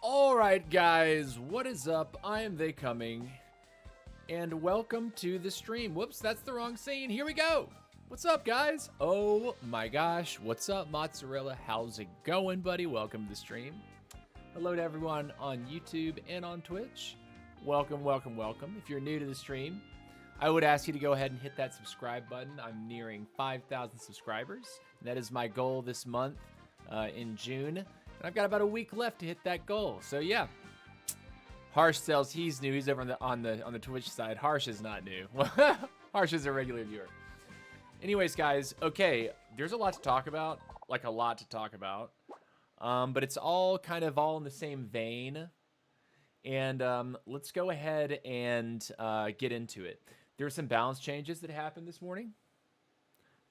Alright guys, what is up? I am They Coming, and welcome to the stream. Whoops, that's the wrong scene. Here we go. What's up guys? Oh my gosh, what's up Mozzarella? How's it going, buddy? Welcome to the stream. Hello to everyone on YouTube and on Twitch. Welcome, welcome, welcome. If you're new to the stream, I would ask you to go ahead and hit that subscribe button. I'm nearing 5,000 subscribers, and that is my goal this month in June. And I've got about a week left to hit that goal. So yeah, Harsh tells he's new. He's over on the Twitch side. Harsh is not new. Harsh is a regular viewer. Anyways, guys, okay, there's a lot to talk about, like a lot to talk about, but it's all kind of all in the same vein. And let's go ahead and get into it. There were some balance changes that happened this morning.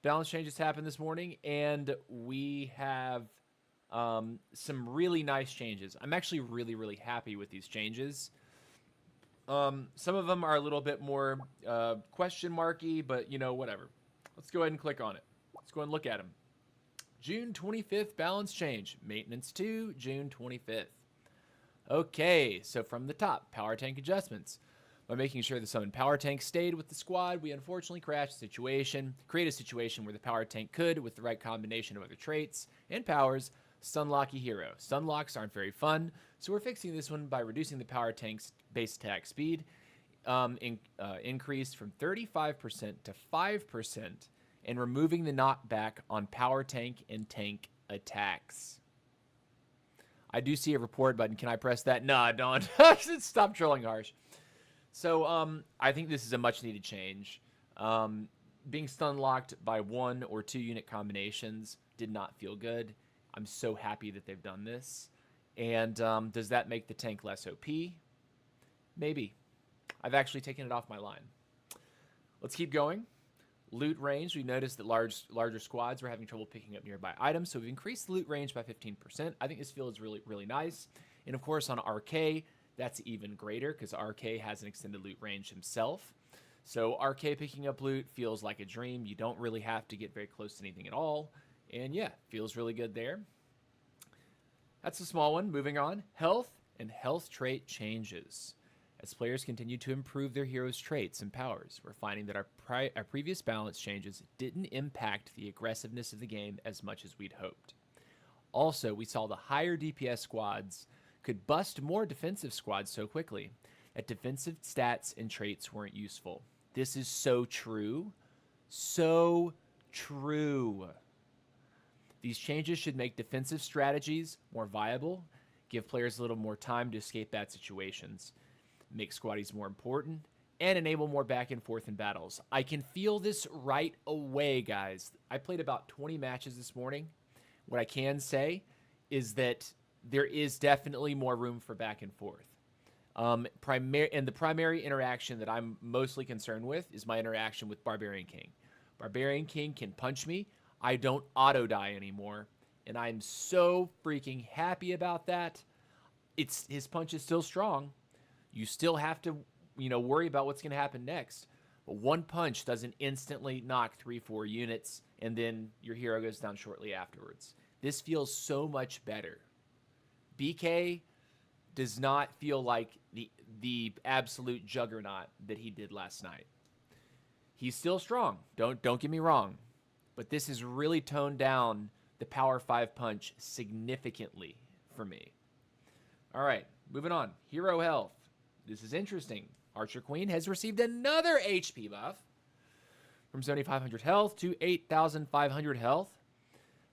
Balance changes happened this morning, and we have some really nice changes. I'm actually really happy with these changes. Some of them are a little bit more question marky, but you know, whatever. Let's go ahead and click on it. Let's go ahead and look at them. June 25th balance change. Maintenance 2, June 25th. Okay, so from the top, power tank adjustments. By making sure the summoned power tank stayed with the squad, we unfortunately create a situation where the power tank could, with the right combination of other traits and powers, stunlock a hero. Stunlocks aren't very fun, so we're fixing this one by reducing the power tank's base attack speed, increased from 35% to 5%, and removing the knockback on power tank and tank attacks. I do see a report button. Can I press that? No, don't. Stop trolling, Harsh. So I think this is a much needed change. Being stun locked by 1 or 2 unit combinations did not feel good. I'm so happy that they've done this. And does that make the tank less OP? Maybe. I've actually taken it off my line. Let's keep going. Loot range. We noticed that larger squads were having trouble picking up nearby items, so we've increased the loot range by 15%. I think this feels really nice. And of course on RK, that's even greater because RK has an extended loot range himself. So RK picking up loot feels like a dream. You don't really have to get very close to anything at all. And yeah, feels really good there. That's a small one. Moving on. Health and health trait changes. As players continue to improve their heroes' traits and powers, we're finding that our previous balance changes didn't impact the aggressiveness of the game as much as we'd hoped. Also, we saw the higher DPS squads could bust more defensive squads so quickly that defensive stats and traits weren't useful. This is so true. So true. These changes should make defensive strategies more viable, give players a little more time to escape bad situations, make squaddies more important, and enable more back and forth in battles. I can feel this right away, guys. I played about 20 matches this morning. What I can say is that there is definitely more room for back and forth. And the primary interaction that I'm mostly concerned with is my interaction with Barbarian King. Barbarian King can punch me. I don't auto-die anymore, and I'm so freaking happy about that. His punch is still strong. You still have to, worry about what's going to happen next. But one punch doesn't instantly knock 3-4 units, and then your hero goes down shortly afterwards. This feels so much better. BK does not feel like the absolute juggernaut that he did last night. He's still strong. Don't get me wrong. But this has really toned down the Power 5 punch significantly for me. All right, moving on. Hero health. This is interesting. Archer Queen has received another HP buff from 7,500 health to 8,500 health.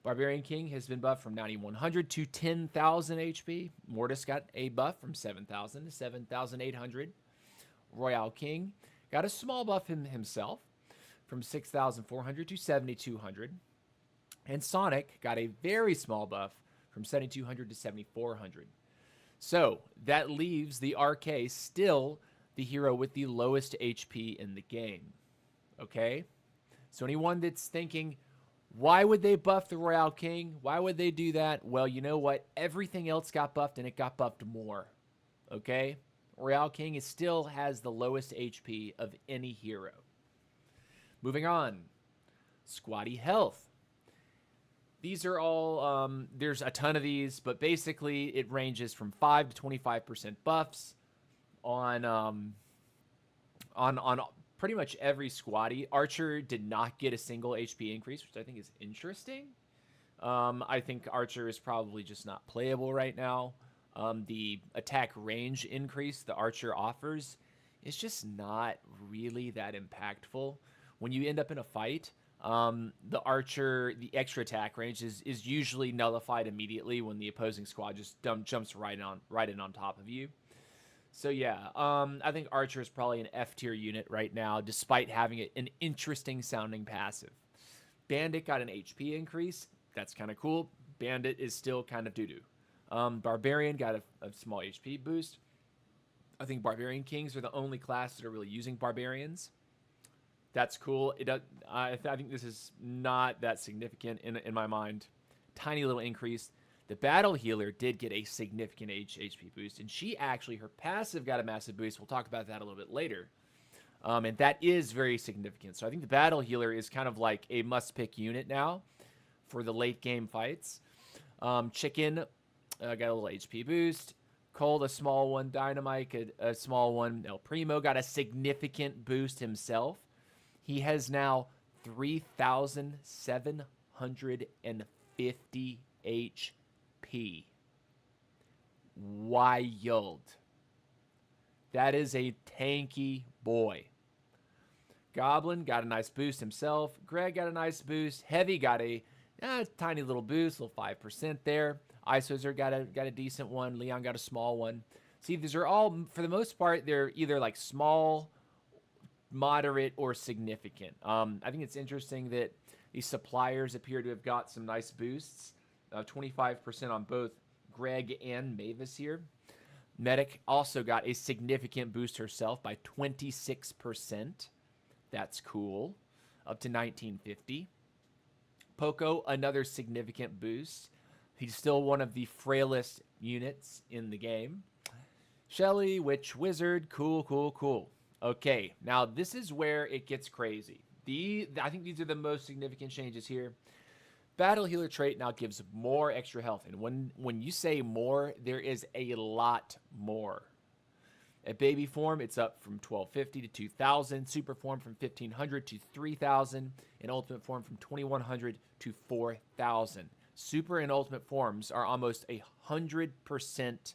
Barbarian King has been buffed from 9,100 to 10,000 HP. Mortis got a buff from 7,000 to 7,800. Royale King got a small buff himself from 6,400 to 7,200. And Sonic got a very small buff from 7,200 to 7,400. So that leaves the RK still the hero with the lowest HP in the game. Okay? So anyone that's thinking, why would they buff the Royale King? Why would they do that? Well, you know what? Everything else got buffed, and it got buffed more. Okay? Royale King still has the lowest HP of any hero. Moving on. Squaddy health. These are all, there's a ton of these, but basically it ranges from 5 to 25% buffs on, on pretty much every squatty. Archer did not get a single HP increase, which I think is interesting. I think Archer is probably just not playable right now. The attack range increase the Archer offers is just not really that impactful. When you end up in a fight, the Archer, the extra attack range is usually nullified immediately when the opposing squad just jumps right in on top of you. So yeah, I think Archer is probably an F tier unit right now, despite having an interesting sounding passive. Bandit got an HP increase. That's kind of cool. Bandit is still kind of doo-doo. Barbarian got a small HP boost. I think Barbarian Kings are the only class that are really using Barbarians. That's cool. I think this is not that significant in my mind. Tiny little increase. The Battle Healer did get a significant HP boost, and she actually, her passive got a massive boost. We'll talk about that a little bit later. And that is very significant. So I think the Battle Healer is kind of like a must-pick unit now for the late-game fights. Chicken got a little HP boost. Cold, a small one. Dynamite, a small one. El Primo got a significant boost himself. He has now 3,750 HP. Wild. That is a tanky boy. Goblin got a nice boost himself. Greg got a nice boost. Heavy got a tiny little boost, little 5% there. Ice Wizard got a decent one. Leon got a small one. See, these are all, for the most part, they're either like small, moderate, or significant. I think it's interesting that these suppliers appear to have got some nice boosts. 25% on both Greg and Mavis here. Medic also got a significant boost herself by 26%. That's cool. Up to 1950. Poco, another significant boost. He's still one of the frailest units in the game. Shelly, Witch, Wizard, cool. Okay, now this is where it gets crazy. I think these are the most significant changes here. Battle Healer trait now gives more extra health. And when you say more, there is a lot more. At baby form, it's up from 1250 to 2000. Super form from 1500 to 3000. And ultimate form from 2100 to 4000. Super and ultimate forms are almost 100%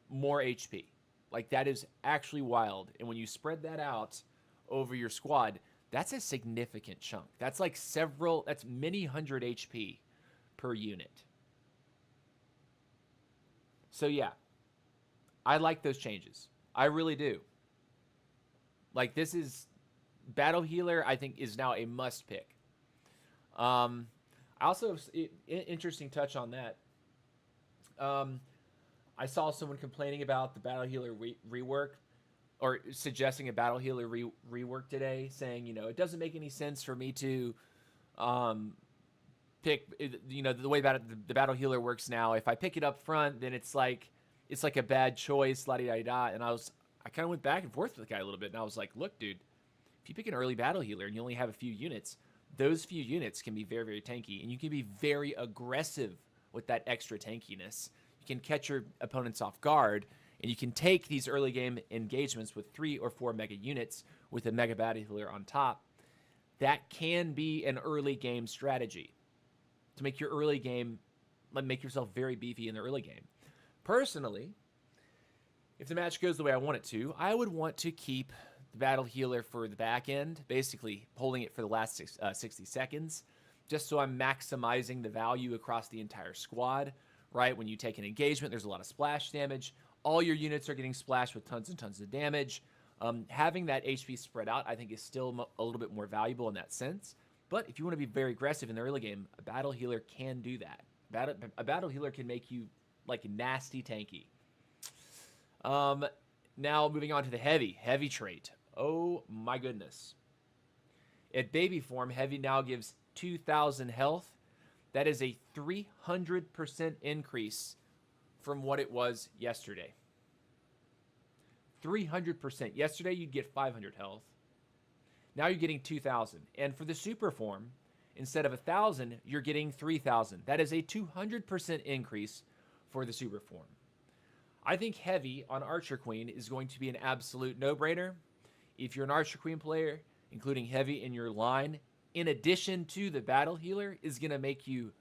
more HP. Like, that is actually wild. And when you spread that out over your squad, that's a significant chunk. That's like that's many hundred HP per unit. So yeah, I like those changes. I really do. Like, this is, Battle Healer, I think, is now a must pick. I also, interesting touch on that. I saw someone complaining about the Battle Healer rework, or suggesting a Battle Healer rework today, saying, it doesn't make any sense for me to pick, the way the Battle Healer works now. If I pick it up front, then it's like a bad choice, la-di-da-da. And I kind of went back and forth with the guy a little bit, and I was like, look, dude, if you pick an early Battle Healer and you only have a few units, those few units can be very, very tanky, and you can be very aggressive with that extra tankiness. You can catch your opponents off guard, and you can take these early game engagements with 3 or 4 mega units with a mega Battle Healer on top. That can be an early game strategy to make your early game, make yourself very beefy in the early game. Personally, if the match goes the way I want it to, I would want to keep the Battle Healer for the back end, basically holding it for the last 60 seconds, just so I'm maximizing the value across the entire squad, right? When you take an engagement, there's a lot of splash damage. All your units are getting splashed with tons and tons of damage. Having that HP spread out, I think, is still a little bit more valuable in that sense. But if you want to be very aggressive in the early game, a Battle Healer can do that. A Battle Healer can make you, like, nasty tanky. Now, moving on to the Heavy trait. Oh, my goodness. At baby form, Heavy now gives 2,000 health. That is a 300% increase from what it was yesterday. 300%. Yesterday, you'd get 500 health. Now you're getting 2,000. And for the super form, Instead of 1,000, you're getting 3,000. That is a 200% increase for the super form. I think heavy on Archer Queen is going to be an absolute no-brainer. If you're an Archer Queen player, including heavy in your line, in addition to the battle healer, is going to make you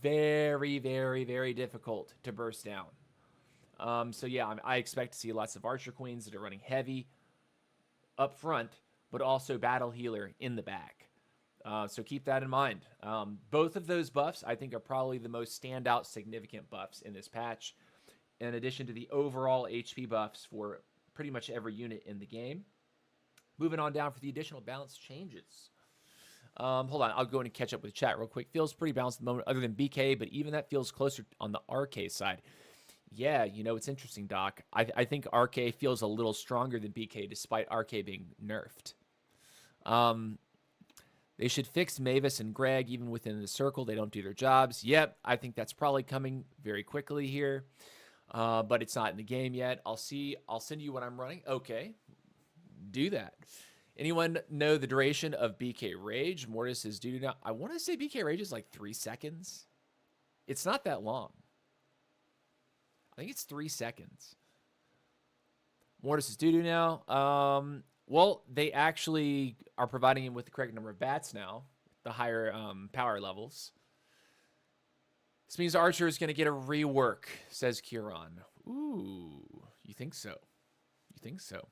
very, very, very difficult to burst down. So yeah, I expect to see lots of Archer Queens that are running heavy up front, but also battle healer in the back. So keep that in mind. Both of those buffs, I think, are probably the most standout significant buffs in this patch, in addition to the overall HP buffs for pretty much every unit in the game. Moving on down for the additional balance changes. Hold on, I'll go in and catch up with chat real quick. Feels pretty balanced at the moment, other than BK, but even that feels closer on the RK side. Yeah, you know, it's interesting, Doc. I think RK feels a little stronger than BK, despite RK being nerfed. They should fix Mavis and Greg even within the circle. They don't do their jobs. Yep, I think that's probably coming very quickly here, but it's not in the game yet. I'll see. I'll send you what I'm running. Okay, do that. Anyone know the duration of BK Rage? Mortis is due now. I want to say BK Rage is like 3 seconds. It's not that long. I think it's 3 seconds. Mortis is due now. Well, they actually are providing him with the correct number of bats now, the higher power levels. This means Archer is going to get a rework, says Kieran. Ooh, you think so? You think so?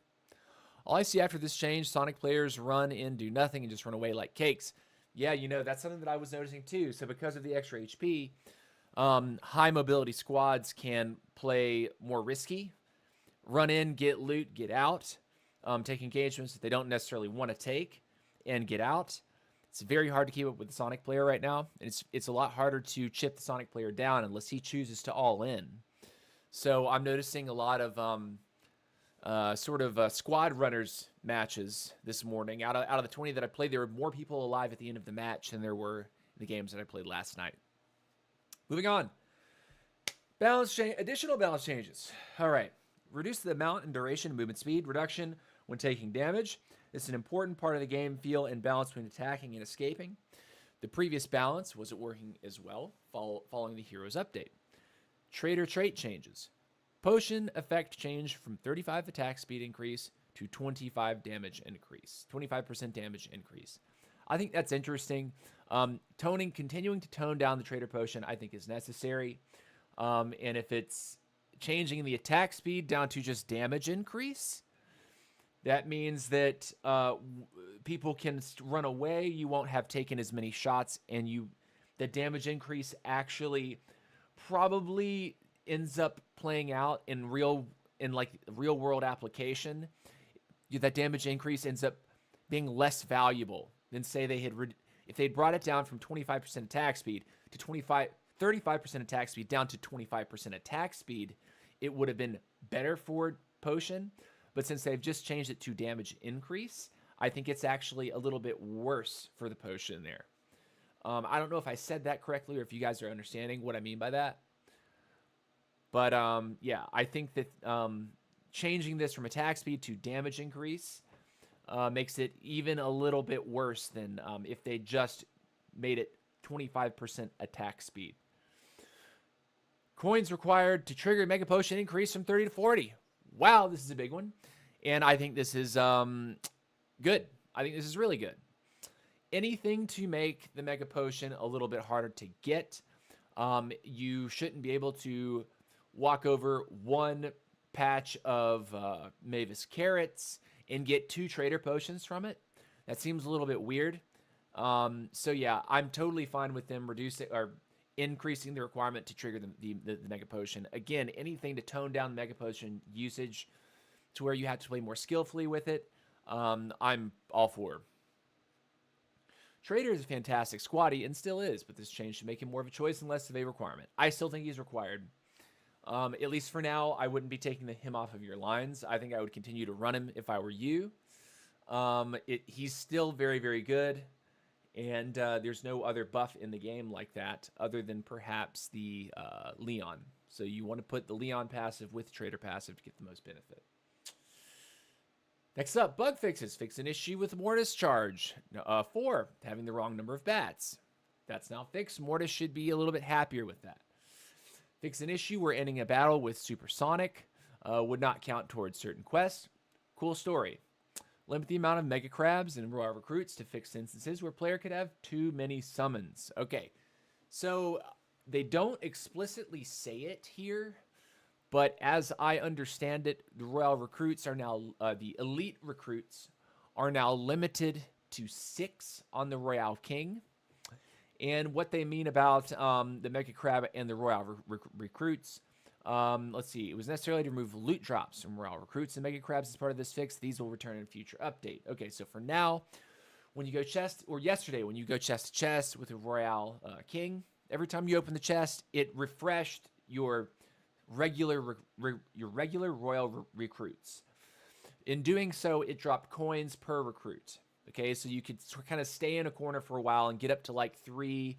All I see after this change, Sonic players run in, do nothing, and just run away like cakes. Yeah, you know, that's something that I was noticing too. So because of the extra HP, high mobility squads can play more risky, run in, get loot, get out, take engagements that they don't necessarily want to take, and get out. It's very hard to keep up with the Sonic player right now. And it's a lot harder to chip the Sonic player down unless he chooses to all in. So I'm noticing a lot of squad runners matches this morning. Out of the 20 that I played, there were more people alive at the end of the match than there were in the games that I played last night. Moving on. Additional balance changes. All right. Reduce the amount and duration of movement speed. Reduction when taking damage. This is an important part of the game feel and balance between attacking and escaping. The previous balance wasn't working as well following the Heroes update. Trader trait changes. Potion effect change from 35 attack speed increase to 25 damage increase. 25% damage increase. I think that's interesting. Continuing to tone down the Trader Potion, I think, is necessary. And if it's changing the attack speed down to just damage increase, that means that people can run away. You won't have taken as many shots, and the damage increase actually probably ends up playing out in real world application. That damage increase ends up being less valuable than, say, if they'd brought it down from 25% attack speed to 35% attack speed down to 25% attack speed, it would have been better for Potion. But since they've just changed it to damage increase, I think it's actually a little bit worse for the Potion there. I don't know if I said that correctly or if you guys are understanding what I mean by that. But yeah, I think that changing this from attack speed to damage increase makes it even a little bit worse than if they just made it 25% attack speed. Coins required to trigger Mega Potion increase from 30 to 40. Wow, this is a big one. And I think this is good. I think this is really good. Anything to make the Mega Potion a little bit harder to get. You shouldn't be able to walk over one patch of Mavis Carrots and get 2 Trader Potions from it. That seems a little bit weird. So yeah, I'm totally fine with them reducing or increasing the requirement to trigger the Mega Potion. Again, anything to tone down the Mega Potion usage to where you have to play more skillfully with it, I'm all for. Trader is a fantastic squatty and still is, but this change should make him more of a choice and less of a requirement. I still think he's required. At least for now, I wouldn't be taking him off of your lines. I think I would continue to run him if I were you. He's still very, very good. And there's no other buff in the game like that other than perhaps the Leon. So you want to put the Leon passive with Trader passive to get the most benefit. Next up, bug fixes. Fix an issue with Mortis charge. 4, having the wrong number of bats. That's now fixed. Mortis should be a little bit happier with that. Fix an issue where ending a battle with Supersonic would not count towards certain quests. Cool story. Limit the amount of Mega Crabs and Royal Recruits to fixed instances where player could have too many summons. Okay, so they don't explicitly say it here, but as I understand it, the Royal Recruits are now, the Elite Recruits are now limited to 6 on the Royale King. And what they mean about the Mega Crab and the Royal Recruits, let's see. It was necessary to remove loot drops from Royal Recruits and Mega Crabs as part of this fix. These will return in a future update. Okay, so for now, when you go chest, or yesterday, when you go chest to chest with a Royale King, every time you open the chest, it refreshed your regular Royal Recruits. In doing so, it dropped coins per recruit. Okay, so you could kind of stay in a corner for a while and get up to like three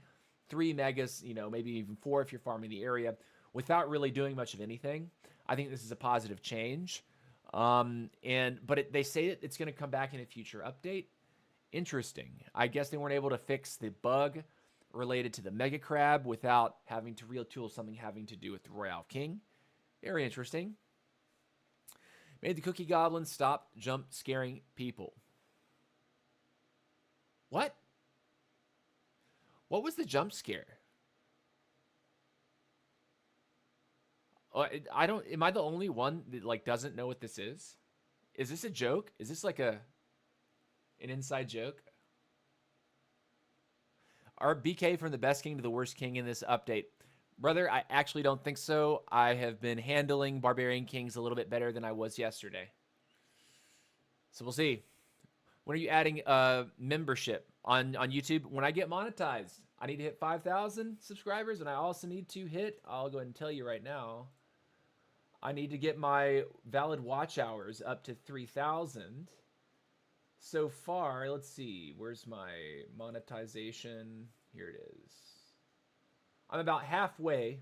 megas, you know, maybe even 4 if you're farming the area, without really doing much of anything. I think this is a positive change. But they say that it's going to come back in a future update. Interesting. I guess they weren't able to fix the bug related to the Mega Crab without having to retool something having to do with the Royale King. Very interesting. Made the Cookie Goblin stop jump scaring people. What? What was the jump scare? I don't. Am I the only one that like doesn't know what this is? Is this a joke? Is this like an inside joke? Are BK from the best king to the worst king in this update? Brother, I actually don't think so. I have been handling Barbarian Kings a little bit better than I was yesterday. So we'll see. When are you adding membership on YouTube? When I get monetized, I need to hit 5,000 subscribers, and I also need to hit, I'll go ahead and tell you right now, I need to get my valid watch hours up to 3,000. So far, let's see, where's my monetization? Here it is. I'm about halfway.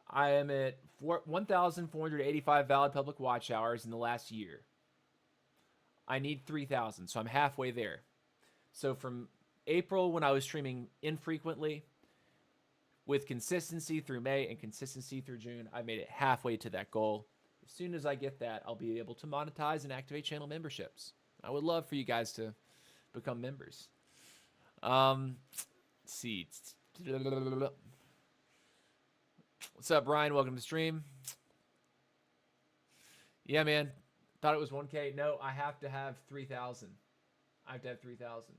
I am at 1,485 valid public watch hours in the last year. I need 3,000, so I'm halfway there. So from April, when I was streaming infrequently, with consistency through May and consistency through June, I made it halfway to that goal. As soon as I get that, I'll be able to monetize and activate channel memberships. I would love for you guys to become members. Let's see. What's up, Brian? Welcome to the stream. Yeah, man. Thought it was 1K. No, I have to have 3,000. I have to have 3,000.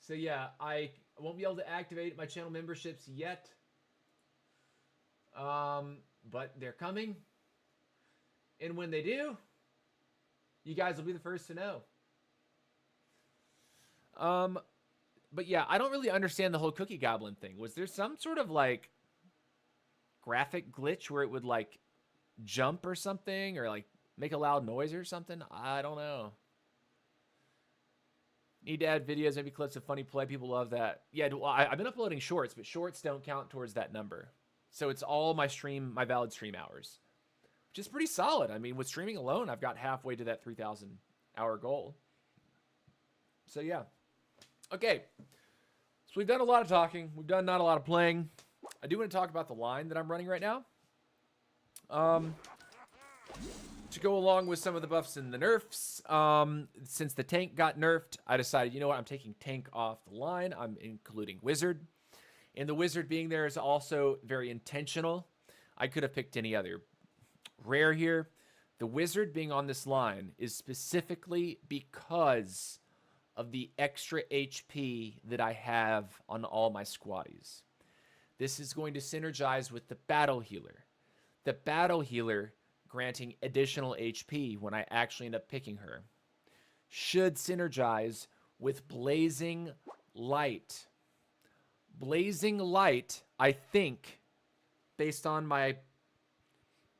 So yeah, I won't be able to activate my channel memberships yet. But they're coming. And when they do, you guys will be the first to know. But yeah, I don't really understand the whole Cookie Goblin thing. Was there some sort of like graphic glitch where it would like jump or something, or like make a loud noise or something? I don't know. Need to add videos, maybe clips of funny play. People love that. Yeah, well, I've been uploading shorts, but shorts don't count towards that number. So it's all my valid stream hours, which is pretty solid. I mean, with streaming alone, I've got halfway to that 3,000 hour goal. So yeah. Okay. So we've done a lot of talking. We've done not a lot of playing. I do want to talk about the line that I'm running right now. To go along with some of the buffs and the nerfs, since the tank got nerfed, I decided, you know what, I'm taking tank off the line. I'm including wizard. And the wizard being there is also very intentional. I could have picked any other rare here. The wizard being on this line is specifically because of the extra HP that I have on all my squaddies. This is going to synergize with the battle healer. The battle healer granting additional HP when I actually end up picking her should synergize with Blazing Light. Blazing Light, I think, based on my,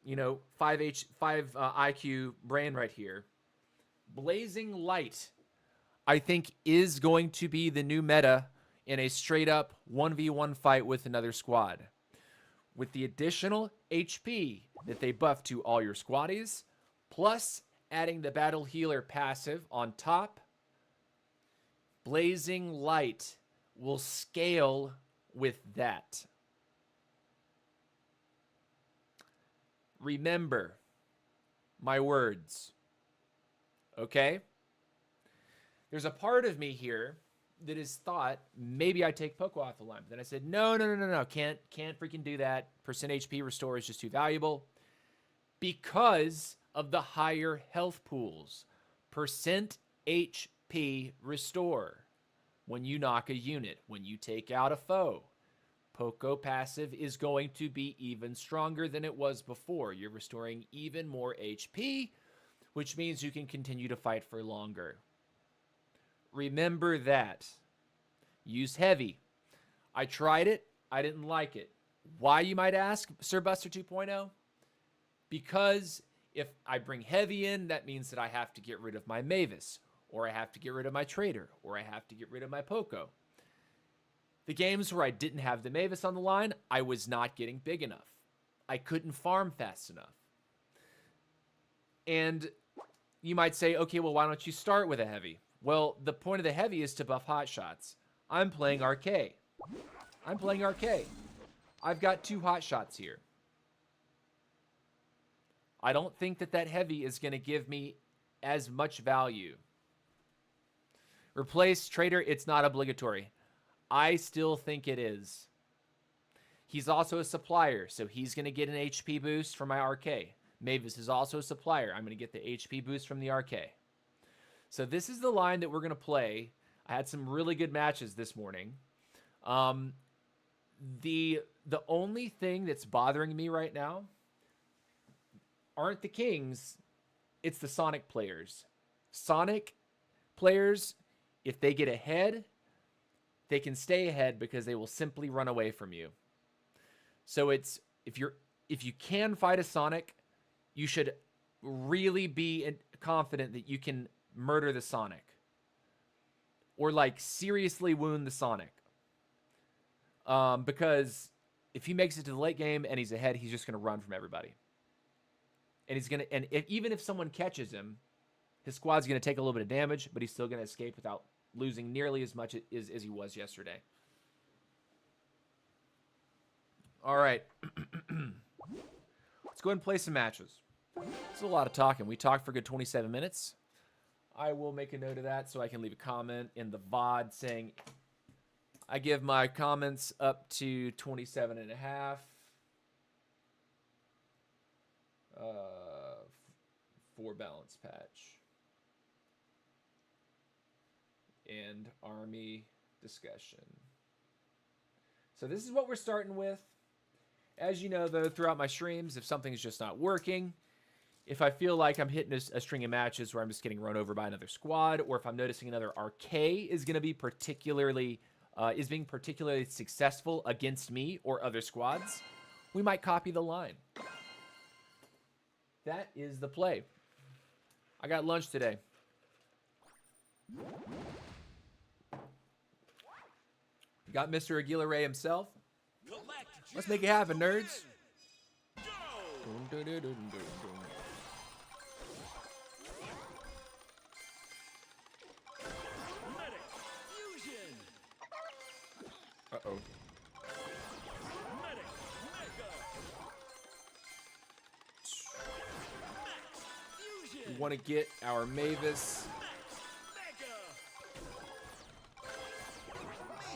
5 IQ brain right here, Blazing Light, I think, is going to be the new meta in a straight up 1v1 fight with another squad. with the additional HP that they buff to all your squaddies, plus adding the Battle Healer passive on top, Blazing Light will scale with that. Remember my words, okay? There's a part of me here that has thought maybe I take Poco off the line. But then I said, no. Can't freaking do that. Percent HP restore is just too valuable because of the higher health pools. Percent HP restore when you knock a unit, when you take out a foe. Poco passive is going to be even stronger than it was before. You're restoring even more HP, which means you can continue to fight for longer. Remember that. Use heavy. I tried it. I didn't like it. Why, you might ask, Sir Buster 2.0? Because if I bring heavy in, that means that I have to get rid of my Mavis, or I have to get rid of my Trader, or I have to get rid of my Poco. The games where I didn't have the Mavis on the line, I was not getting big enough. I couldn't farm fast enough. And you might say, okay, well, why don't you start with a heavy? Well, the point of the heavy is to buff hot shots. I'm playing RK. I've got 2 hot shots here. I don't think that heavy is going to give me as much value. Replace Trader, it's not obligatory. I still think it is. He's also a supplier, so he's going to get an HP boost from my RK. Mavis is also a supplier. I'm going to get the HP boost from the RK. So this is the line that we're going to play. I had some really good matches this morning. The only thing that's bothering me right now aren't the Kings, it's the Sonic players. Sonic players, if they get ahead, they can stay ahead because they will simply run away from you. So it's if you can fight a Sonic, you should really be confident that you can murder the Sonic. Or like seriously wound the Sonic. Because if he makes it to the late game and he's ahead, he's just going to run from everybody. And even if someone catches him, his squad's going to take a little bit of damage, but he's still going to escape without losing nearly as much as he was yesterday. All right. Let's go ahead and play some matches. It's a lot of talking. We talked for a good 27 minutes. I will make a note of that so I can leave a comment in the VOD saying I give my comments up to 27 and a half. For balance patch. And army discussion. So this is what we're starting with. As you know, though, throughout my streams, if something's just not working, if I feel like I'm hitting a string of matches where I'm just getting run over by another squad, or if I'm noticing another RK is going to be being particularly successful against me or other squads, we might copy the line. That is the play. I got lunch today. Got Mr. Aguilera himself. Let's make it happen, nerds. Uh-oh. We want to get our Mavis.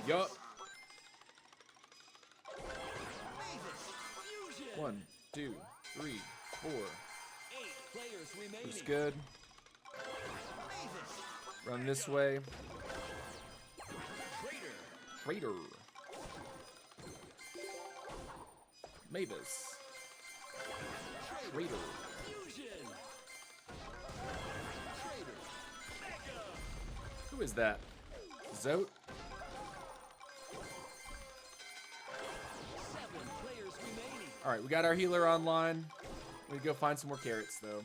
Yup. 1, 2, 3, 4. Looks good. Run this way. Trader. Mavis. Trader. Who is that? Zote? Alright, we got our healer online. We go find some more carrots, though.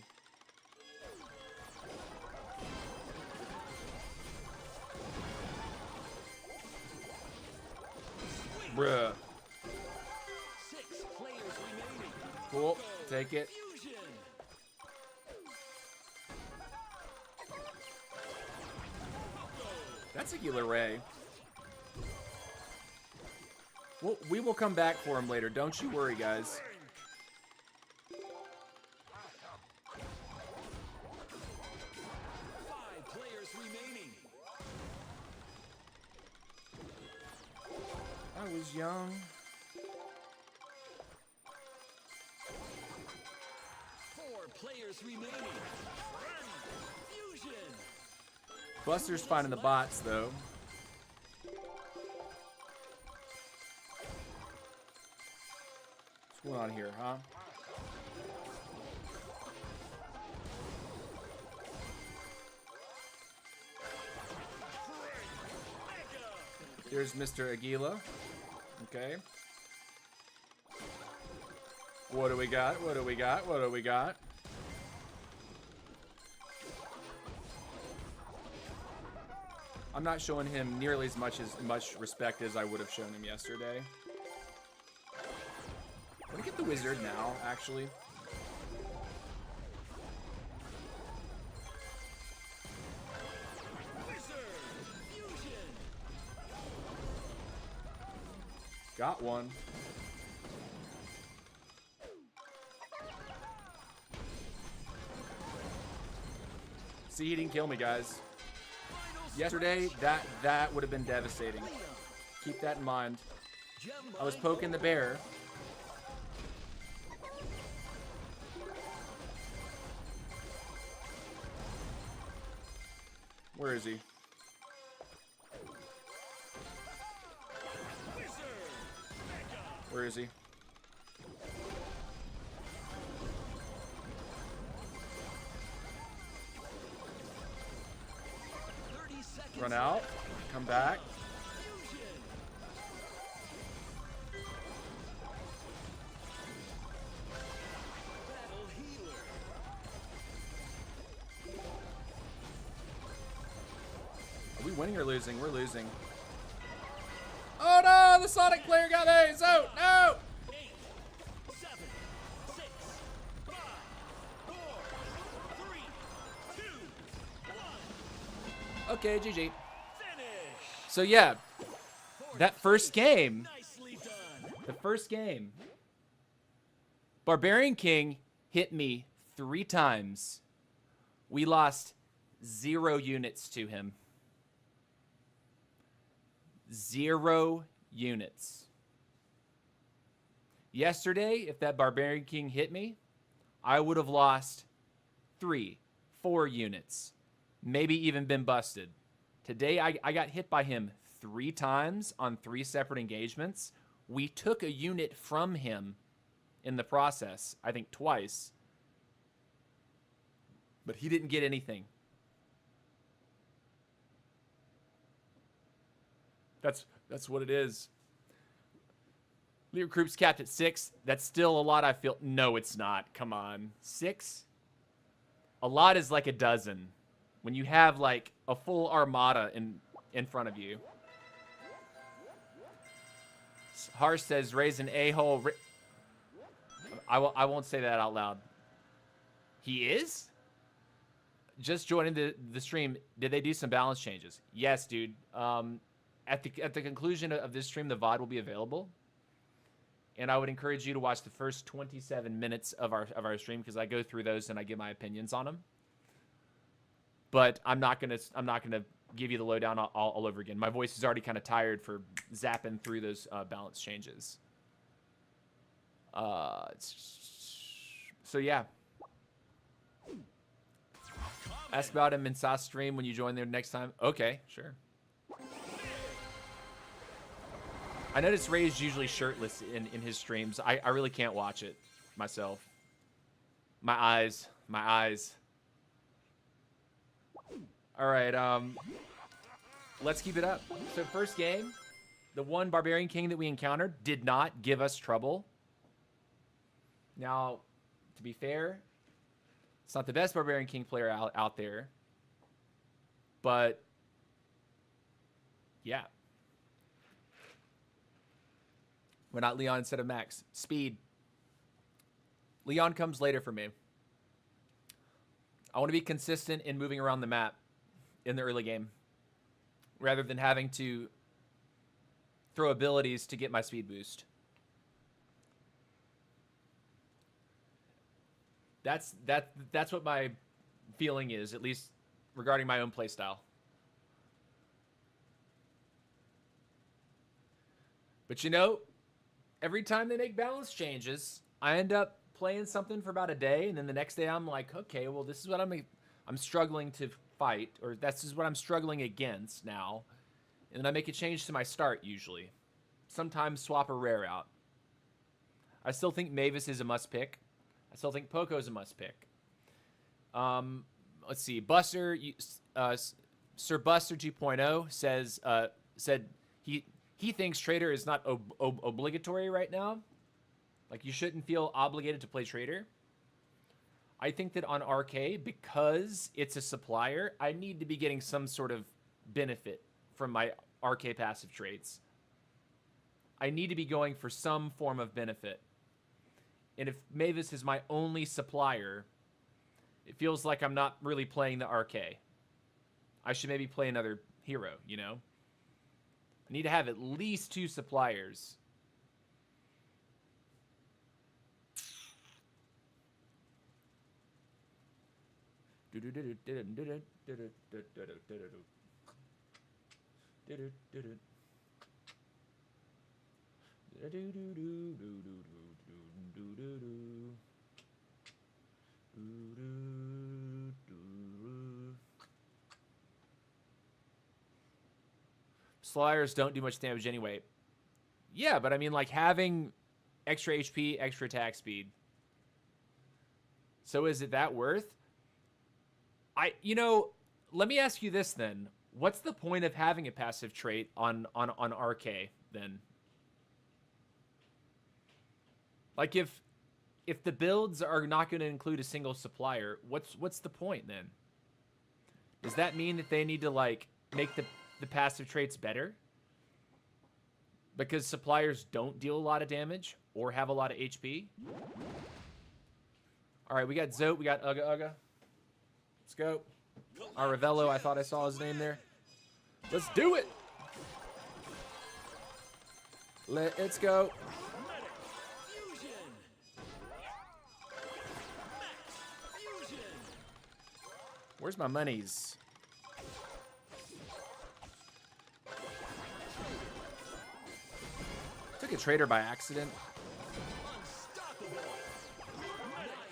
Bruh. Cool. Take it. That's a Healer Ray. Well, we will come back for him later. Don't you worry, guys. I was young. Players remaining. Fusion. Buster's finding the bots, though. What's going on here, huh? Here's Mr. Aguila. Okay. What do we got? What do we got? What do we got? I'm not showing him nearly as much respect as I would have shown him yesterday. I'm gonna get the wizard now, actually. Got one. See, he didn't kill me, guys. Yesterday, that would have been devastating. Keep that in mind. I was poking the bear. Where is he? Where is he? Run out. Come back. Are we winning or losing? We're losing. Oh no! The Sonic player got A's out! No! 8, 7, 6, 5, 4, 3, 2, 1. Okay, GG. Finish. So yeah, that first game, Nicely done. the first game, Barbarian King hit me 3 times. We lost 0 units to him. 0 units. Yesterday, if that Barbarian King hit me, I would have lost 3, 4 units. Maybe even been busted. Today, I got hit by him 3 times on 3 separate engagements. We took a unit from him in the process, I think twice. But he didn't get anything. That's what it is. Leader group's capped at 6. That's still a lot, I feel. No, it's not. Come on. 6? A lot is like a dozen. When you have like a full armada in front of you. Harsh says, raise an a-hole. I won't say that out loud. He is? Just joining the stream. Did they do some balance changes? Yes, dude. At the conclusion of this stream, the VOD will be available. And I would encourage you to watch the first 27 minutes of our stream because I go through those and I give my opinions on them. But I'm not gonna give you the lowdown all over again. My voice is already kind of tired for zapping through those balance changes. So yeah. Ask about him in Sauce stream when you join there next time. Okay, sure. I notice Ray's usually shirtless in his streams. I really can't watch it myself. My eyes. All right, let's keep it up. So first game, the one Barbarian King that we encountered did not give us trouble. Now, to be fair, it's not the best Barbarian King player out there. But, yeah. We're not Leon instead of Max. Speed. Leon comes later for me. I want to be consistent in moving around the map in the early game, rather than having to throw abilities to get my speed boost. That's what my feeling is, at least regarding my own playstyle. But you know, every time they make balance changes, I end up playing something for about a day, and then the next day I'm like, okay, well, this is what I'm struggling to fight, or this is what I'm struggling against now. And then I make a change to my start usually. Sometimes swap a rare out. I still think Mavis is a must pick. I still think Poco is a must pick. Let's see. Buster, Sir Buster 2.0 said he thinks Trader is not obligatory right now. Like, you shouldn't feel obligated to play Trader. I think that on RK, because it's a supplier, I need to be getting some sort of benefit from my RK passive traits. I need to be going for some form of benefit. And if Mavis is my only supplier, it feels like I'm not really playing the RK. I should maybe play another hero, you know? I need to have at least 2 suppliers. Flyers don't do much damage anyway. Yeah, but I mean, like, having extra HP, extra attack speed. So is it that worth? Let me ask you this then. What's the point of having a passive trait on RK then? Like, if the builds are not going to include a single supplier, what's the point then? Does that mean that they need to, like, make the passive traits better? Because suppliers don't deal a lot of damage or have a lot of HP? All right, we got Zote, we got Uga Uga. Let's go. Aravello, I thought I saw his name there. Let's do it. Let's go. Where's my monies? Took a trader by accident.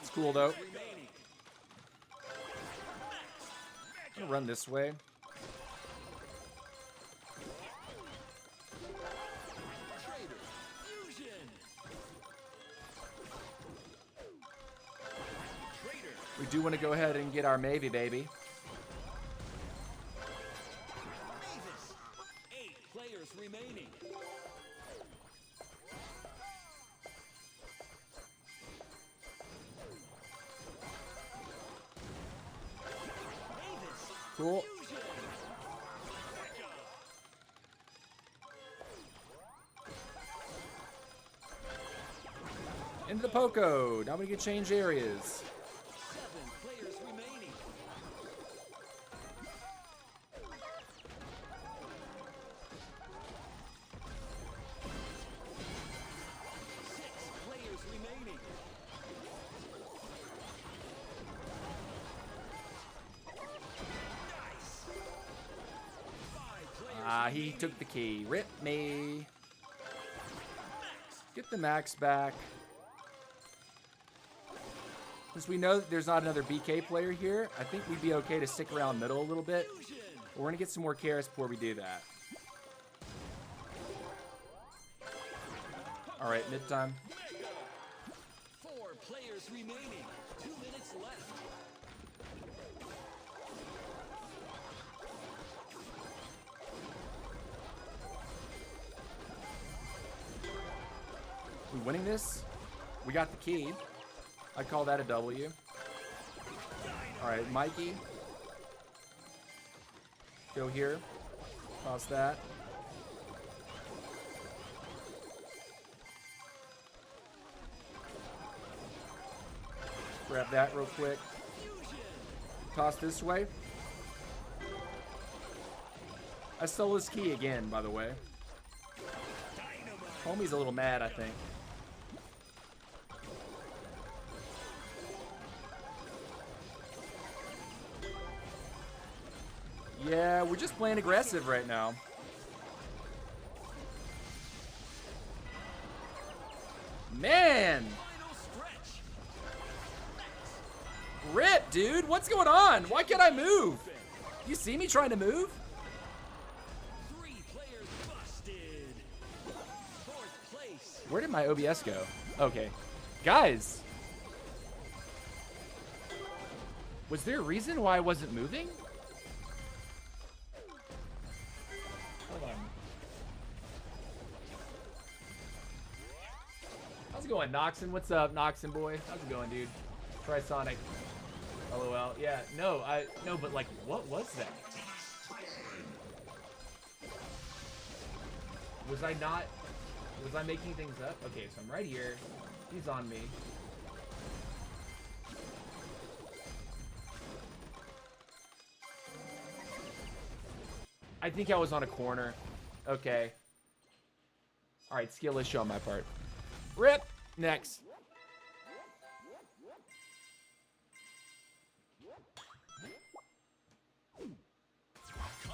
It's cool though. I'm gonna run this way. We do want to go ahead and get our Maybe baby. Mavis. 8 players remaining. Mavis. Cool. Fusion. Into the Poco. Now we can change areas. 7 players remaining. 6 players remaining. Nice. 5 players He remaining. took the key. Rip me. Get the max back. Since we know that there's not another BK player here, I think we'd be okay to stick around middle a little bit. Fusion. But we're gonna get some more Karis before we do that. All right, mid time. Mega. 4 players remaining. 2 minutes left. We winning this? We got the key. I'd call that a W. All right, Mikey. Go here. Toss that. Grab that real quick. Toss this way. I stole his key again, by the way. Homie's a little mad, I think. Yeah, we're just playing aggressive right now. Man! Rip, dude! What's going on? Why can't I move? You see me trying to move? 3 players busted. 4th place. Where did my OBS go? Okay. Guys! Was there a reason why I wasn't moving? Hold on. How's it going, Noxon? What's up, Noxon boy? How's it going, dude? Trisonic. LOL. Yeah, no, but like, what was that? Was I making things up? Okay, so I'm right here. He's on me. I think I was on a corner. Okay. Alright, skill issue on my part. Rip! Next.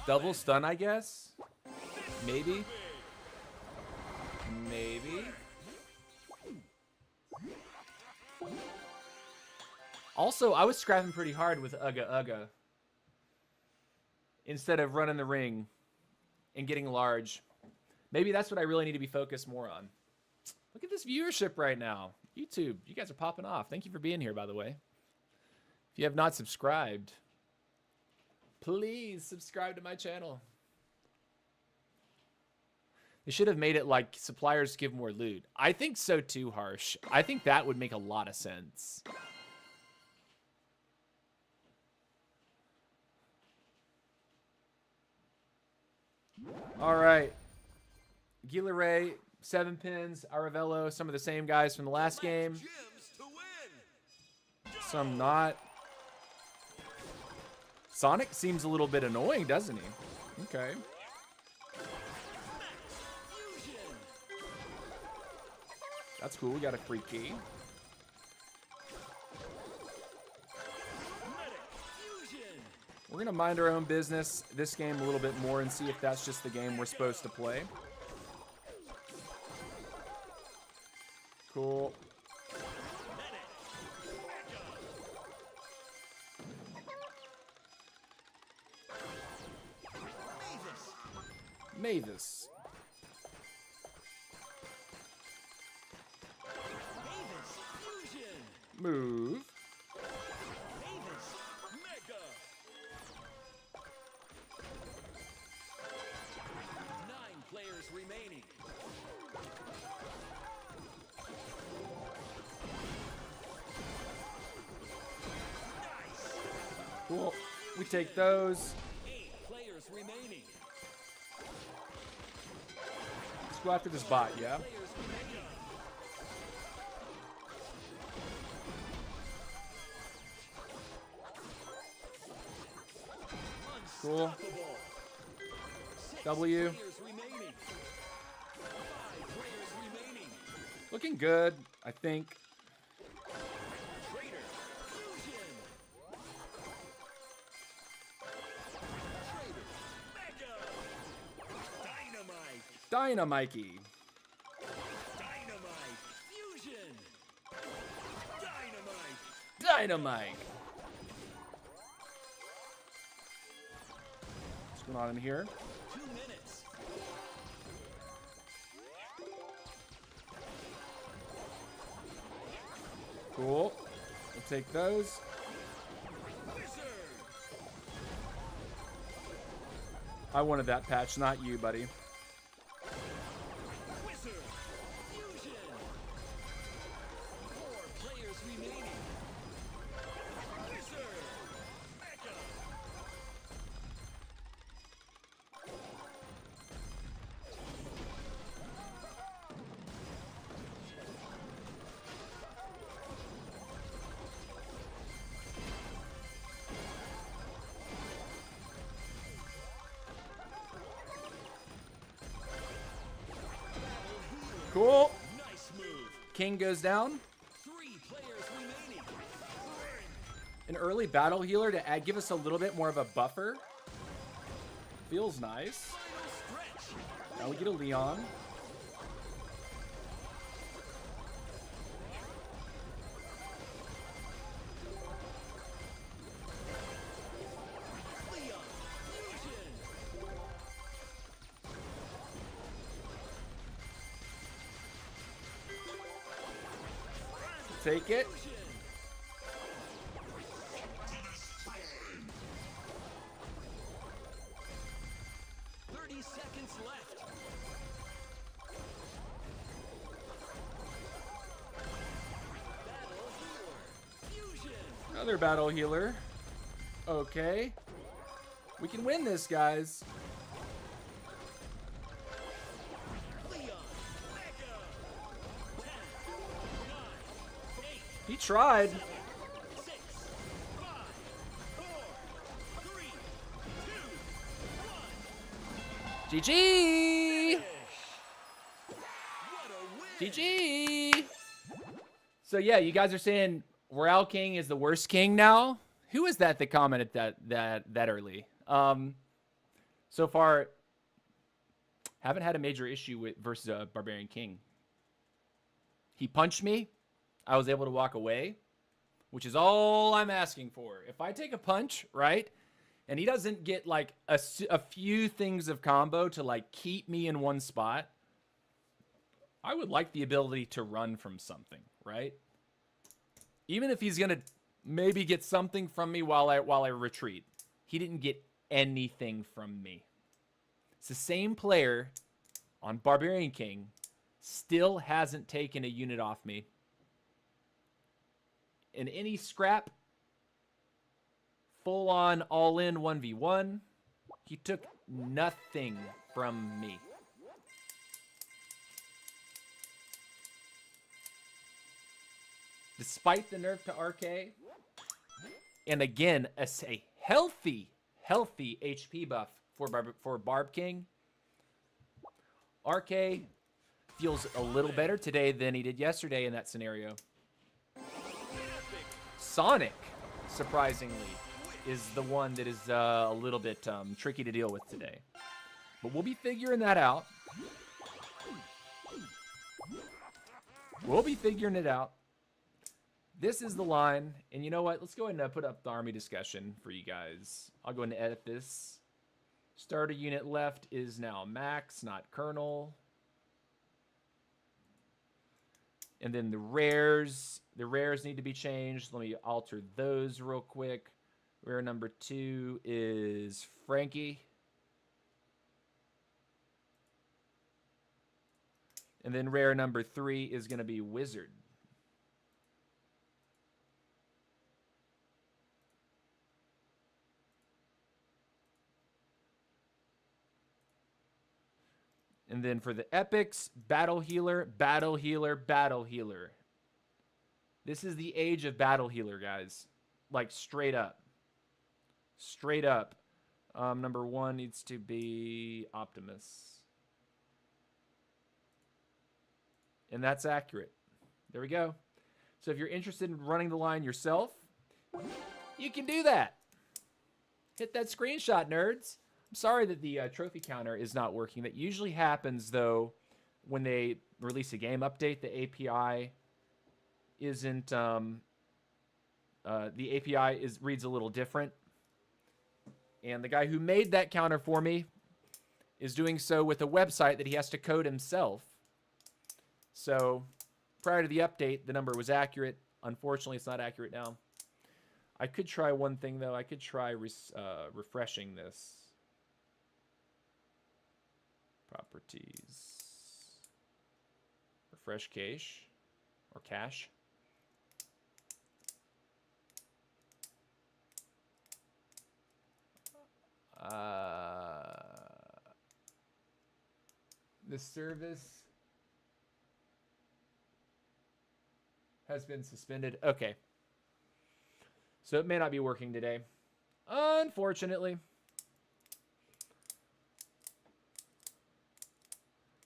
Double stun, I guess? Maybe? Maybe? Also, I was scrapping pretty hard with Uga Uga. Instead of running the ring and getting large. Maybe that's what I really need to be focused more on. Look at this viewership right now. YouTube, you guys are popping off. Thank you for being here, by the way. If you have not subscribed, please subscribe to my channel. They should have made it like suppliers give more loot. I think so too, Harsh. I think that would make a lot of sense. All right. Gila 7 pins, Aravello, some of the same guys from the last game. Some not. Sonic seems a little bit annoying, doesn't he? Okay. That's cool. We got a free key. We're going to mind our own business this game a little bit more and see if that's just the game we're supposed to play. Cool. Mavis. Move. Remaining. Cool. We take those. 8 players remaining. Let's go after this bot, yeah? Cool. W. Looking good, I think. Dynamikey. Dynamite. What's going on in here? 2 minutes. Cool. We'll take those. I wanted that patch, not you, buddy. Cool. Nice move. King goes down. 3 players remaining. An early battle healer to give us a little bit more of a buffer. Feels nice. Final stretch. Now we get a Leon. Leon. Fusion. Take it. Fusion. 30 seconds left. Battle healer. Fusion. Another battle healer. Okay. We can win this, guys. Leon. Mega. 10, 9, 8, He tried. 6, 5, 4, 3, 2, 1. GG. What a win! GG. So yeah, you guys are saying Royale King is the worst king now? Who is that commented that early? So far, haven't had a major issue with versus a Barbarian King. He punched me. I was able to walk away, which is all I'm asking for. If I take a punch, right, and he doesn't get like a few things of combo to like keep me in one spot, I would like the ability to run from something, right? Even if he's gonna maybe get something from me while I retreat. He didn't get anything from me. It's the same player on Barbarian King, still hasn't taken a unit off me. In any scrap, full on all in 1v1, he took nothing from me. Despite the nerf to RK, and again, a healthy HP buff for Barb King, RK feels a little better today than he did yesterday in that scenario. Sonic, surprisingly, is the one that is a little bit tricky to deal with today. But we'll be figuring that out. We'll be figuring it out. This is the line, and you know what? Let's go ahead and put up the army discussion for you guys. I'll go ahead and edit this. Starter unit left is now Max, not Colonel. And then the rares need to be changed. Let me alter those real quick. Rare number 2 is Frankie. And then rare number 3 is going to be Wizard. And then for the epics, Battle Healer, Battle Healer, Battle Healer. This is the age of Battle Healer, guys. Like, straight up. Straight up. Number 1 needs to be Optimus. And that's accurate. There we go. So if you're interested in running the line yourself, you can do that. Hit that screenshot, nerds. I'm sorry that the trophy counter is not working. That usually happens, though, when they release a game update. The API isn't... the API reads a little different. And the guy who made that counter for me is doing so with a website that he has to code himself. So prior to the update, the number was accurate. Unfortunately, it's not accurate now. I could try one thing, though. I could try refreshing this. Properties. Refresh cache. Or cache. The service has been suspended. Okay. So it may not be working today. Unfortunately.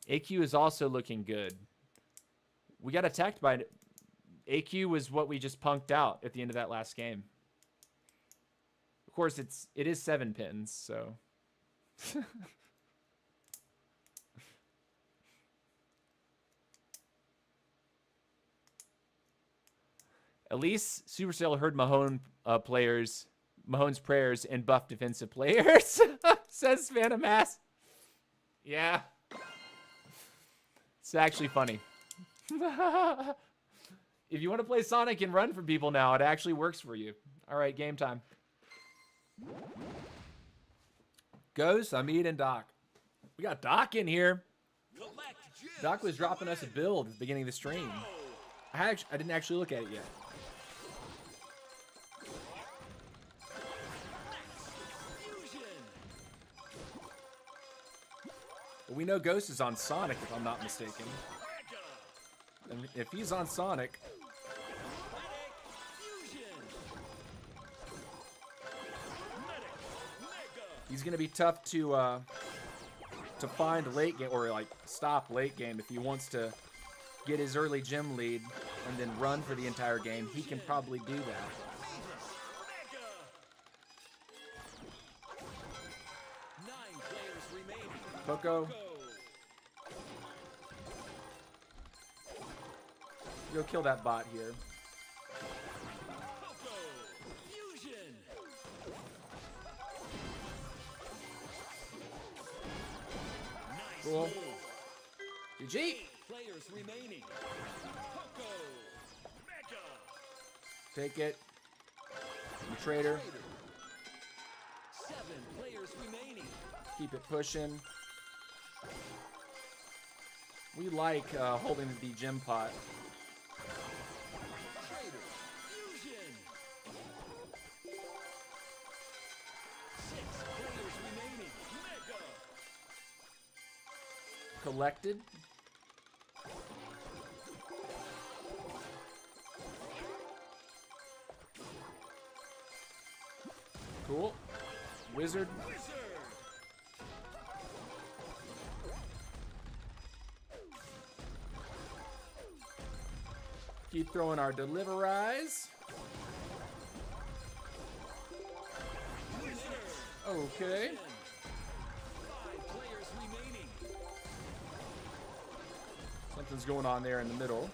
AQ is also looking good. We got attacked by... AQ was what we just punked out at the end of that last game. Of course, it is 7 pins, so... At least Supercell heard Mahone's prayers and buff defensive players, says Phantom Mass. Yeah. It's actually funny. If you want to play Sonic and run for people now, it actually works for you. All right, game time. Ghost, Amit, and Doc. We got Doc in here. Doc was dropping us a build at the beginning of the stream. I didn't actually look at it yet. But we know Ghost is on Sonic, if I'm not mistaken. And if he's on Sonic... he's going to be tough to find late game, or like stop late game. If he wants to get his early gym lead and then run for the entire game, he can probably do that. Coco. Go kill that bot here. Cool. GG. Players remaining. Take it. You traitor. 7 players remaining. Keep it pushing. We like holding the gem pot. Traitor. Fusion. 6 players remaining. Mega. Collected. Cool. Wizard. Keep throwing our deliveries. Okay. 5 players remaining. Something's going on there in the middle.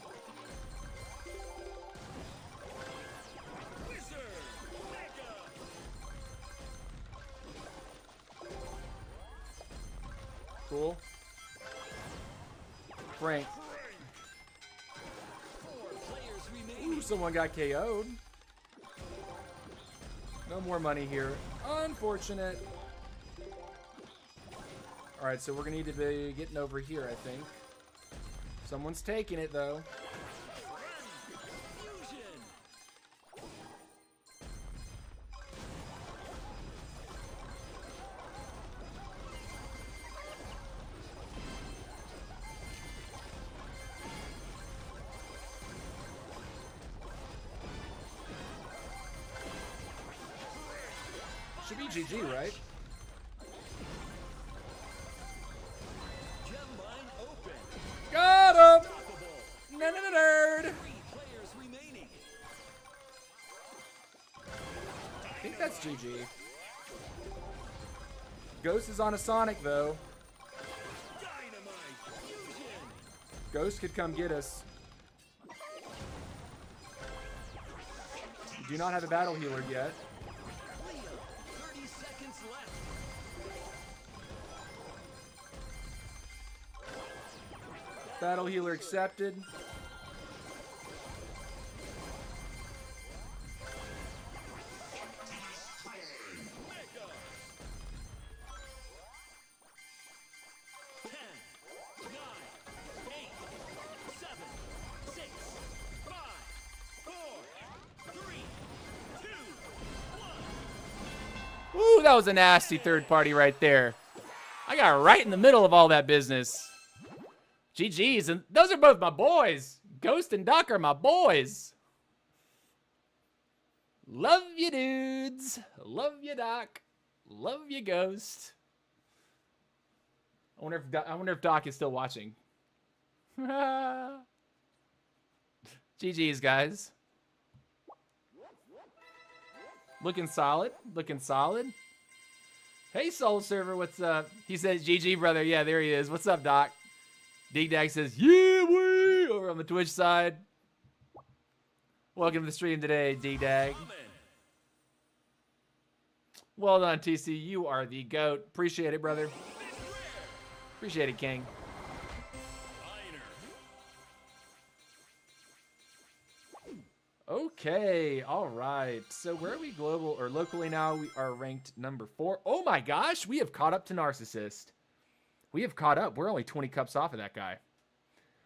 Cool. Frank. 4 players remaining. Ooh, someone got KO'd. No more money here. Unfortunate. Alright, so we're going to need to be getting over here, I think. Someone's taking it, though. Fusion. Should be GG, right? Gem line open. Got him! Unstoppable. Nerd! 3 players remaining. I think that's GG. Ghost is on a Sonic, though. Dynamite. Fusion. Ghost could come get us. We do not have a battle healer yet. Leah. 30 seconds left. Battle healer accepted. Mega. 10, 9, 8, 7, 6, 5, 4, 3, 2, 1. Ooh, that was a nasty third party right there. I got right in the middle of all that business. GG's, and those are both my boys. Ghost and Doc are my boys. Love you, dudes. Love you, Doc. Love you, Ghost. I wonder if Doc is still watching. GG's, guys. Looking solid. Looking solid. Hey, Soul Server, what's up? He says, GG, brother. Yeah, there he is. What's up, Doc? Dig-Dag says, yeah, we over on the Twitch side. Welcome to the stream today, Dig-Dag. Well done, TC. You are the GOAT. Appreciate it, brother. Appreciate it, King. Okay, all right. So where are we global or locally now? We are ranked number 4. Oh my gosh, we have caught up to Narcissist. We have caught up. We're only 20 cups off of that guy.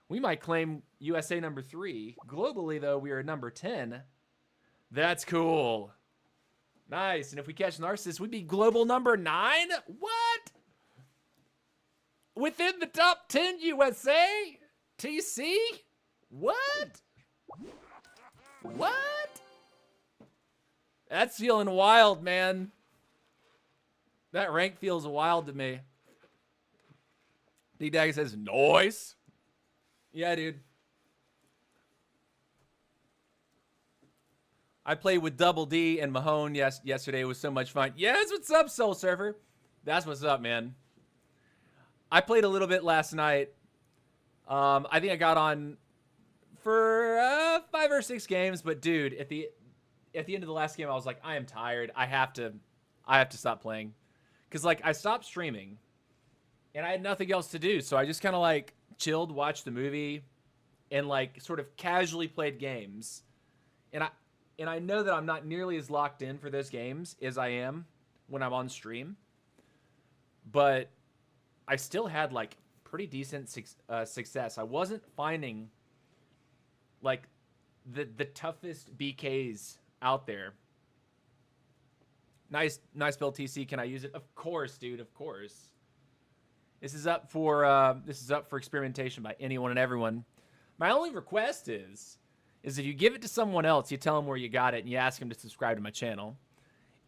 We might claim USA number 3. Globally, though, we are number 10. That's cool. Nice. And if we catch Narcissist, we'd be global number 9? What? Within the top 10 USA? TC? What? What? That's feeling wild, man. That rank feels wild to me. D-Dag says, nice. Yeah, dude. I played with Double D and Mahone yesterday. It was so much fun. Yes, what's up, Soul Server? That's what's up, man. I played a little bit last night. I think I got on for 5 or 6 games, but dude, at the end of the last game, I was like, I am tired. I have to stop playing, because like I stopped streaming, and I had nothing else to do, so I just kind of like chilled, watched the movie, and like sort of casually played games, and I know that I'm not nearly as locked in for those games as I am when I'm on stream, but I still had like pretty decent success. I wasn't finding like the toughest BKs out there. Nice build, TC. Can I use it? Of course, dude. Of course. This is up for experimentation by anyone and everyone. My only request is if you give it to someone else, you tell them where you got it and you ask them to subscribe to my channel.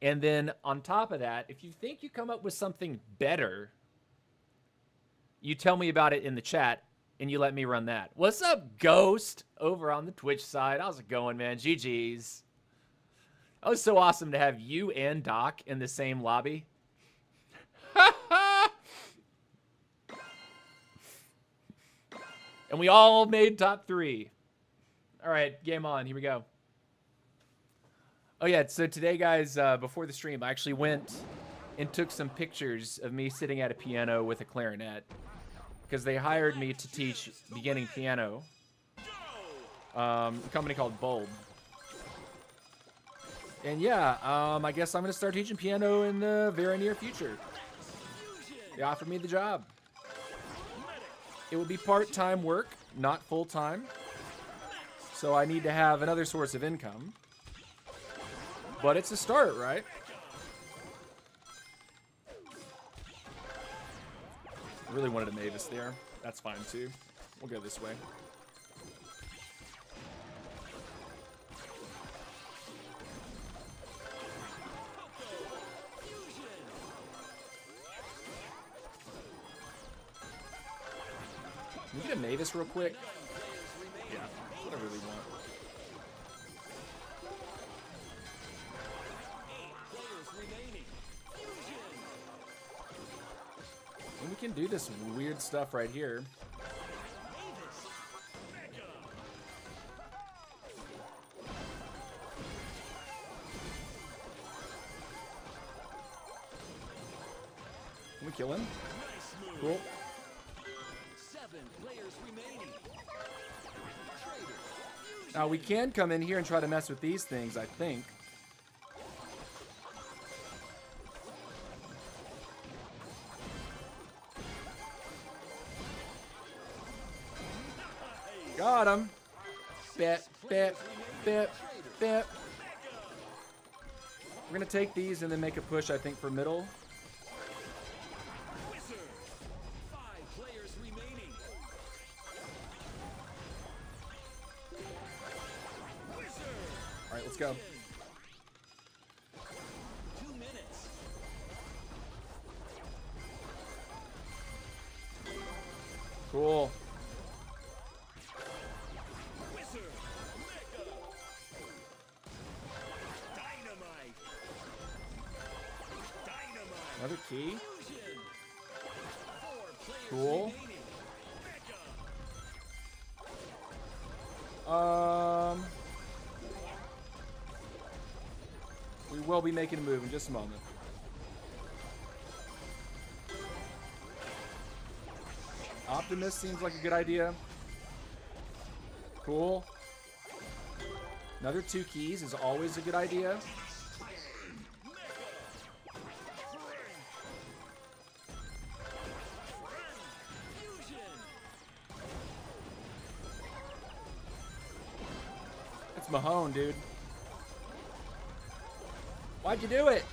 And then on top of that, if you think you come up with something better, you tell me about it in the chat and you let me run that. What's up, Ghost, over on the Twitch side? How's it going, man? GG's. That was so awesome to have you and Doc in the same lobby. And we all made top 3. All right, game on. Here we go. Oh, yeah. So today, guys, before the stream, I actually went and took some pictures of me sitting at a piano with a clarinet, because they hired me to teach beginning piano. A company called Bulb. And yeah, I guess I'm going to start teaching piano in the very near future. They offered me the job. It would be part-time work, not full-time. So I need to have another source of income. But it's a start, right? I really wanted a Mavis there. That's fine, too. We'll go this way. Can we get a Mavis real quick? Yeah, that's what I really want. And we can do this weird stuff right here. Can we kill him? Cool. 7 players remaining. Now we can come in here and try to mess with these things, I think. Got him. Bet. We're gonna take these and then make a push, I think, for middle. All right, let's go. 2 minutes. Cool. key. Fusion. 4 players Cool. remaining. We will be making a move in just a moment. Optimus seems like a good idea. Cool. Another 2 keys is always a good idea. It's Mahone, dude. Why'd you do it?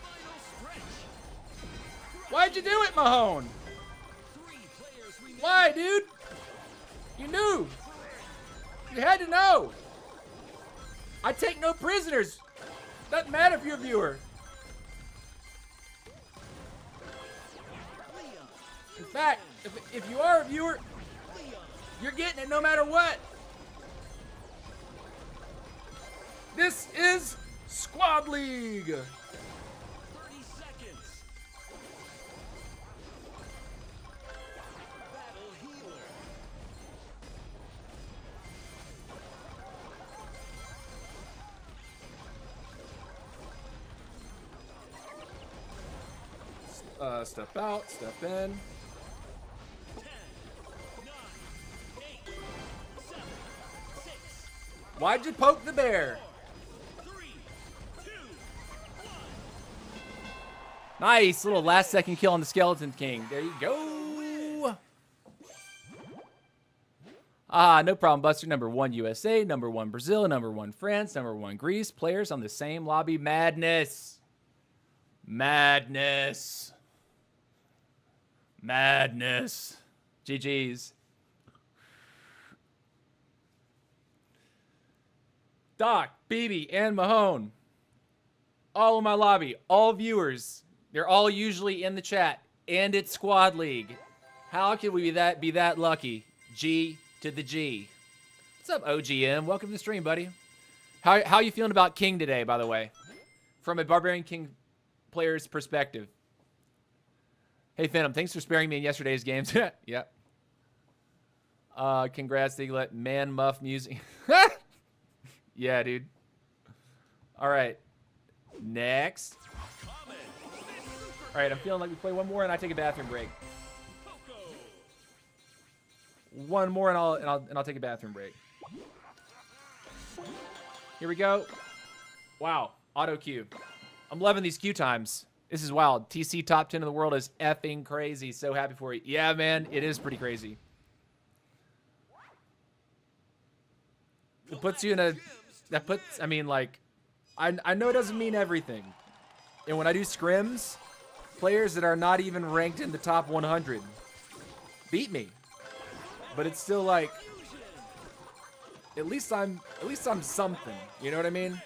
Why'd you do it, Mahone? Why, dude? You knew. You had to know. I take no prisoners. Doesn't matter if you're a viewer. In fact, if you are a viewer, you're getting it no matter what. This is Squad League. 30 seconds. Battle healer. Step out, step in. 10, 9, 8, 7, 6, Why'd you poke the bear? 3, 2, 1. Nice little last second kill on the Skeleton King. There you go. Ah, no problem, Buster. Number 1 USA, number 1 Brazil, number 1 France, number 1 Greece. Players on the same lobby. Madness. Madness. Madness. GG's. Doc, BB, and Mahone. All in my lobby. All viewers. They're all usually in the chat. And it's Squad League. How can we be that lucky? G to the G. What's up, OGM? Welcome to the stream, buddy. How you feeling about King today, by the way? From a Barbarian King player's perspective. Hey, Phantom, thanks for sparing me in yesterday's games. Yep. Congrats, Eaglet. Man Muff music. Yeah, dude. All right. Next. All right, I'm feeling like we play one more and I take a bathroom break. One more and I'll take a bathroom break. Here we go. Wow, auto queue. I'm loving these queue times. This is wild. TC top 10 in the world is effing crazy. So happy for you. Yeah, man, it is pretty crazy. It puts you in a... That puts... I mean, like... I know it doesn't mean everything. And when I do scrims, players that are not even ranked in the top 100 beat me. But it's still like... At least I'm something. You know what I mean?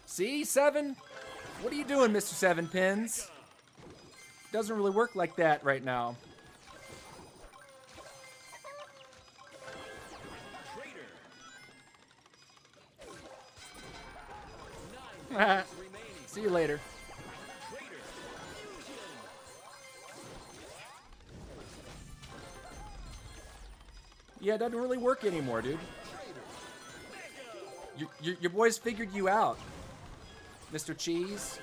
See, 7? What are you doing, Mr. 7 Pins? Doesn't really work like that right now. See you later. Yeah, it doesn't really work anymore, dude. Your boys figured you out, Mr. Cheese.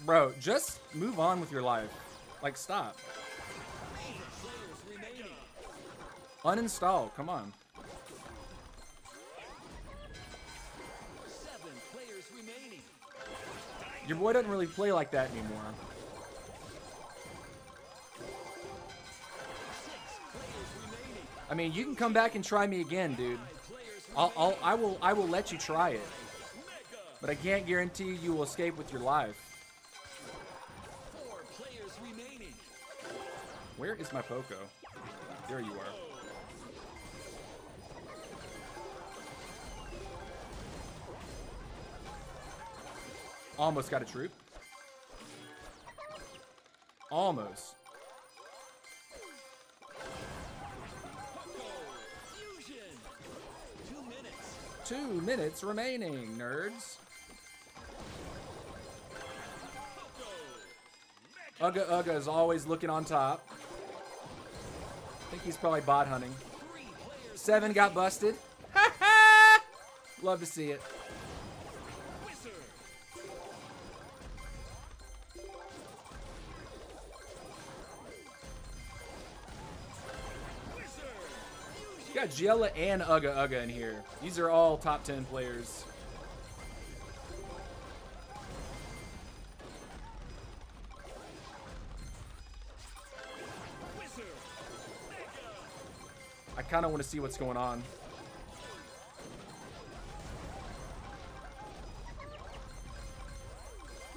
Bro, just move on with your life. Like, stop. Uninstall, come on. 7 players remaining. Your boy doesn't really play like that anymore. 6 players remaining. I mean, you can come back and try me again, dude. I will let you try it. But I can't guarantee you will escape with your life. 4 players remaining. Where is my Poco? There you are. Almost got a troop. 2 minutes remaining, nerds. Ugga Ugga is always looking on top. I think he's probably bot hunting. 7 got busted. Love to see it. You got Giella and Ugga Ugga in here. These are all top 10 players. I kind of want to see what's going on.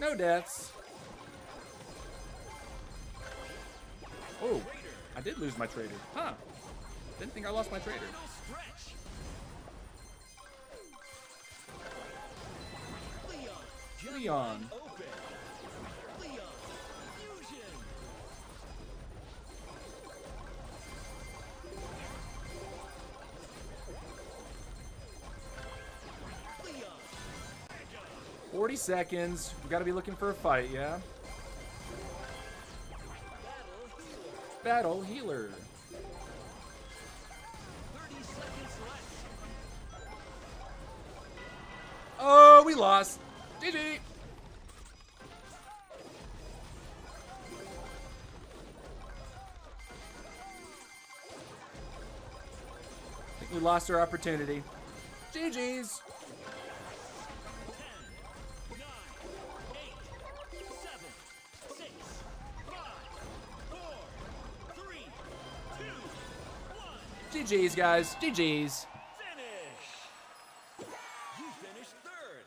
No deaths. Oh, I did lose my trader. Huh. Didn't think I lost my trader. Leon. 40 seconds. We gotta be looking for a fight, yeah? Battle healer. 30 seconds left. Oh, we lost. GG. I think we lost our opportunity. GG's. 10, 9, 8, 7, 6, 5, 4, 3, 2, 1. GG's, guys. GG's. Finish! You finished third.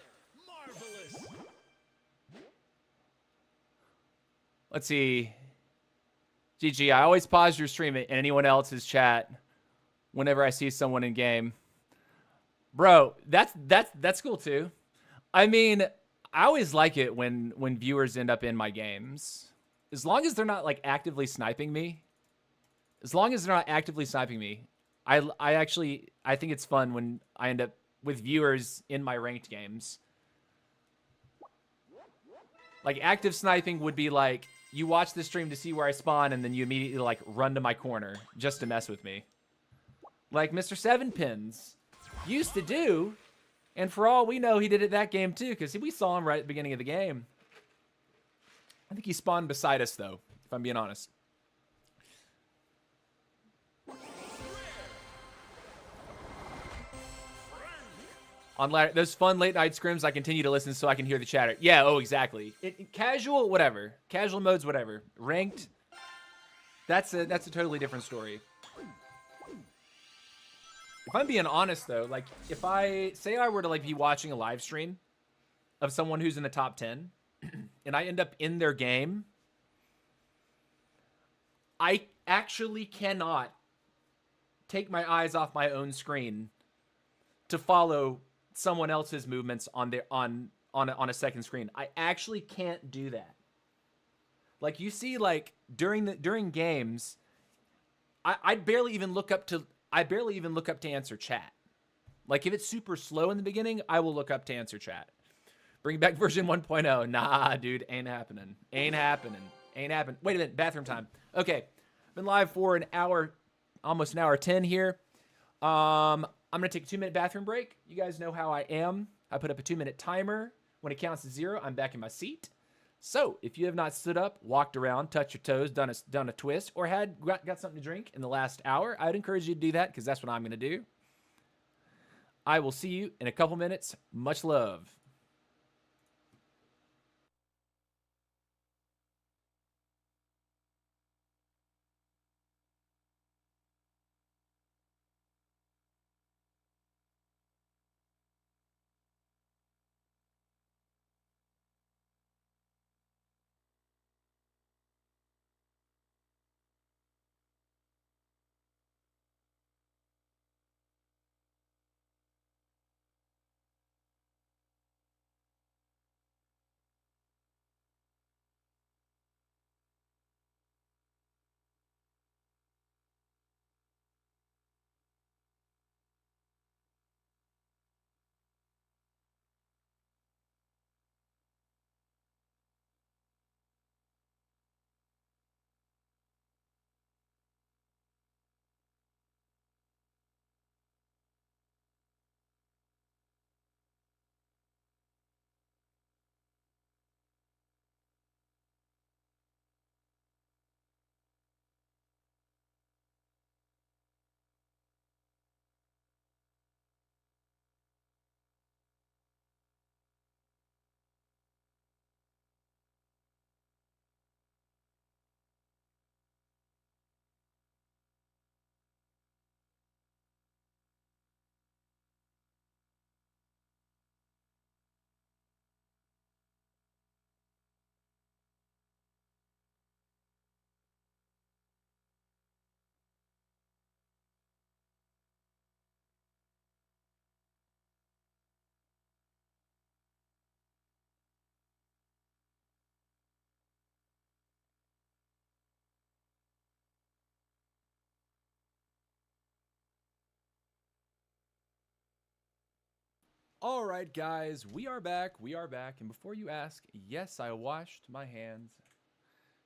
Marvelous. Let's see. GG, I always pause your stream and anyone else's chat whenever I see someone in game. Bro, that's cool too. I mean, I always like it when viewers end up in my games. As long as they're not like actively sniping me. As long as they're not actively sniping me. I think it's fun when I end up with viewers in my ranked games. Like active sniping would be like you watch the stream to see where I spawn and then you immediately like run to my corner just to mess with me. Like Mr. Seven Pins used to do, and for all we know, he did it that game too, because we saw him right at the beginning of the game. I think he spawned beside us, though, if I'm being honest. On those fun late-night scrims, I continue to listen so I can hear the chatter. Yeah, oh, exactly. Casual, whatever. Casual modes, whatever. Ranked, that's a totally different story. If I'm being honest, though, like, if I were to, like, be watching a live stream of someone who's in the top 10, and I end up in their game, I actually cannot take my eyes off my own screen to follow someone else's movements on a second screen. I actually can't do that. Like, you see, like, during games, I barely even look up to answer chat. Like, if it's super slow in the beginning, I will look up to answer chat. Bring back version 1.0. Nah, dude, ain't happening. Ain't happening. Ain't happening. Wait a minute, bathroom time. Okay, been live for an hour, almost an hour 10 here. I'm gonna take a 2-minute bathroom break. You guys know how I am. I put up a 2-minute timer. When it counts to 0, I'm back in my seat. So, if you have not stood up, walked around, touched your toes, done a twist, or got something to drink in the last hour, I'd encourage you to do that because that's what I'm going to do. I will see you in a couple minutes. Much love. All right, guys, we are back. We are back. And before you ask, yes, I washed my hands.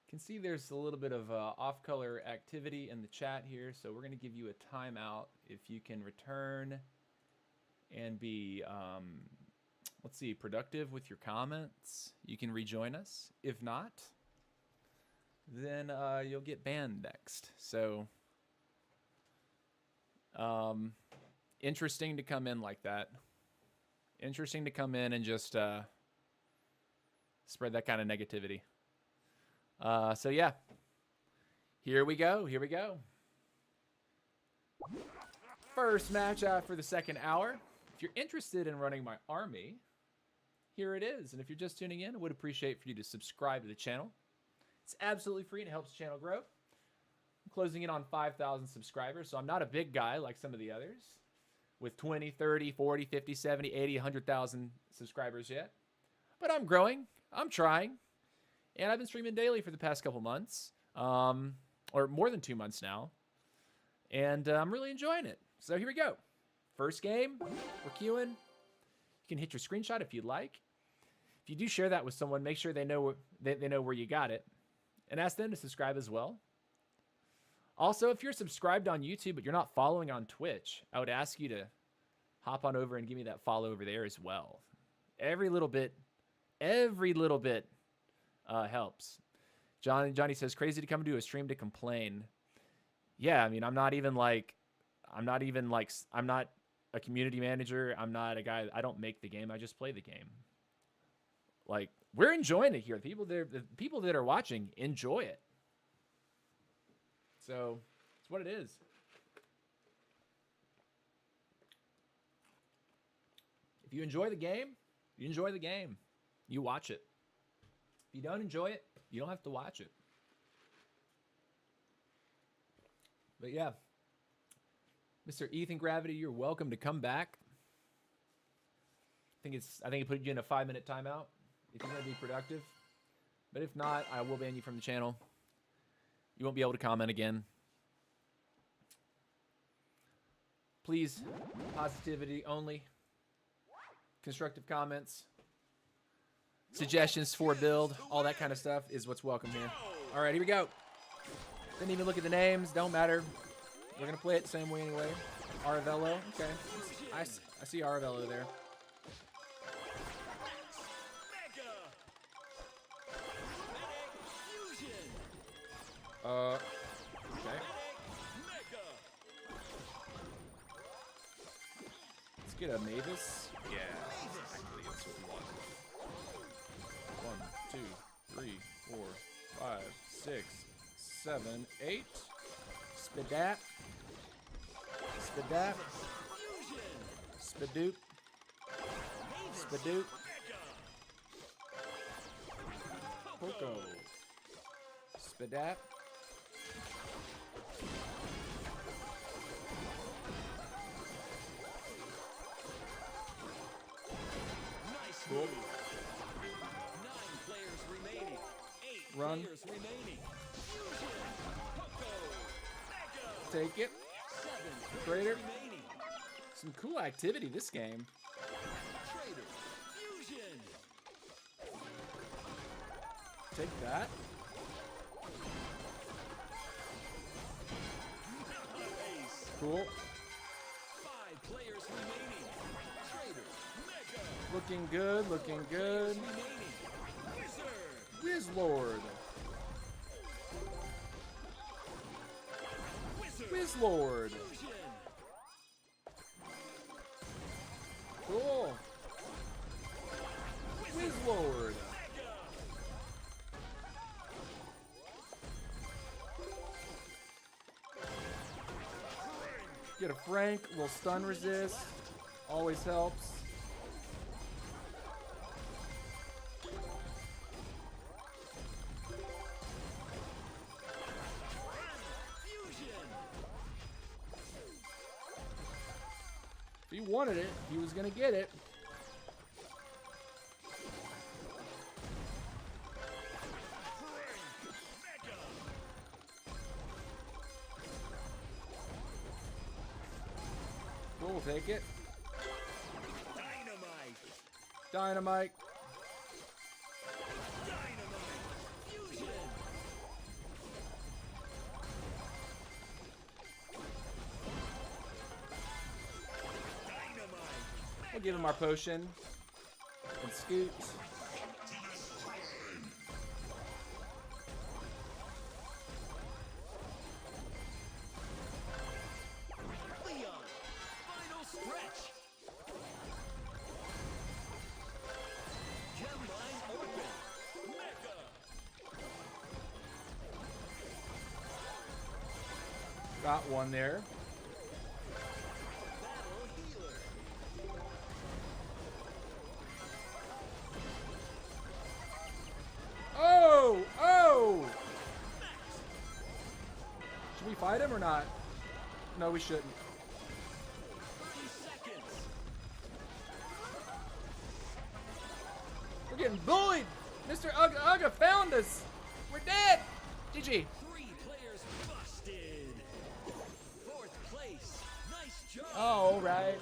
You can see there's a little bit of off-color activity in the chat here, so we're going to give you a timeout. If you can return and be, let's see, productive with your comments, you can rejoin us. If not, then you'll get banned next. So, interesting to come in like that. Interesting to come in and just spread that kind of negativity. So yeah, here we go. Here we go. First match out for the second hour. If you're interested in running my army, here it is. And if you're just tuning in, I would appreciate for you to subscribe to the channel. It's absolutely free and it helps the channel grow. I'm closing in on 5,000 subscribers, so I'm not a big guy like some of the others with 20, 30, 40, 50, 70, 80, 100,000 subscribers yet. But I'm growing. I'm trying. And I've been streaming daily for the past couple months, or more than 2 months now. And I'm really enjoying it. So here we go. First game, we're queuing. You can hit your screenshot if you'd like. If you do share that with someone, make sure they know where you got it. And ask them to subscribe as well. Also, if you're subscribed on YouTube but you're not following on Twitch, I would ask you to hop on over and give me that follow over there as well. Every little bit helps. Johnny says, crazy to come to a stream to complain. Yeah, I mean, I'm not a community manager. I'm not a guy. I don't make the game. I just play the game. Like, we're enjoying it here. The people that are watching enjoy it. So, it's what it is. If you enjoy the game, you enjoy the game. You watch it. If you don't enjoy it, you don't have to watch it. But yeah, Mr. Ethan Gravity, you're welcome to come back. I think it put you in a 5-minute timeout if you're going to be productive. But if not, I will ban you from the channel. You won't be able to comment again. Please, positivity only. Constructive comments, suggestions for build, all that kind of stuff is what's welcome here. All right, here we go. Didn't even look at the names. Don't matter. We're going to play it the same way anyway. Aravello. Okay. I see Aravello there. Okay. Let's get a Mavis. Yeah, exactly. That's what we want. 1, 2, 3, 4, 5, 6, 7, 8. Spidat. Spidat. Spadoop. Spadoop. Poco. Spidat. Cool. 9 players remaining. 8 Run. players remaining. Fusion. Poco. Mega. Take it. 7 Trader. remaining. Some cool activity this game. Trader. Fusion. Take that. Nice. Cool. 5 players remaining. Trader. Mega. Looking good, looking good. Remaining. Wizard. Wizlord. Wizard. Wizlord. Fusion. Cool. Wizlord. Mega. Get a Frank, little stun resist. Always helps. Fusion. If he wanted it, he was gonna get it. Mega. Cool, we'll take it. Dynamite. Dynamite. Fusion. Dynamite. We'll give him our potion. And scoot. Leon. Final stretch. Gem line open. Mega. Got one there. Battle healer. Oh! Oh! Should we fight him or not? No, we shouldn't. 30 seconds. We're getting bullied! Mr. Ugga Ugga found us! We're dead! GG. 3 players busted. 4th place. Nice job. All right.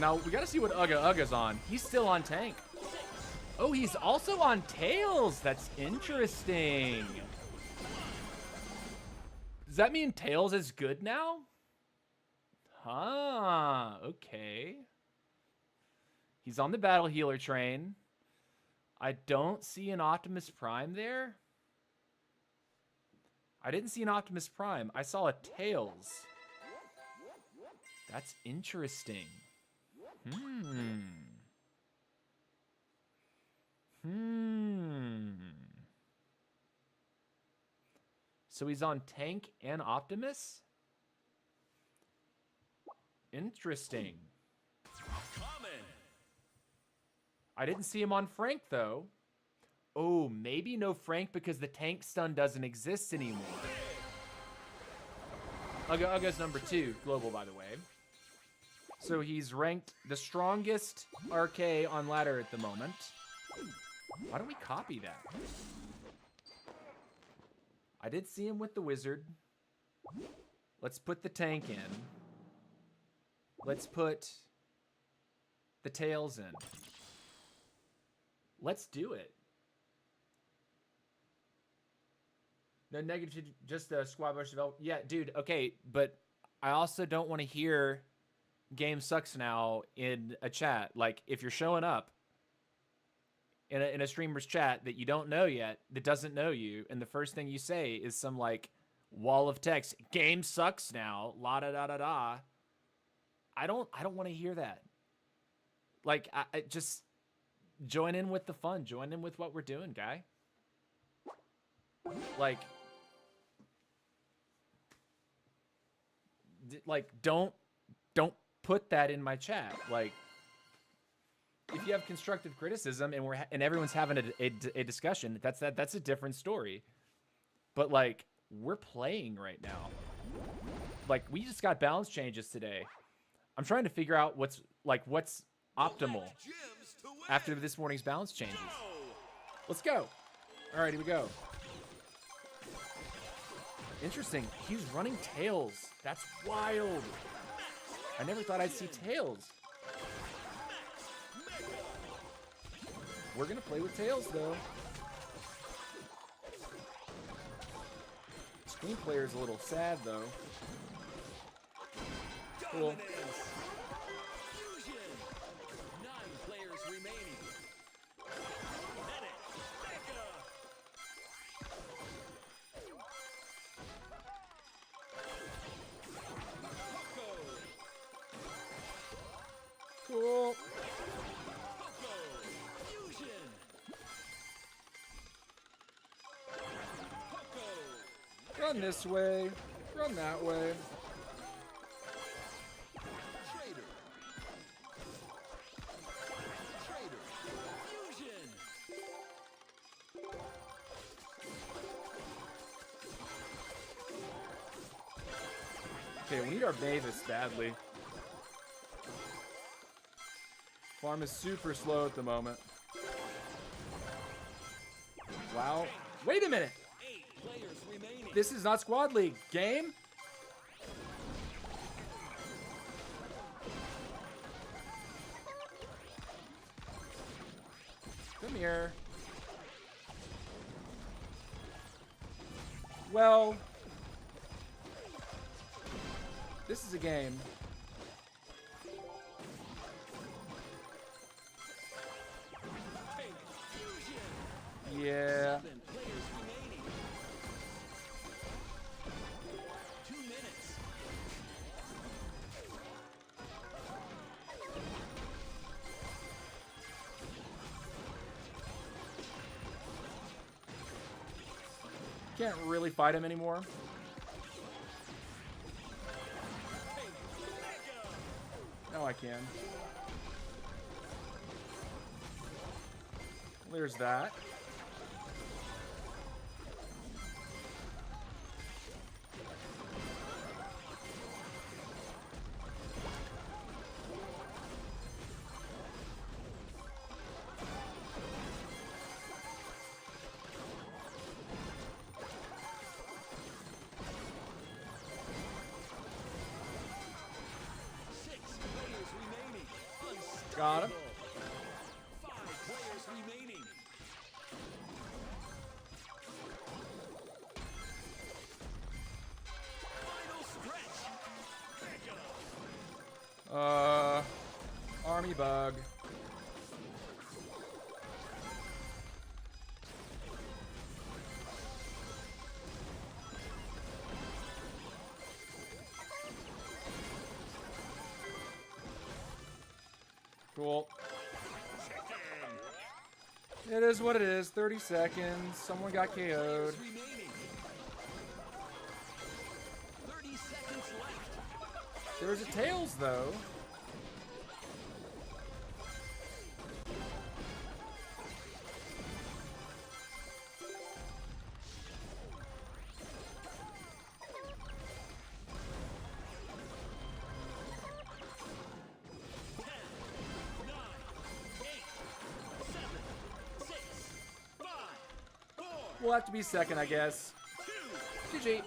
Now, we gotta see what Ugga Ugga's on. He's still on tank. Oh, he's also on Tails. That's interesting. Does that mean Tails is good now? Huh, okay. He's on the battle healer train. I don't see an Optimus Prime there. I didn't see an Optimus Prime. I saw a Tails. That's interesting. So he's on tank and Optimus? Interesting. Common. I didn't see him on Frank, though. Oh, maybe no Frank because the tank stun doesn't exist anymore. Ugga Ugga's number 2, global, by the way. So he's ranked the strongest RK on ladder at the moment. Why don't we copy that? I did see him with the wizard. Let's put the tank in. Let's put the tails in. Let's do it. No negative, just a squad rush develop. Yeah, dude, okay, but I also don't want to hear game sucks now in a chat. Like, if you're showing up in a streamer's chat that you don't know yet, that doesn't know you, and the first thing you say is some, like, wall of text, game sucks now, la da da da da. I don't want to hear that. Like, I just join in with the fun. Join in with what we're doing, guy. Like, don't put that in my chat. Like, if you have constructive criticism and everyone's having a discussion, that's a different story. But like, we're playing right now. Like, we just got balance changes today. I'm trying to figure out what's optimal after this morning's balance changes. Let's go. All right, here we go. Interesting. He's running tails. That's wild. I never thought I'd see tails. We're gonna play with tails though. Screen player is a little sad though. Cool. Fusion. 9 players remaining. Medic. Mega. Cool. Fusion. Run this way. Run that way. Trader. Fusion. Okay, we need our Mavis badly. Farm is super slow at the moment. Wow. Wait a minute. 8 players remaining. This is not Squad League. Game? here. Well, this is a game. Yeah. 7 players remaining. 2 minutes. Can't really fight him anymore. Now I can. There's that. Got him. 5 players remaining. Final stretch. Army bug. Cool. It is what it is. 30 seconds. Someone got KO'd. Players remaining. 30 seconds left. There's a Tails, though. We'll have to be second, I guess. GG. Finish.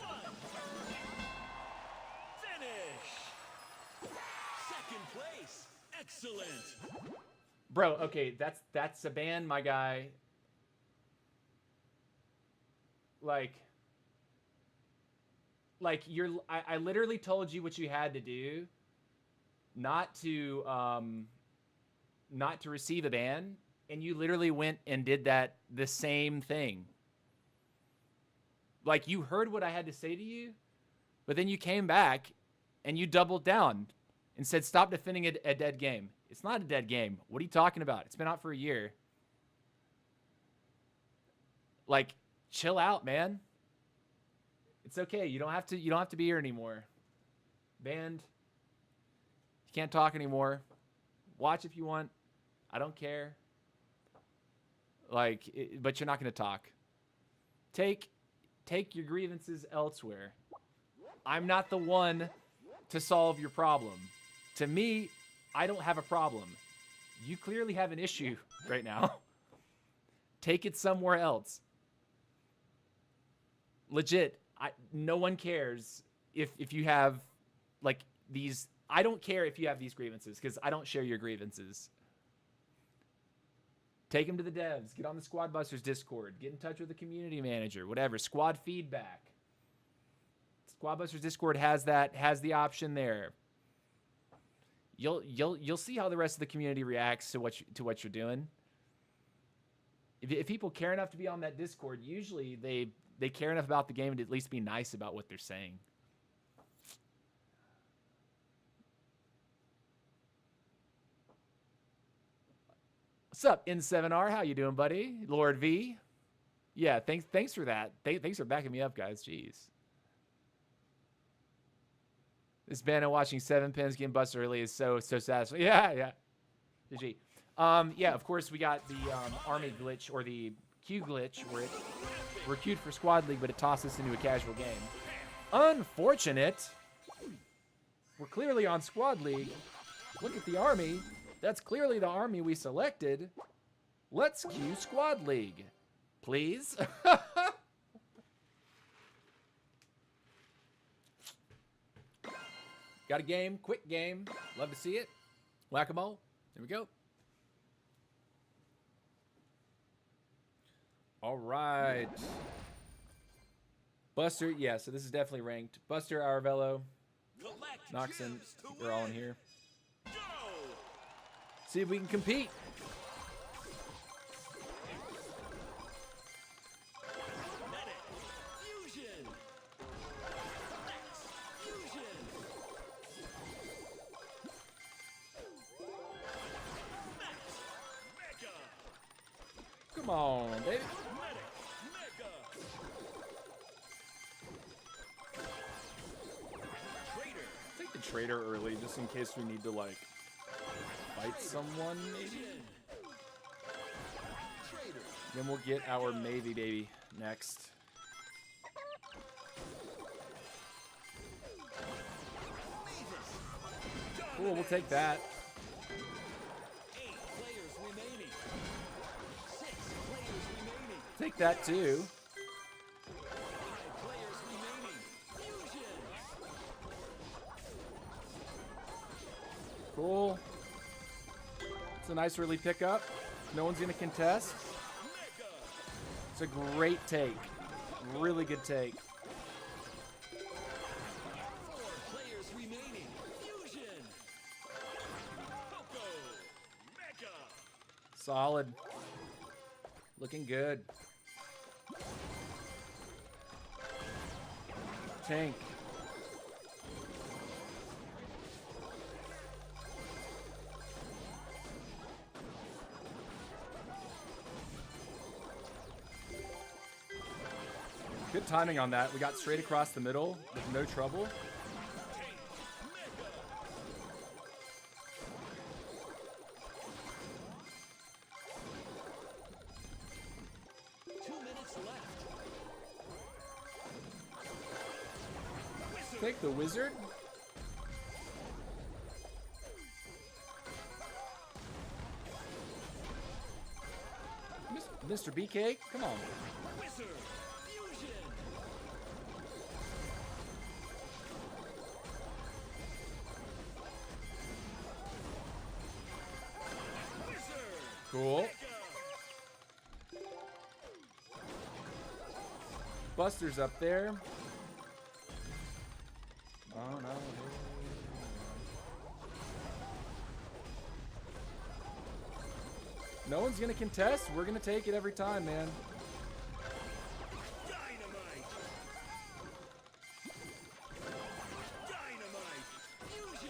Second place. Excellent. Bro, okay, that's a ban, my guy. Like I literally told you what you had to do. Not to receive a ban, and you literally went and did the same thing. Like, you heard what I had to say to you, but then you came back and you doubled down and said, stop defending a dead game. It's not a dead game. What are you talking about? It's been out for a year. Like, chill out, man. It's okay. You don't have to be here anymore. Banned. You can't talk anymore. Watch if you want. I don't care. Like, but you're not going to talk. Take your grievances elsewhere. I'm not the one to solve your problem. To me, I don't have a problem. You clearly have an issue right now. Take it somewhere else. Legit, no one cares if you have, like, these. I don't care if you have these grievances, because I don't share your grievances. Take them to the devs. Get on the Squad Busters Discord. Get in touch with the community manager. Whatever. Squad feedback. Squad Busters Discord has the option there. You'll see how the rest of the community reacts to what you're doing. If people care enough to be on that Discord, usually they care enough about the game to at least be nice about what they're saying. What's up, N7R? How you doing, buddy? Lord V. Yeah, thanks for that. Thanks for backing me up, guys. Jeez. This ban of watching 7 pins getting busted early is so satisfying. Yeah. GG. Yeah, of course we got the army glitch, or the queue glitch, where we're queued for Squad League, but it tosses us into a casual game. Unfortunate. We're clearly on Squad League. Look at the army. That's clearly the army we selected. Let's queue Squad League. Please? Got a game, quick game. Love to see it. Whack-a-mole. There we go. All right. Buster, yeah, so this is definitely ranked. Buster, Aravello, Collect Noxon, gems to they're all in win. here. Go! See if we can compete. Medic. Fusion. Max. Fusion. Max. Mega. Come on, baby. Medic. Mega. Trader. Take the trader early just in case we need to, like, fight someone, maybe? Fusion. Trader. Then we'll get our Maybe Baby next. Cool, we'll take that. 8 players remaining. 6 players remaining. Take that too. 5 players remaining. Fusion. Cool. It's a nice early pickup. No one's gonna contest. Mega. It's a great take. Really good take. 4 players remaining. Fusion. Poco. Mega. Solid. Looking good. Tank. Good timing on that. We got straight across the middle with no trouble. Tank. Mega. 2 minutes left. Wizard. Take the wizard. Mr. BK, come on. Wizard. Fusion. Wizard. Cool. Mega. Buster's up there. Oh no. No one's gonna contest. We're gonna take it every time, man. Dynamite. Dynamite. Fusion.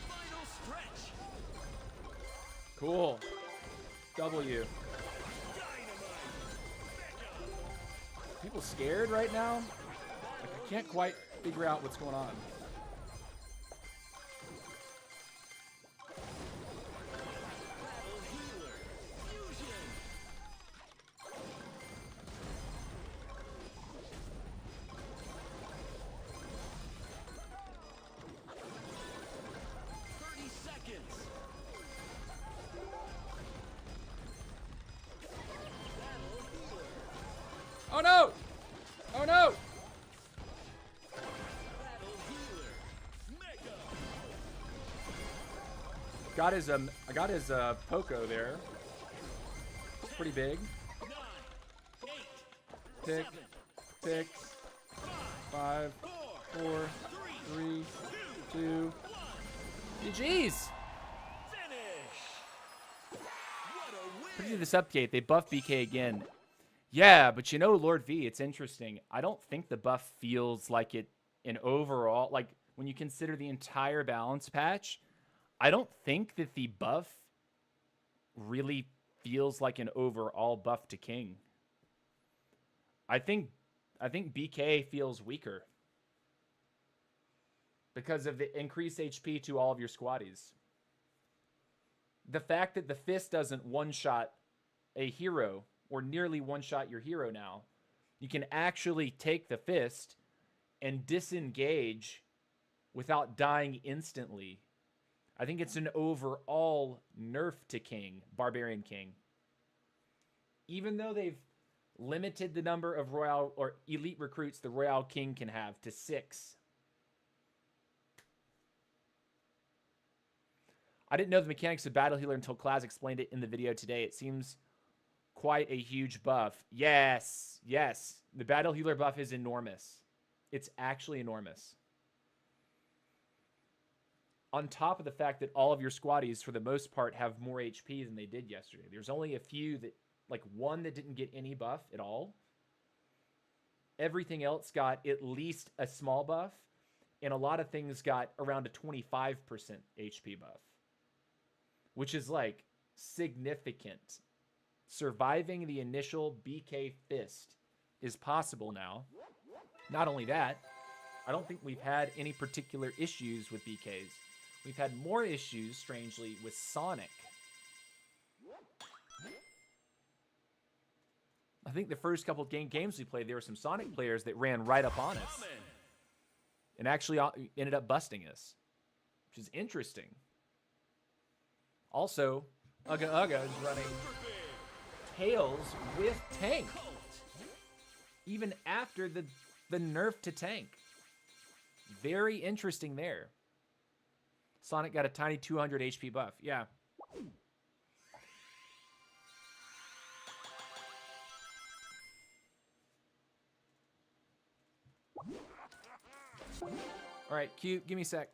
Final stretch. Cool. W. Dynamite. People scared right now? Like, I can't quite figure out what's going on. Battle healer. Fusion. Seconds. Battle healer. Oh no! Oh no! Battle healer. Mega. I got his Poco there. It's pretty big. 9, 8, Pick, 7, pick. 5, 4, 4, 3, 3, 2, 2. 1. GG's! Finish. What a Pretty win. this update, they buff BK again. Yeah, but you know, Lord V, it's interesting. I don't think the buff feels like it in overall, like when you consider the entire balance patch, I don't think that the buff really feels like an overall buff to King. I think BK feels weaker because of the increased HP to all of your squaddies. The fact that the fist doesn't one-shot a hero or nearly one-shot your hero now, you can actually take the fist and disengage without dying instantly. I think it's an overall nerf to King, Barbarian King. Even though they've limited the number of Royale or Elite recruits the Royale King can have to 6. I didn't know the mechanics of Battle Healer until Claz explained it in the video today. It seems quite a huge buff. Yes, yes. The Battle Healer buff is enormous. It's actually enormous. On top of the fact that all of your squaddies, for the most part, have more HP than they did yesterday. There's only a few that, like one that didn't get any buff at all. Everything else got at least a small buff, and a lot of things got around a 25% HP buff, which is like significant. Surviving the initial BK fist is possible now. Not only that, I don't think we've had any particular issues with BKs. We've had more issues, strangely, with Sonic. I think the first couple of games we played, there were some Sonic players that ran right up on us and actually ended up busting us, which is interesting. Also, Uga Uga is running Tails with Tank, even after the nerf to Tank. Very interesting there. Sonic got a tiny 200 HP buff. Yeah. All right, Q, give me a sec.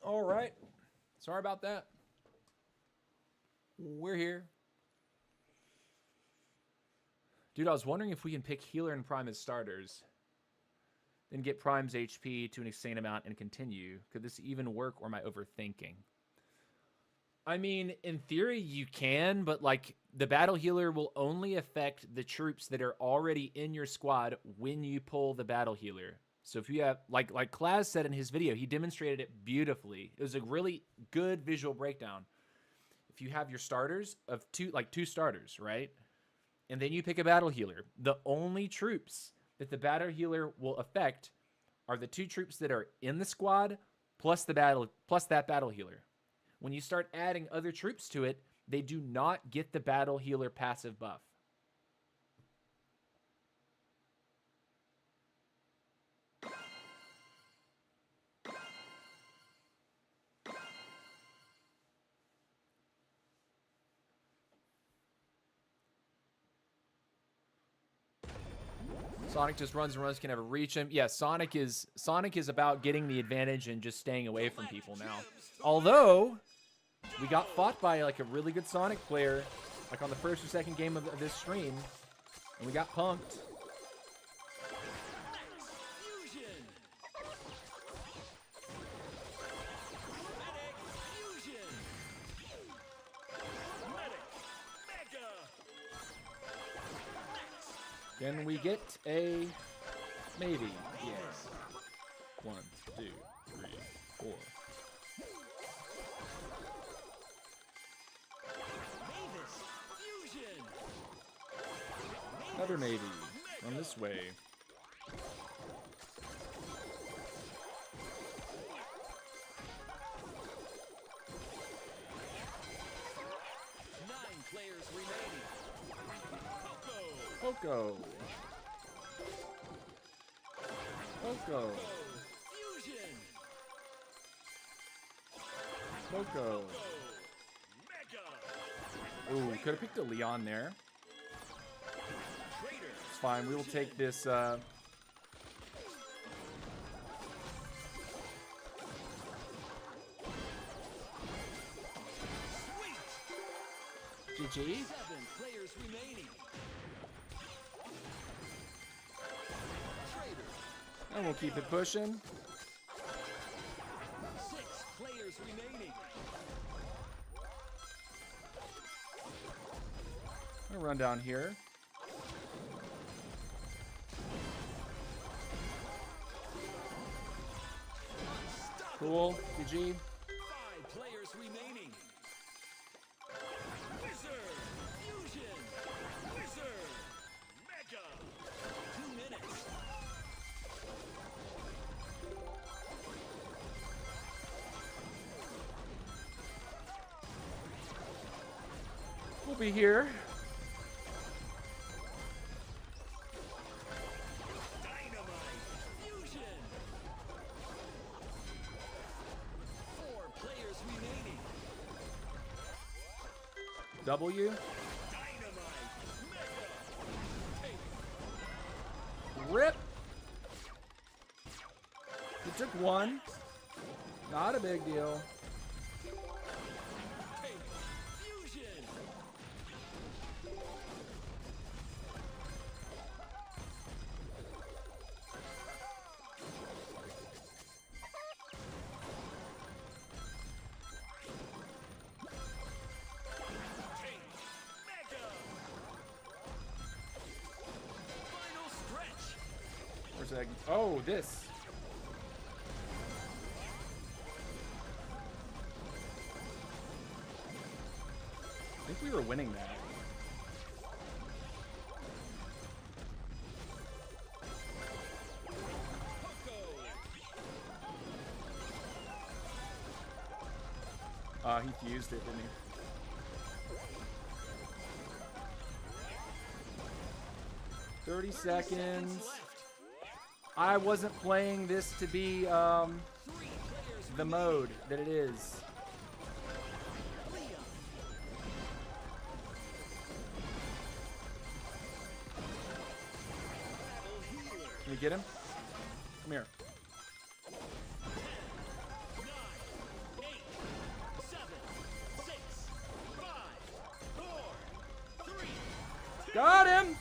All right. Sorry about that. We're here. Dude, I was wondering if we can pick Healer and Prime as starters, then get Prime's HP to an insane amount and continue. Could this even work, or am I overthinking? I mean, in theory, you can, but like the Battle Healer will only affect the troops that are already in your squad when you pull the Battle Healer. So if you have, like Claz said in his video, he demonstrated it beautifully. It was a really good visual breakdown. If you have your starters of two starters, right? And then you pick a Battle Healer, the only troops that the Battle Healer will affect are the two troops that are in the squad plus that Battle Healer. When you start adding other troops to it, they do not get the Battle Healer passive buff. Sonic just runs and runs, can never reach him. Yeah, Sonic is about getting the advantage and just staying away from people now. Although, we got fought by like a really good Sonic player, like on the first or second game of this stream, and we got punked. Can we get a maybe? Yes. 1, 2, 3, 4. Another maybe. Run this way. Poco. Poco. Poco. Ooh, could have picked a Leon there. It's fine. We will take this. GG. And we'll keep it pushing. 6 players remaining. I'm gonna run down here. Cool. GG. 5 players remaining. Wizard, Fusion, Wizard, Mega. 2 minutes. We'll be here. Dynamite, Fusion. 4 players remaining. W. Dynamite, Mega. Take. Rip. You took one. Not a big deal. Take. Fusion. Take. Mega. Final stretch. Where's that? Oh, this. I think we were winning that. He fused it, didn't he? "30 seconds. I wasn't playing this to be 3 players the mode that it is. Leon. Battle Healer. Can you get him? Come here. 9, 8, 7, 6, 5, 4, 3, 2, Got him! 1.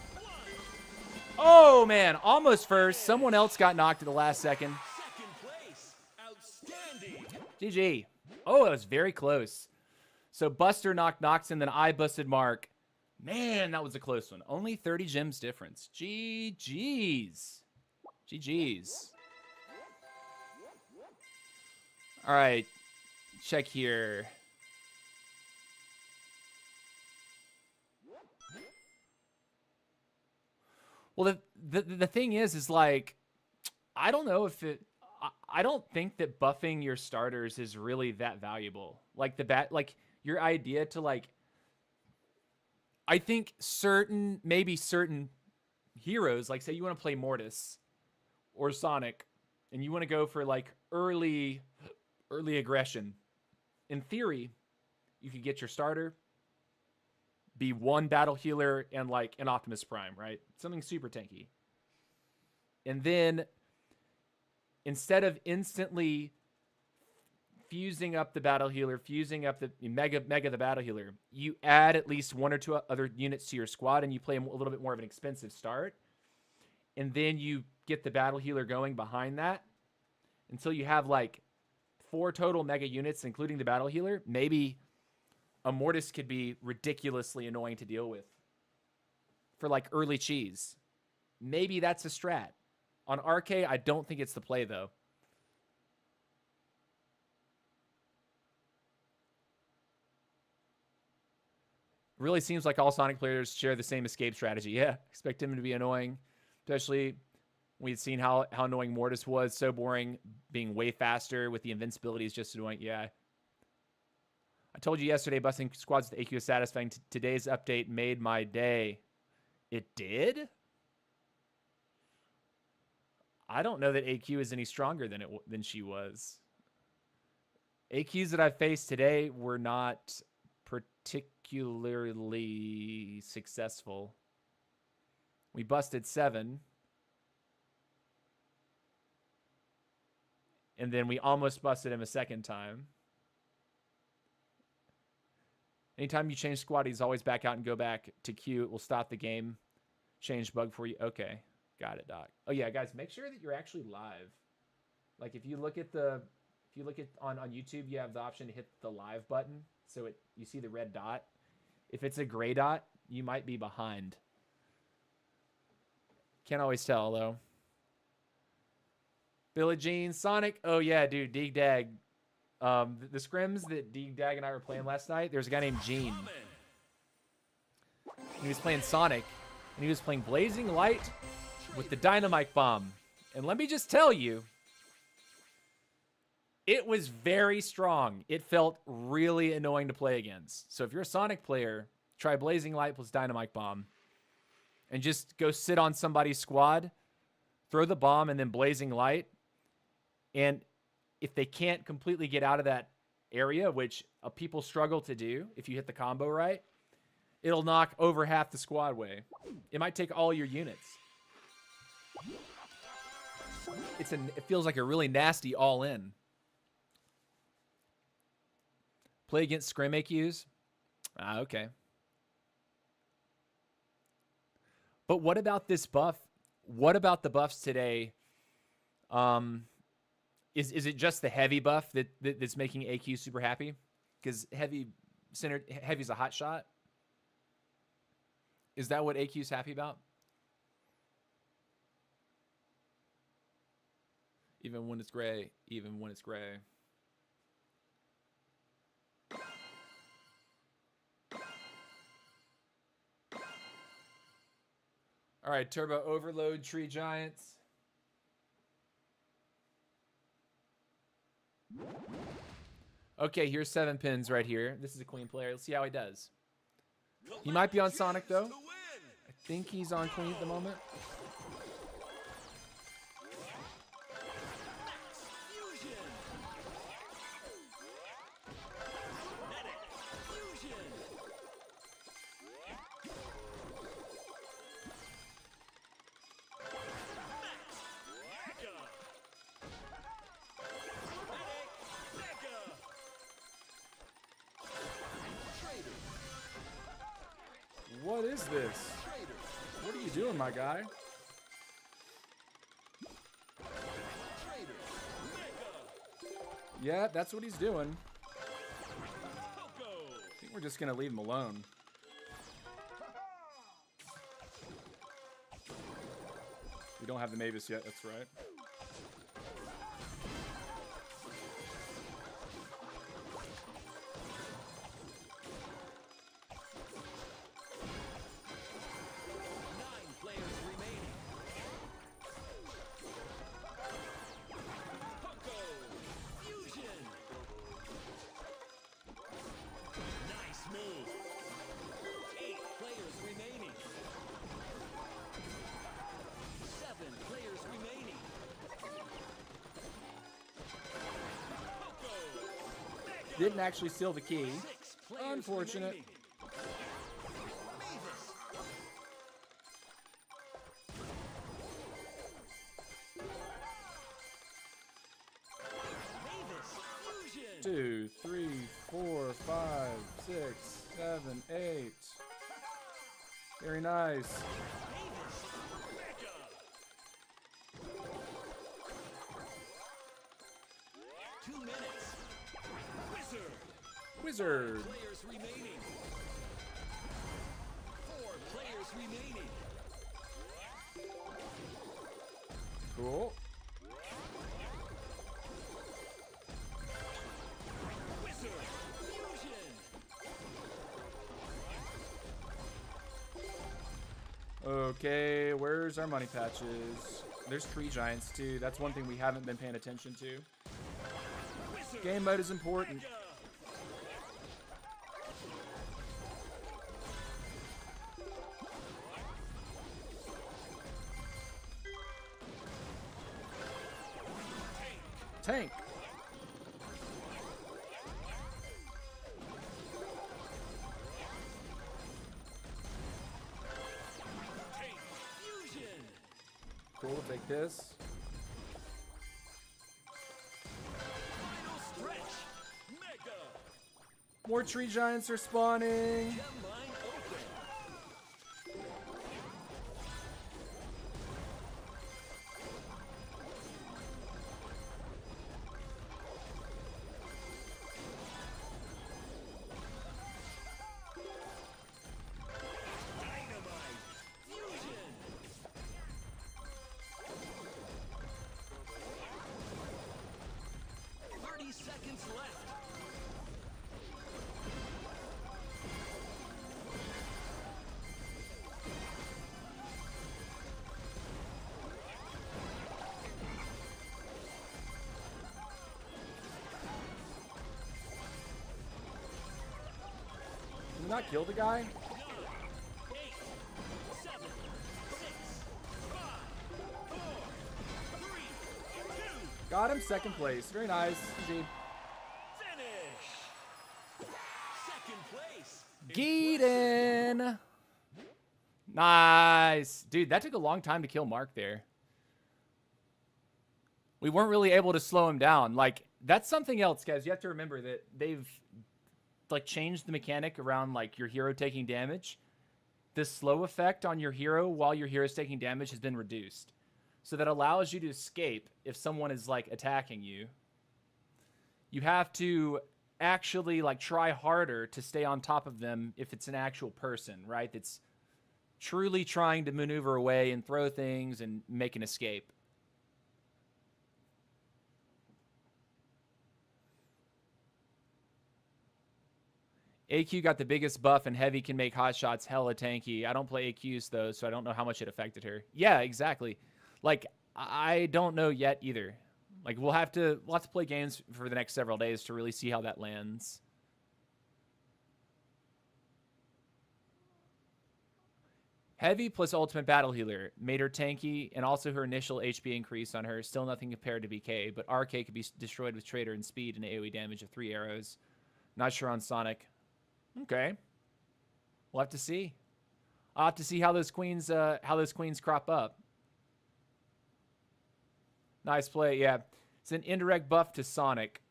Oh, man. Almost first. Someone else got knocked at the last second. Second place. Outstanding. GG. Oh, that was very close. So Buster knocked Noxon, then I busted Mark. Man, that was a close one. Only 30 gems difference. GG's. GG's. All right. Check here. Well, the thing is like, I don't know if it. I don't think that buffing your starters is really that valuable. Like like your idea to like. I think maybe certain heroes, like say you want to play Mortis or Sonic, and you want to go for like early aggression. In theory, you could get your starter, be one battle healer and like an Optimus Prime, right? Something super tanky. And then instead of instantly fusing up the battle healer, fusing up the mega the battle healer, you add at least 1 or 2 other units to your squad and you play a little bit more of an expensive start. And then you get the battle healer going behind that until you have like 4 total mega units, including the battle healer. Maybe a Mortis could be ridiculously annoying to deal with for like early cheese. Maybe that's a strat. On RK, I don't think it's the play though. Really seems like all Sonic players share the same escape strategy. Yeah, expect him to be annoying, especially we'd seen how annoying Mortis was. So boring, being way faster with the invincibility is just annoying. Yeah. I told you yesterday, busting squads with AQ is satisfying. Today's update made my day. It did? I don't know that AQ is any stronger than she was. AQs that I've faced today were not particularly successful. We busted 7. And then we almost busted him a second time. Anytime you change squaddies, always back out and go back to queue. It will stop the game. Change bug for you. Okay. Got it, Doc. Oh yeah, guys, make sure that you're actually live. Like if you look at on YouTube, you have the option to hit the live button. So you see the red dot. If it's a gray dot, You might be behind. Can't always tell, though. Billie Jean, Sonic. Oh, yeah, dude. Dig Dag. The scrims that Dig Dag and I were playing last night, there's a guy named Gene. He was playing Sonic, and he was playing Blazing Light with the Dynamite Bomb. And let me just tell you, it was very strong. It felt really annoying to play against. So if you're a Sonic player, try Blazing Light plus Dynamite Bomb. And just go sit on somebody's squad, throw the bomb, and then Blazing Light. And if they can't completely get out of that area, which people struggle to do if you hit the combo right, it'll knock over half the squad away. It might take all your units. It feels like a really nasty all-in. Play against Scrim AQs? Ah, okay. But what about this buff? What about the buffs today? Is it just the heavy buff that's making AQ super happy? Because heavy's a hot shot. Is that what AQ's happy about? Even when it's gray, even when it's gray. All right, Turbo Overload, Tree Giants. Okay, here's 7 pins right here. This is a Queen player. Let's see how he does. He might be on Sonic, though. I think he's on Queen at the moment. What is this? What are you doing, my guy? Yeah, that's what he's doing. I think we're just gonna leave him alone. We don't have the Mavis yet, that's right. Didn't actually steal the key. Unfortunate. Two, three, 4, 5, 6, 7, 8. Very nice. Wizard. 4 players remaining. 4 players remaining. Cool. Wizard. Fusion. Okay, where's our money patches? There's Tree Giants too. That's one thing we haven't been paying attention to. Game mode is important. Tank. Cool, we'll take this. Final stretch. Mega. More Tree Giants are spawning. Gem line open. minutes left. Did we not kill the guy? 9, 8, 7, 6, 5, 4, 3, 2, Got him. Second place. Very nice. GG. finish. Second place. Geeden. Nice. Dude, that took a long time to kill Mark there. We weren't really able to slow him down. Like, that's something else, guys. You have to remember that they've, like, changed the mechanic around, like, your hero taking damage. The slow effect on your hero while your hero is taking damage has been reduced. So that allows you to escape if someone is, like, attacking you. You have to actually, like, try harder to stay on top of them if it's an actual person, right? That's truly trying to maneuver away and throw things and make an escape. AQ got the biggest buff and Heavy can make hot shots hella tanky. I don't play AQs though, so I don't know how much it affected her. Yeah, exactly. Like, I don't know yet either. Like, we'll have to play games for the next several days to really see how that lands. Heavy plus Ultimate Battle Healer made her tanky, and also her initial HP increase on her. Still nothing compared to BK, but RK could be destroyed with Trader and Speed and AoE damage of 3 arrows. Not sure on Sonic. Okay. We'll have to see. I'll have to see how those queens crop up. Nice play, yeah. It's an indirect buff to Sonic.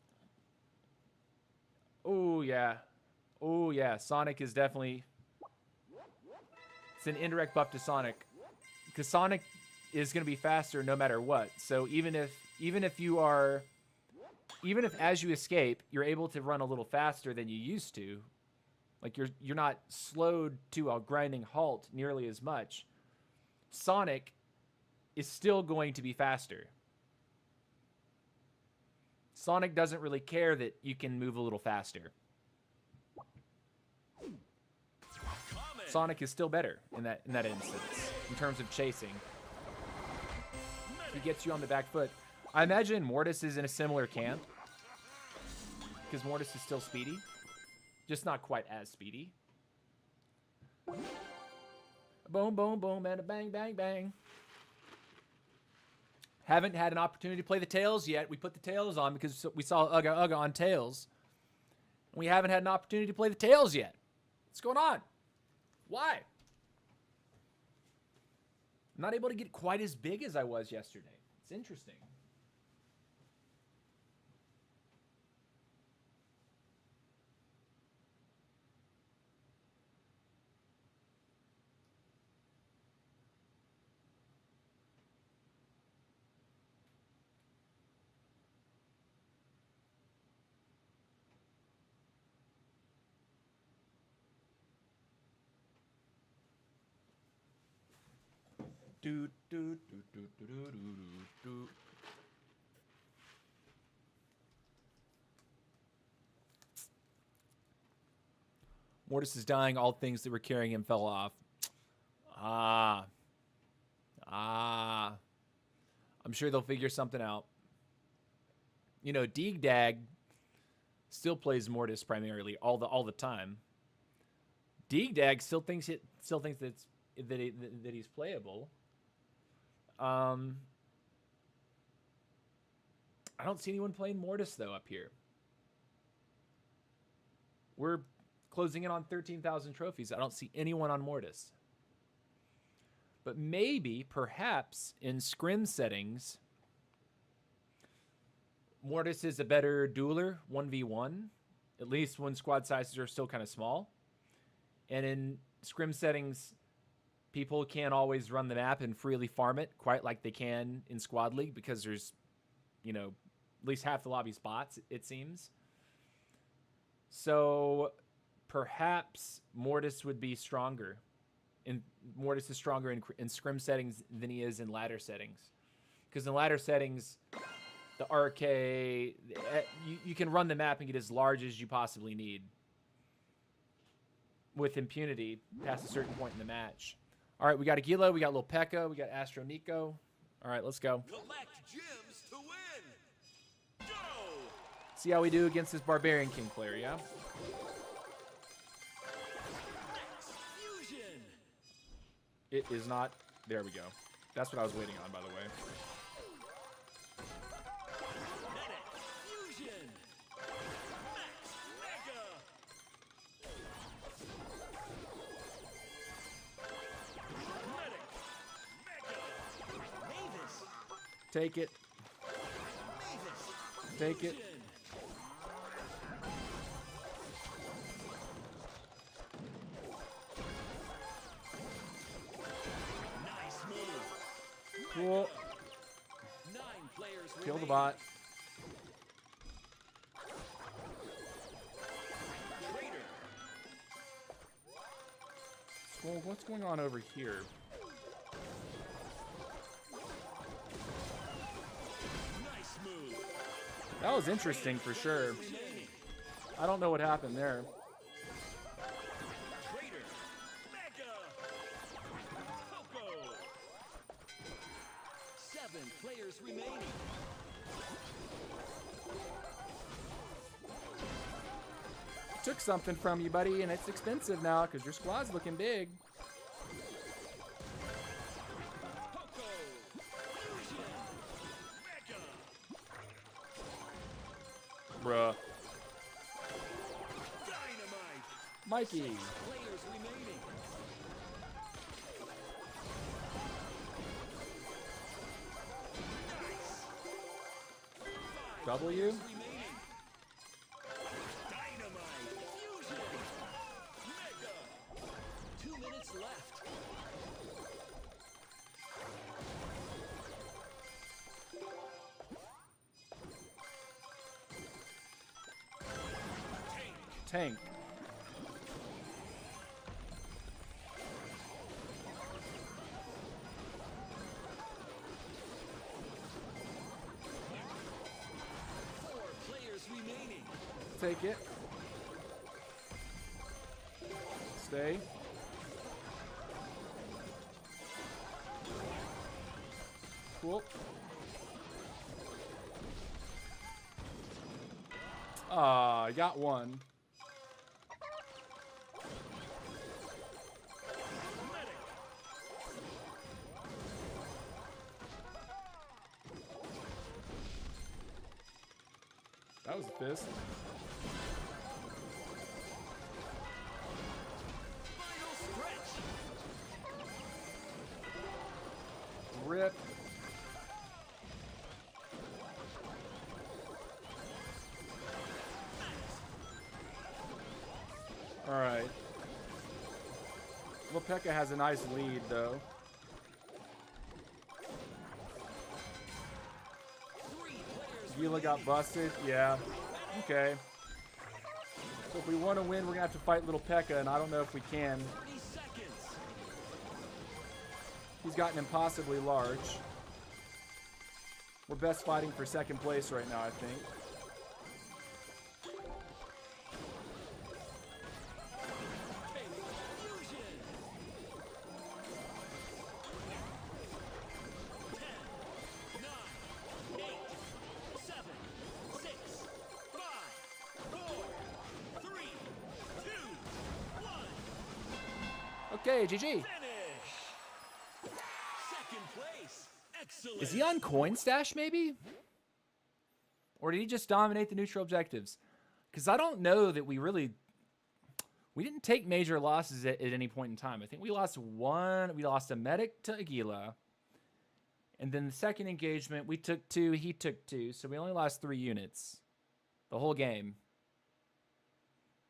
Oh, yeah. Oh, yeah. Sonic is definitely... It's an indirect buff to Sonic. Because Sonic is going to be faster no matter what. So even if as you escape, you're able to run a little faster than you used to, like you're not slowed to a grinding halt nearly as much, Sonic is still going to be faster. Sonic doesn't really care that you can move a little faster. Sonic is still better in that instance in terms of chasing. He gets you on the back foot. I imagine Mortis is in a similar camp because Mortis is still speedy, just not quite as speedy. Boom, boom, boom, and a bang, bang, bang. Haven't had an opportunity to play the Tails yet. We put the Tails on because we saw Uga Uga on Tails. We haven't had an opportunity to play the Tails yet. What's going on? Why? I'm not able to get quite as big as I was yesterday. It's interesting. Do, do, do, do, do, do, do, do. Mortis is dying. All things that were carrying him fell off. I'm sure they'll figure something out. You know, Deeg Dag still plays Mortis primarily all the time. Deeg Dag still thinks that he's playable. I don't see anyone playing Mortis though up here. We're closing in on 13,000 trophies. I don't see anyone on Mortis. But maybe, perhaps, in scrim settings, Mortis is a better dueler, 1v1, at least when squad sizes are still kind of small. And in scrim settings, people can't always run the map and freely farm it quite like they can in Squad League because there's, you know, at least half the lobby's bots, it seems. So perhaps Mortis would be stronger. Mortis is stronger in scrim settings than he is in ladder settings. Because in ladder settings, the RK, you can run the map and get as large as you possibly need with impunity past a certain point in the match. All right, we got Aguila, we got Lil Pekka, we got Astro Nico. All right, let's go. Collect gems to win. Go! See how we do against this Barbarian King player, yeah? Fusion. It is not. There we go. That's what I was waiting on, by the way. Medic. Fusion. Max Mega. Medic. Mega. Mavis. Take it. Mavis. Take it. Fusion. Nice move. Cool. 9 players Kill the remaining. bot. Traitor. Well, what's going on over here? Nice move. That was interesting for sure. Remaining. I don't know what happened there. Traitor. Mega. Coco. 7 players remaining. Took something from you, buddy, and it's expensive now because your squad's looking big. Coco. Fusion. Mega. Bruh. Dynamite. Mikey. Players remaining. Nice. 5 W? players remaining. Dynamite. Fusion. Mega. 2 minutes left. Tank. Four players remaining. Take it. Stay. Cool. I got one. Medic. That was a fist. Final stretch. Rip. All right. Lil Pekka has a nice lead, though. 3 players Gila got busted. Yeah. Okay. So if we want to win, we're going to have to fight Lil Pekka, and I don't know if we can. 30 seconds. He's gotten impossibly large. We're best fighting for second place right now, I think. Fusion. 10, 9, 8, 7, 6, 5, 4, 3, 2, 1. Okay, GG. Finish. Second place. Excellent. Is he on Coin Stash, maybe? Or did he just dominate the neutral objectives? Because I don't know that we didn't take major losses at any point in time. I think we lost one. We lost a medic to Aguila. And then the second engagement, we took 2. He took 2. So we only lost 3 units. The whole game.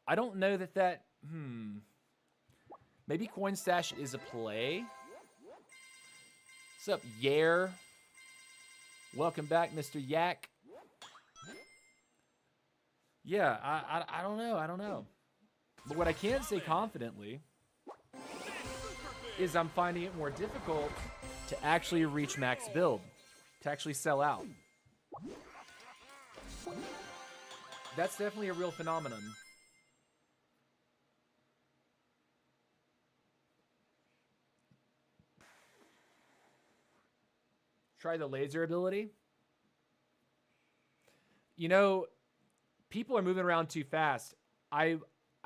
I don't know that... Maybe Coin Stash is a play. What's up, Yair? Welcome back, Mr. Yak. Yeah, I don't know. I don't know. But what I can say confidently is I'm finding it more difficult to actually reach max build, to actually sell out. That's definitely a real phenomenon. Try the laser ability. You know, people are moving around too fast. I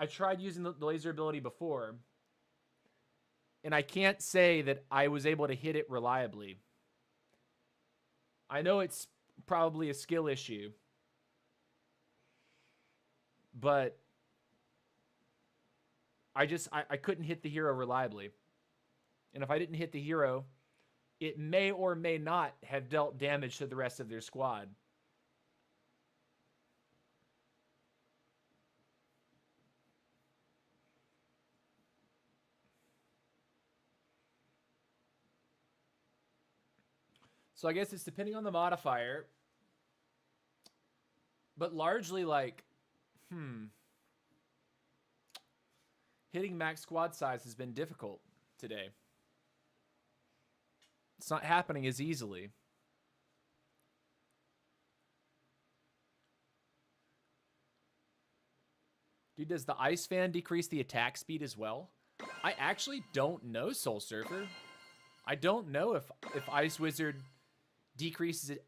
tried using the laser ability before, and I can't say that I was able to hit it reliably. I know it's probably a skill issue, but I couldn't hit the hero reliably. And if I didn't hit the hero, it may or may not have dealt damage to the rest of their squad. So I guess it's depending on the modifier. But largely like, hitting max squad size has been difficult today. It's not happening as easily. Dude, does the Ice Fan decrease the attack speed as well? I actually don't know, Soul Surfer. I don't know if Ice Wizard decreases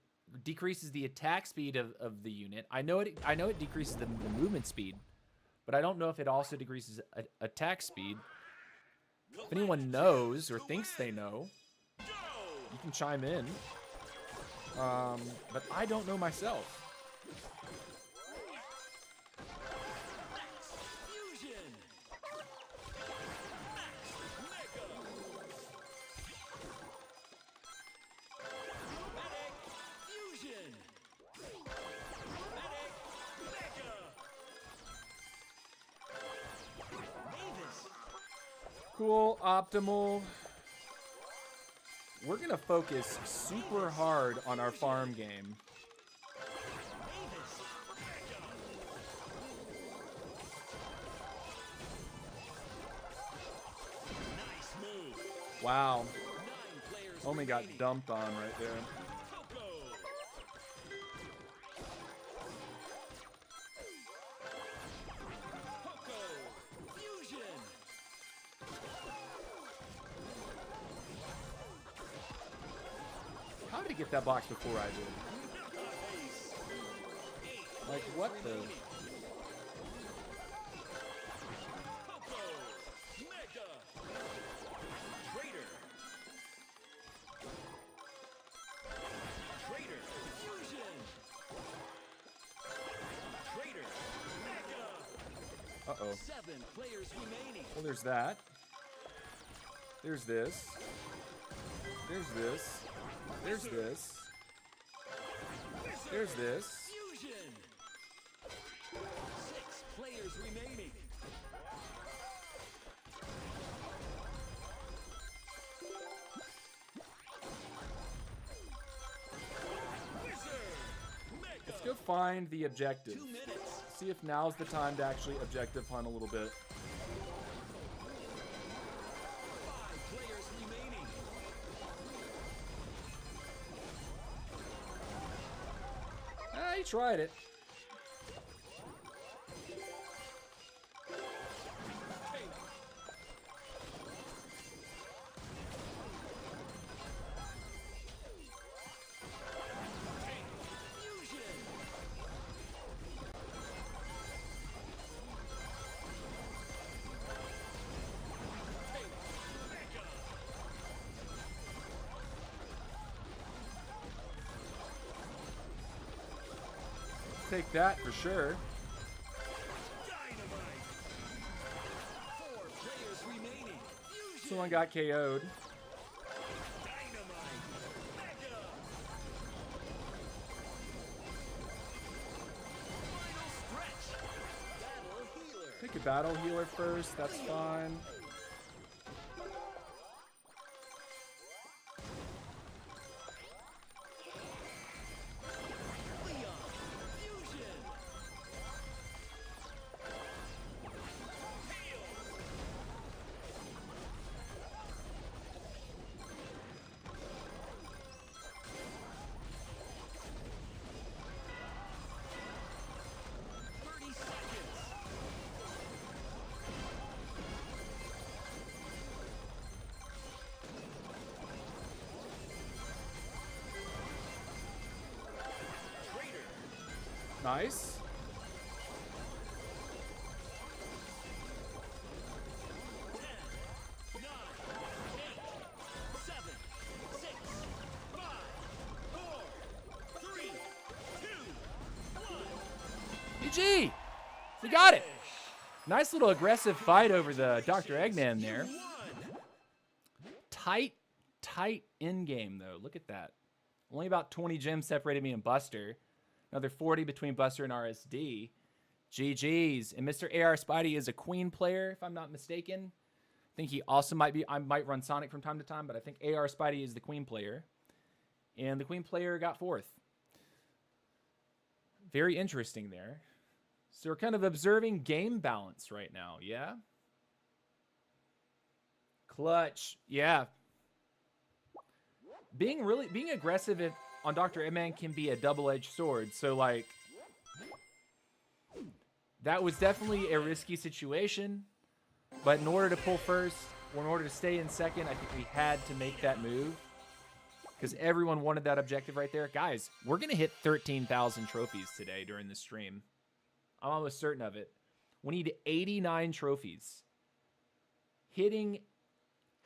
the attack speed of the unit. I know it decreases the movement speed, but I don't know if it also decreases attack speed. If anyone knows or thinks they know, you can chime in. But I don't know myself. Cool, optimal. We're gonna focus super hard on our farm game. Wow. Only got dumped on right there. How did he get that box before I did? Like, what the? Uh-oh. Well, there's that. There's this. There's this. There's this. There's this. 6 players remaining. Let's go find the objective. 2 minutes. See if now's the time to actually objective hunt a little bit. 5 players remaining. He tried it. Take that for sure. Dynamite. 4 players remaining. Fusion. Someone got KO'd. Dynamite. Mega. Final stretch. Battle healer. Pick a battle healer first. That's fine. Nice. GG! We got it! Nice little aggressive fight over the Dr. Eggman there. Tight end game, though. Look at that. Only about 20 gems separated me and Buster. Another 40 between Buster and RSD. GG's. And Mr. AR Spidey is a Queen player, if I'm not mistaken. I think he also might be. I might run Sonic from time to time, but I think AR Spidey is the Queen player. And the Queen player got 4th. Very interesting there. So we're kind of observing game balance right now, yeah? Clutch, yeah. Being aggressive on Dr. Eggman can be a double-edged sword. So, like, that was definitely a risky situation. But in order to pull first, or in order to stay in second, I think we had to make that move. Because everyone wanted that objective right there. Guys, we're going to hit 13,000 trophies today during the stream. I'm almost certain of it. We need 89 trophies. Hitting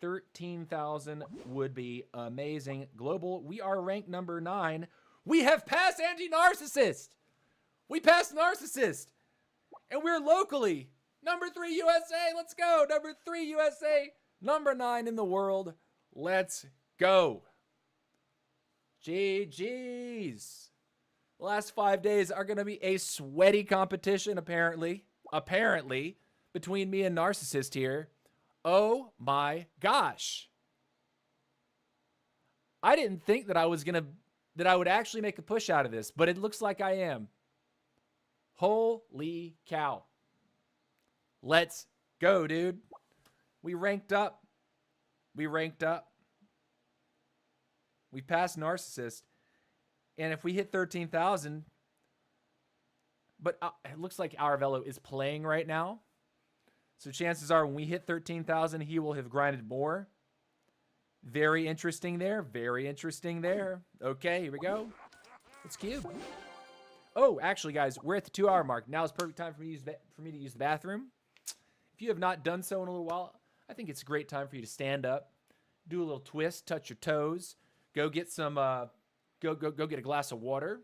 13,000 would be amazing. Global, we are ranked number 9. We have passed Anti-Narcissist. We passed Narcissist. And we're locally number 3 USA. Let's go. Number 3 USA. Number 9 in the world. Let's go. GG's. The last 5 days are going to be a sweaty competition, apparently, between me and Narcissist here. Oh my gosh. I didn't think that I would actually make a push out of this, but it looks like I am. Holy cow. Let's go, dude. We ranked up. We passed Narcissist. And if we hit 13,000, but it looks like Aravello is playing right now. So chances are when we hit 13,000, he will have grinded more. Very interesting there. Okay, here we go. It's cube. Oh, actually, guys, we're at the 2-hour mark. Now is perfect time for me to use the bathroom. If you have not done so in a little while, I think it's a great time for you to stand up, do a little twist, touch your toes, go get some... Go get a glass of water.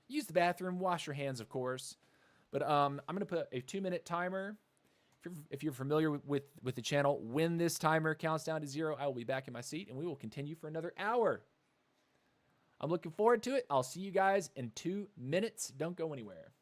Use the bathroom. Wash your hands, of course. But I'm going to put a 2-minute timer. If you're familiar with the channel, when this timer counts down to 0, I will be back in my seat, and we will continue for another hour. I'm looking forward to it. I'll see you guys in 2 minutes. Don't go anywhere.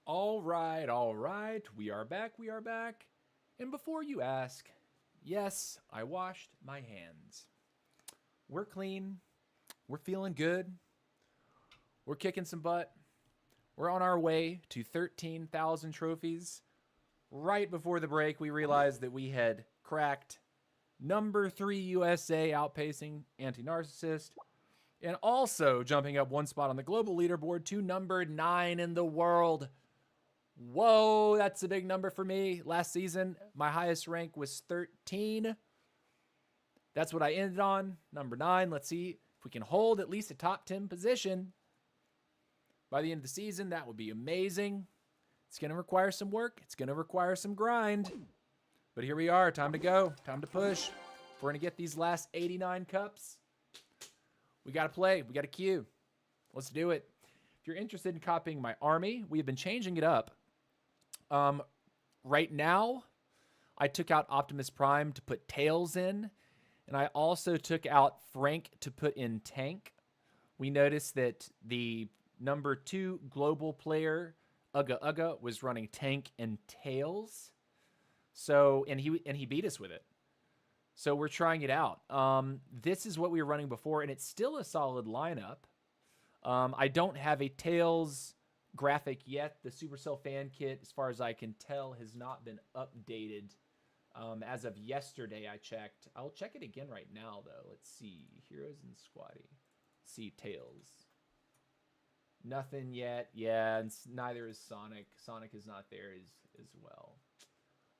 All right, all right. We are back. We are back. And before you ask, yes, I washed my hands. We're clean. We're feeling good. We're kicking some butt. We're on our way to 13,000 trophies. Right before the break, we realized that we had cracked number 3 USA, outpacing Anti-Narcissist, and also jumping up one spot on the global leaderboard to number 9 in the world. Whoa, that's a big number for me. Last season, my highest rank was 13. That's what I ended on, number 9. Let's see if we can hold at least a top 10 position by the end of the season. That would be amazing. It's going to require some work. It's going to require some grind. But here we are. Time to go. Time to push. If we're going to get these last 89 cups, we got to play. We got to queue. Let's do it. If you're interested in copying my army, we have been changing it up. Right now, I took out Optimus Prime to put Tails in, and I also took out Frank to put in Tank. We noticed that the number 2 global player, Uga Uga, was running Tank and Tails. So, and he beat us with it. So we're trying it out. This is what we were running before, and it's still a solid lineup. I don't have a Tails graphic yet. The Supercell fan kit, as far as I can tell, has not been updated. As of yesterday, I checked. I'll check it again right now, though. Let's see. Heroes and Squatty. Let's see, Tails. Nothing yet. Yeah, and neither is Sonic. Sonic is not there as well.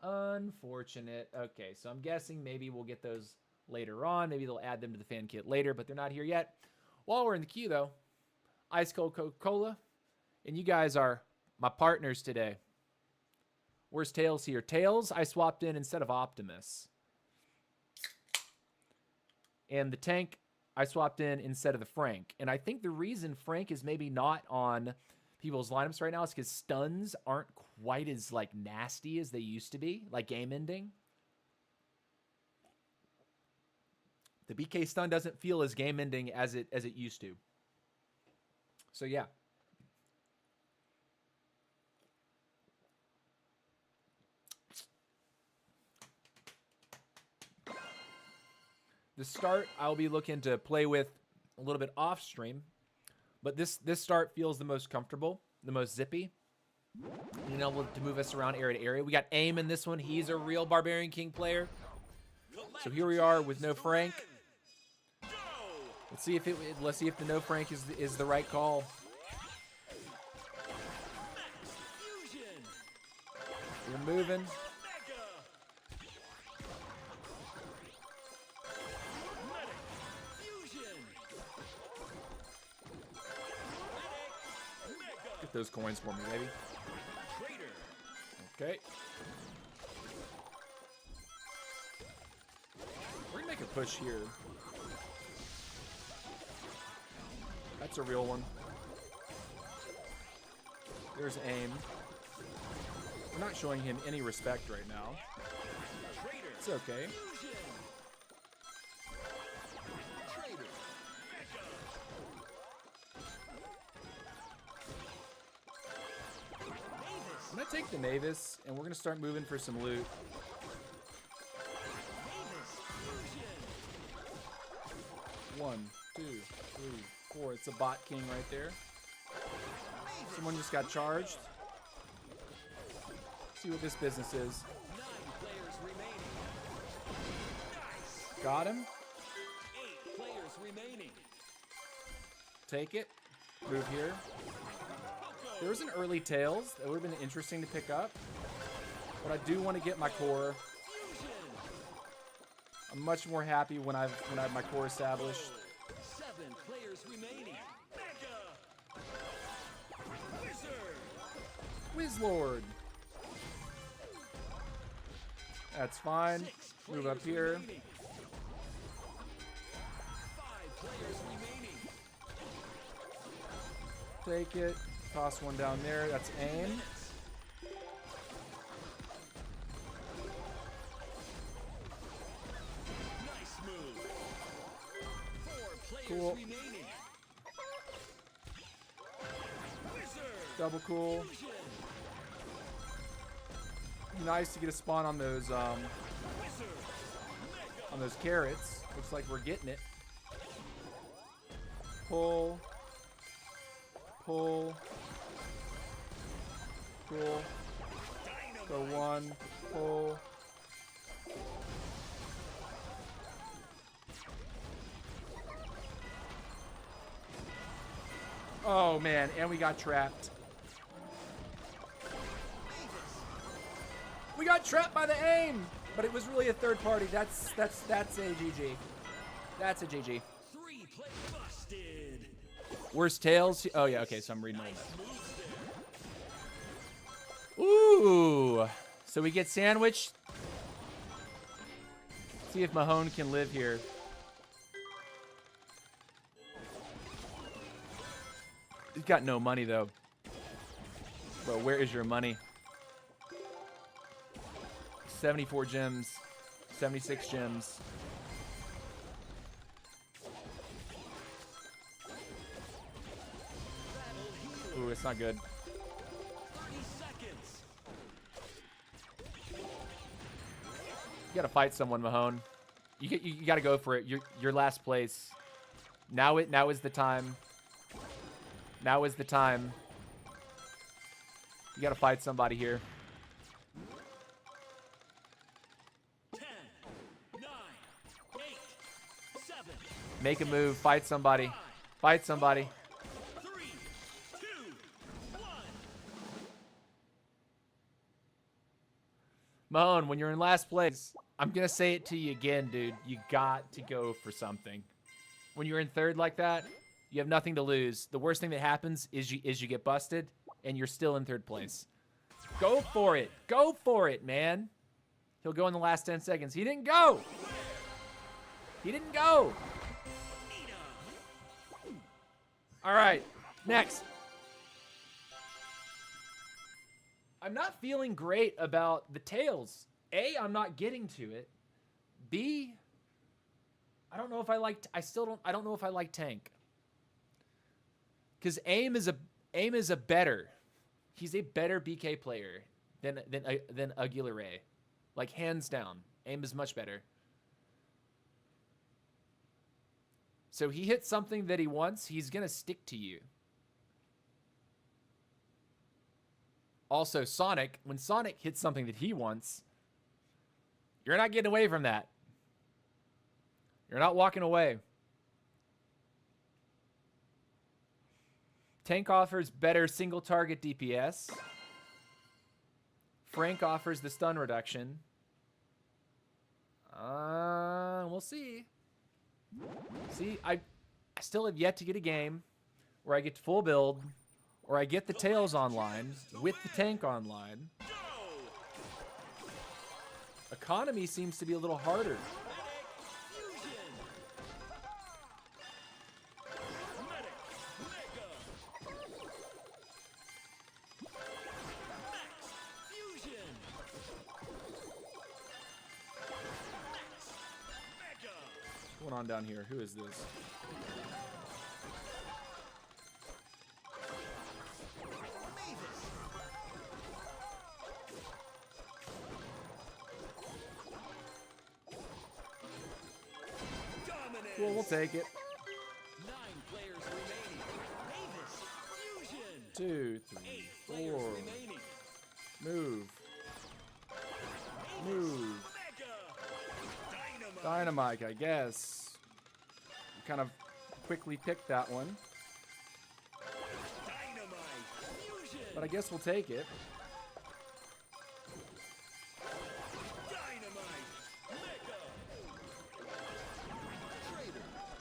Unfortunate. Okay, so I'm guessing maybe we'll get those later on. Maybe they'll add them to the fan kit later, but they're not here yet. While we're in the queue, though, Ice Cold Coca-Cola, and you guys are my partners today. Where's Tails here? Tails, I swapped in instead of Optimus. And the Tank, I swapped in instead of the Frank. And I think the reason Frank is maybe not on people's lineups right now is because stuns aren't quite as like nasty as they used to be, like game ending. The BK stun doesn't feel as game ending as it used to. So yeah. The start, I'll be looking to play with a little bit off stream, but this start feels the most comfortable, the most zippy. You know, to move us around area to area. We got Aim in this one. He's a real Barbarian King player. So here we are with no Frank. Let's see if the no Frank is the right call. We're moving. Get those coins for me, baby. Okay. We're gonna make a push here. That's a real one. There's Aim. We're not showing him any respect right now. It's okay. I'm gonna take the Navis, and we're gonna start moving for some loot. One, two, three, four. It's a bot king right there. Someone just got charged. See what this business is. 9 players remaining. Got him. 8 players remaining. Take it. Move here. There was an early Tails. That would have been interesting to pick up. But I do want to get my core. I'm much more happy when I have my core established. 7 players remaining. Mega. Wizard. Wizlord. That's fine. 6 Move up players here. remaining. 5 players remaining. Take it. Toss one down there. That's Aim. Nice move. 4 players Cool. remaining. Wizard. Double cool. Fusion. Nice to get a spawn on those carrots. Looks like we're getting it. Pull. Pull. Pull. Go one. Pull. Oh man, and we got trapped. We got trapped by the aim, but it was really a third party. That's a GG. That's a GG. 3 play busted. Worst tails? Oh yeah, okay, so I'm reading all that. Ooh. So we get sandwiched. See if Mahone can live here. He's got no money though. Bro, where is your money? 74 gems. 76 gems. Ooh, it's not good. 30 seconds. You gotta fight someone, Mahone. You gotta go for it. Your last place. Now is the time. Now is the time. You gotta fight somebody here. 10, 9, 8, 7, Make a move. Fight somebody. Fight somebody. 3, 2, 1. Mahone, when you're in last place, I'm gonna say it to you again, dude. You got to go for something. When you're in third like that, you have nothing to lose. The worst thing that happens is you get busted, and you're still in third place. Go for it. Go for it, man. He'll go in the last 10 seconds. He didn't go. He didn't go. All right, next. I'm not feeling great about the tails. A, I'm not getting to it. B, I don't know if I like. I don't know if I like tank. Because aim is a better. He's a better BK player than Aguilera. Like hands down, aim is much better. So he hits something that he wants, he's gonna stick to you. Also, Sonic, when Sonic hits something that he wants, you're not getting away from that. You're not walking away. Tank offers better single target DPS. Frank offers the stun reduction. We'll see. See, I still have yet to get a game where I get full build, or I get the tails online with the tank online. Economy seems to be a little harder. What's going on down here? Who is this? Well, we'll take it. 9 players remaining. Mavis, Fusion. 2, 3, 8 4. players remaining. Move. Move. Mega. Dynamite. Dynamite, I guess. Kind of quickly picked that one, Dynamite. Fusion. but I guess we'll take it. Dynamite. Mega.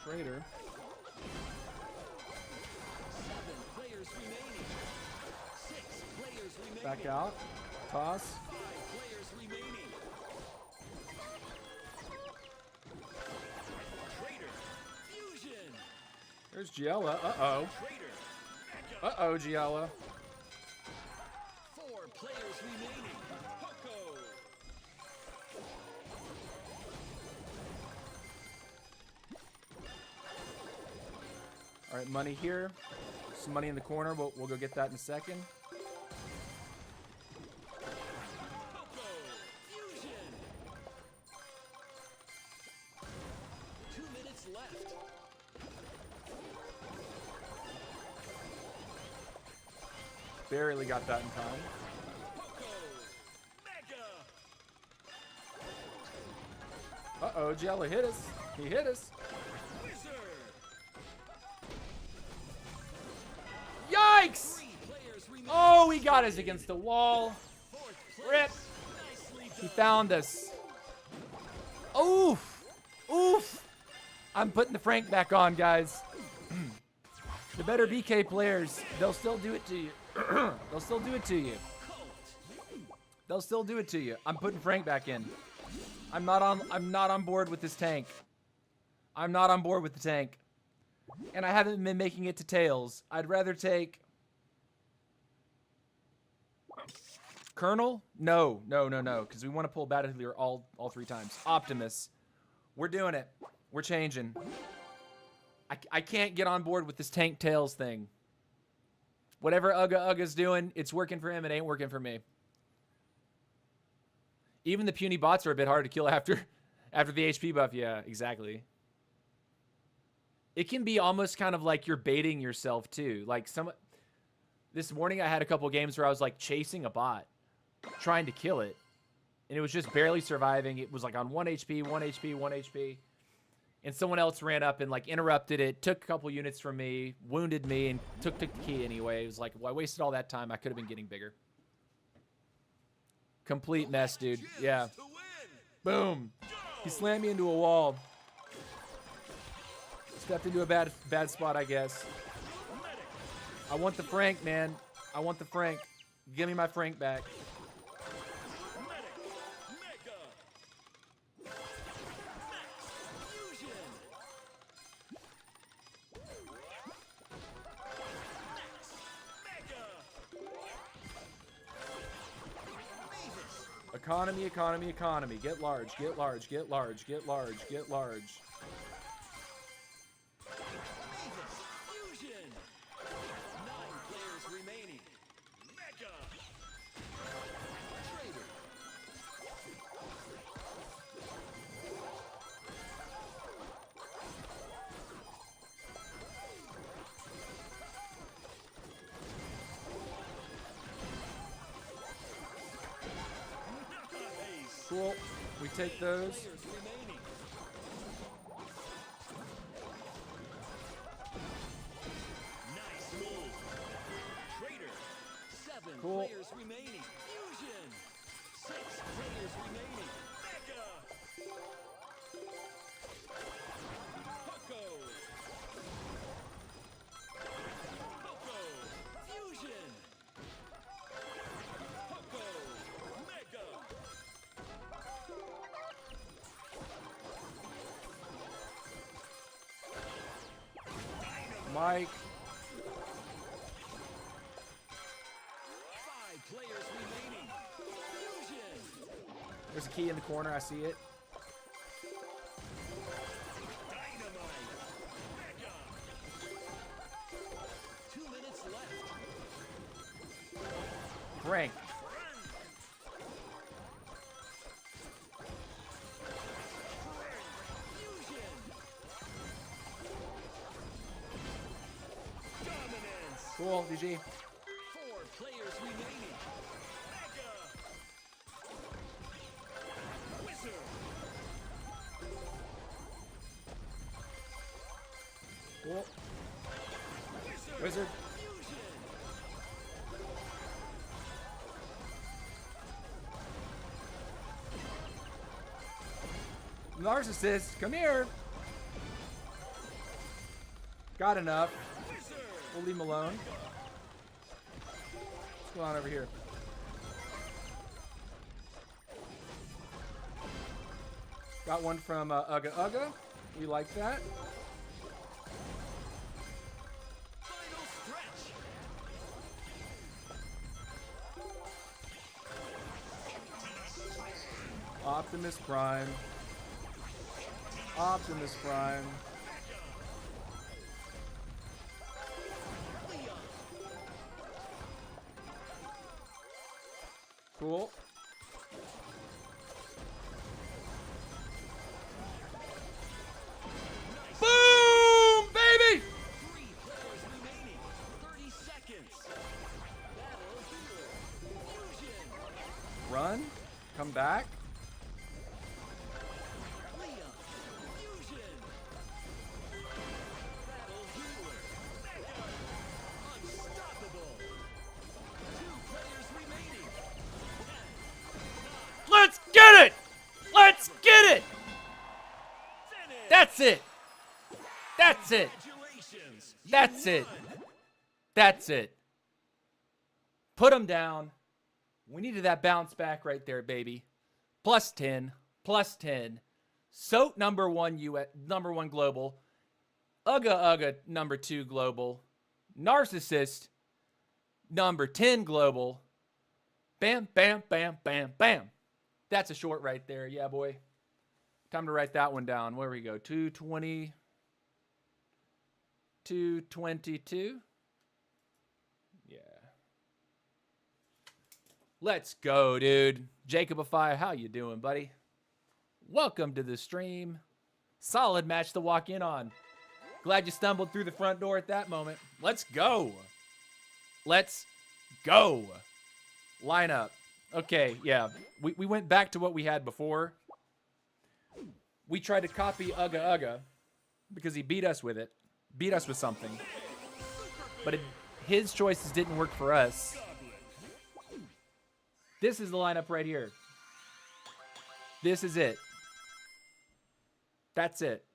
Traitor. 7 players remaining. 6 players remaining. Back out. Toss. 5 players remaining. Traitor. Fusion. There's Giella. Uh-oh. Traitor. Mega. Uh-oh, Giella. 4 players remaining. Poco. All right, money here. Some money in the corner. We'll go get that in a second. Poco. left. Barely got that in time. Poco. Mega. Uh-oh, Jello hit us. He hit us. Wizard. Yikes! 3 players remain. Oh, he got us against the wall. 4th place. Rip. Nicely He done. found us. Oof. Oof. I'm putting the Frank back on, guys. The better BK players, they'll still do it to you. They'll still do it to you. Colt. They'll still do it to you. I'm putting Frank back in. I'm not on board with this tank. I'm not on board with the tank. And I haven't been making it to tails. I'd rather take Colonel? No, because we want to pull Battle Healer all 3 times. Optimus. We're doing it. We're changing. I can't get on board with this tank tails thing. Whatever Uga's doing, it's working for him. It ain't working for me. Even the puny bots are a bit hard to kill after the HP buff. Yeah, exactly. It can be almost kind of like you're baiting yourself too. Like this morning I had a couple games where I was like chasing a bot, trying to kill it, and it was just barely surviving. It was like on 1 HP, 1 HP, 1 HP. And someone else ran up and like interrupted it, took a couple units from me, wounded me, and took the key anyway. It was like, well, I wasted all that time. I could have been getting bigger. Complete mess, dude. Yeah. To win. Boom. He slammed me into a wall. Stepped into a bad spot, I guess. I want the Frank, man. I want the Frank. Give me my Frank back. Mega. Fusion. Mega. Mavis. Economy, economy, economy. Get large, get large, get large, get large, get large. Mavis. Fusion. 9 players remaining. Mega. Trader. Nice. Cool. We take those. Players remaining. Nice move. Trader. 7 Cool. players remaining. Fusion. 6 players remaining. Mega. Poco. Poco. Fusion. Poco. Mega. Mike. 5 players remaining. Fusion. There's a key in the corner. I see it. Dynamite. Mega. 2 minutes left. Frank. Fusion. Dominance. Cool, GG. 4 players remaining. Mega. Wizard. Cool. Wizard. Wizard. Fusion. Narcissist, come here. Got enough. Wizard. We'll leave him alone. What's going on over here? Got one from Uga. We like that. Final stretch. Optimus Prime. Optimus Prime. Leon. Cool. Boom! Run. Come back. Leon, fusion. Battle healer. Mega. Unstoppable. 2 players remaining. 10, 9, Let's get it! Let's get it! finish. That's it! That's it! Congratulations. You That's it! won. That's it. Put them down. We needed that bounce back right there, baby. Plus 10. Plus 10. SOAT number 1 US, number 1 global. Ugga number 2 global. Narcissist number 10 global. Bam, bam, bam, bam, bam. That's a short right there. Yeah, boy. Time to write that one down. Where we go? 220. 222. Yeah. Let's go, dude. Jacobify, how you doing, buddy? Welcome to the stream. Solid match to walk in on. Glad you stumbled through the front door at that moment. Let's go. Let's go. Line up. Okay, yeah. We went back to what we had before. We tried to copy Ugga because he beat us with it. Beat us with something. But his choices didn't work for us. This is the lineup right here. This is it. That's it.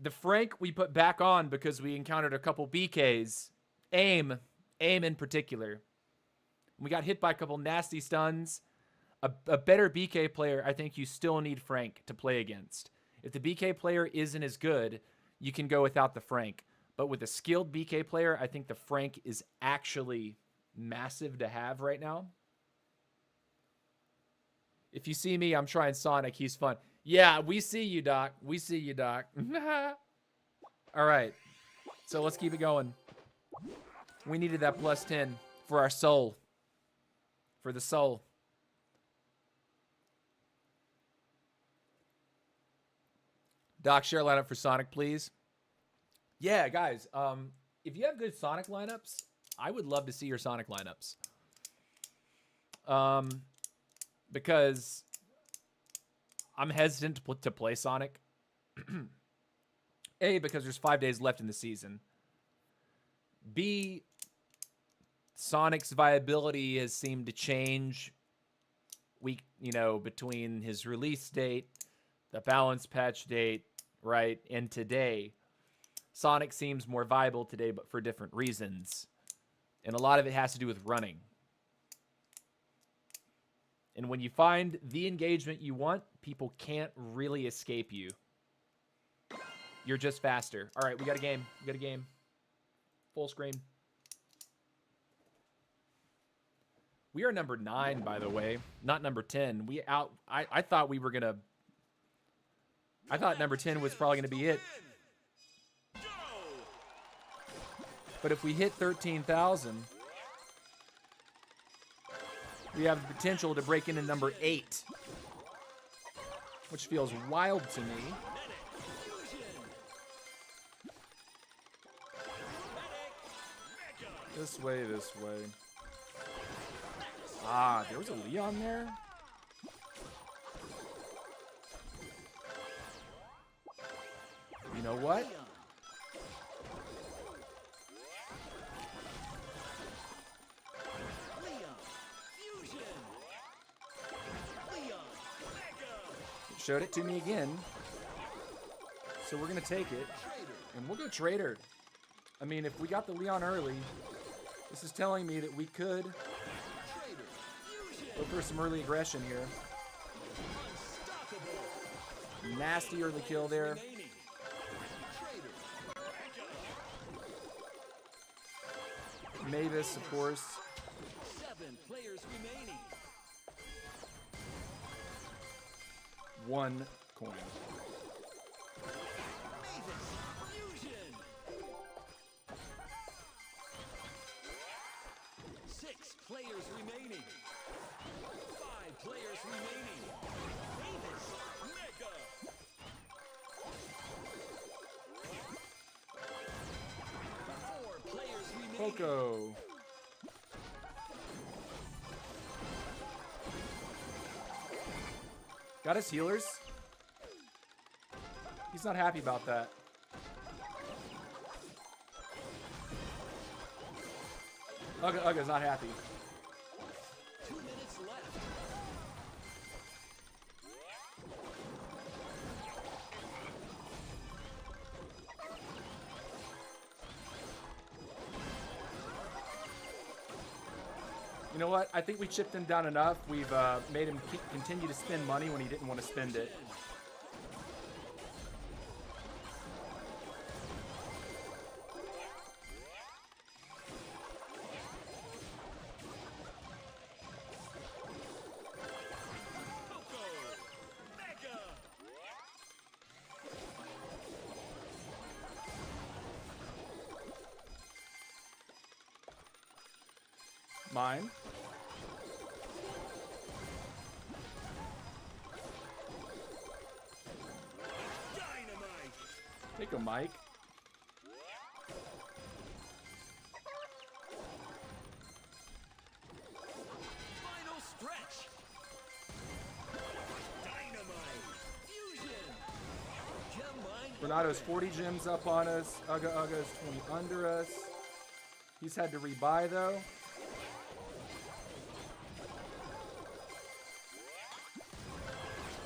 The Frank we put back on because we encountered a couple BKs. Aim in particular. We got hit by a couple nasty stuns. A better BK player, I think you still need Frank to play against. If the BK player isn't as good, you can go without the Frank. But with a skilled BK player, I think the Frank is actually massive to have right now. If you see me, I'm trying Sonic. He's fun. Yeah, we see you, Doc. We see you, Doc. All right. So let's keep it going. We needed that plus 10 for our soul. For the soul. Doc, share a lineup for Sonic, please. Yeah, guys. If you have good Sonic lineups, I would love to see your Sonic lineups. Because I'm hesitant to play Sonic. A, because there's 5 days left in the season. B, Sonic's viability has seemed to change between his release date, the balance patch date, right, and today. Sonic seems more viable today, but for different reasons. And a lot of it has to do with running. And when you find the engagement you want, people can't really escape you. You're just faster. All right, we got a game. We got a game. Full screen. We are number 9, by the way, not number 10. I thought we were gonna. I thought number 10 was probably gonna be it. But if we hit 13,000, we have the potential to break into number 8, which feels wild to me. This way, this way. Ah, there was a Leon there? You know what? It showed it to me again. So we're going to take it. And we'll go Trader. I mean, if we got the Leon early, this is telling me that we could go for some early aggression here. Nasty early kill there. Mavis, of course. 7 players remaining. 1 coin. Fusion. 6 players remaining. 5 players remaining. Mavis, Mega. 4 players remaining. Poco. Got his healers. He's not happy about that. Ugga's not happy. 2 minutes left. You know what? I think we chipped him down enough. We've made him continue to spend money when he didn't want to spend it. Poco. Mega. Mine. Dynamite. Take a Mike. Final stretch. Dynamite. Fusion. Gem mine. Renato's open. 40 gems up on us. Ugga's 20 under us. He's had to rebuy though.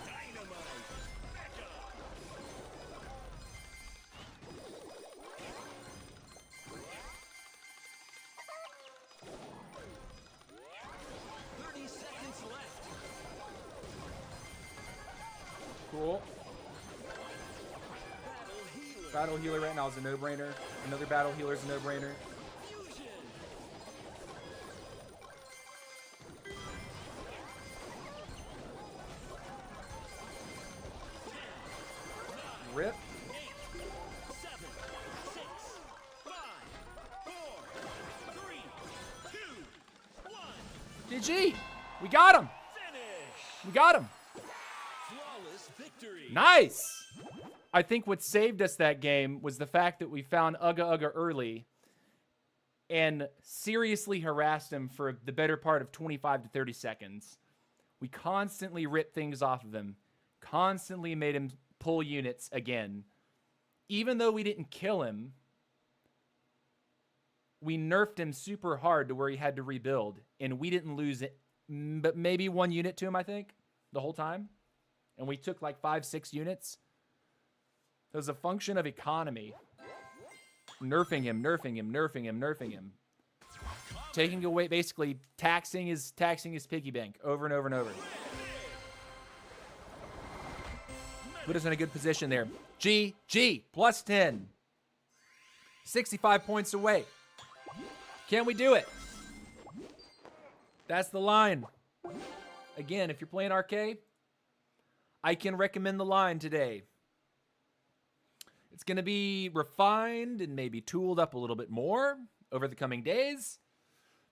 Dynamite. Mega. 30 seconds left. Cool. Battle healer. Battle healer right now is a no-brainer. Another battle healer is a no-brainer. Fusion. Rip. 8, 7, 6, 5, 4, 3, 2, 1. GG. We got him. Finish. We got him. Flawless victory. Nice. I think what saved us that game was the fact that we found Ugga early and seriously harassed him for the better part of 25 to 30 seconds. We constantly ripped things off of him, constantly made him pull units again. Even though we didn't kill him, we nerfed him super hard to where he had to rebuild, and we didn't lose it, but maybe 1 unit to him, I think, the whole time. And we took like 5-6 units. It was a function of economy. Nerfing him, nerfing him, nerfing him, nerfing him. Taking away, basically taxing his piggy bank over and over and over. Put us in a good position there. GG, plus 10. 65 points away. Can we do it? That's the line. Again, if you're playing arcade, I can recommend the line today. It's going to be refined and maybe tooled up a little bit more over the coming days.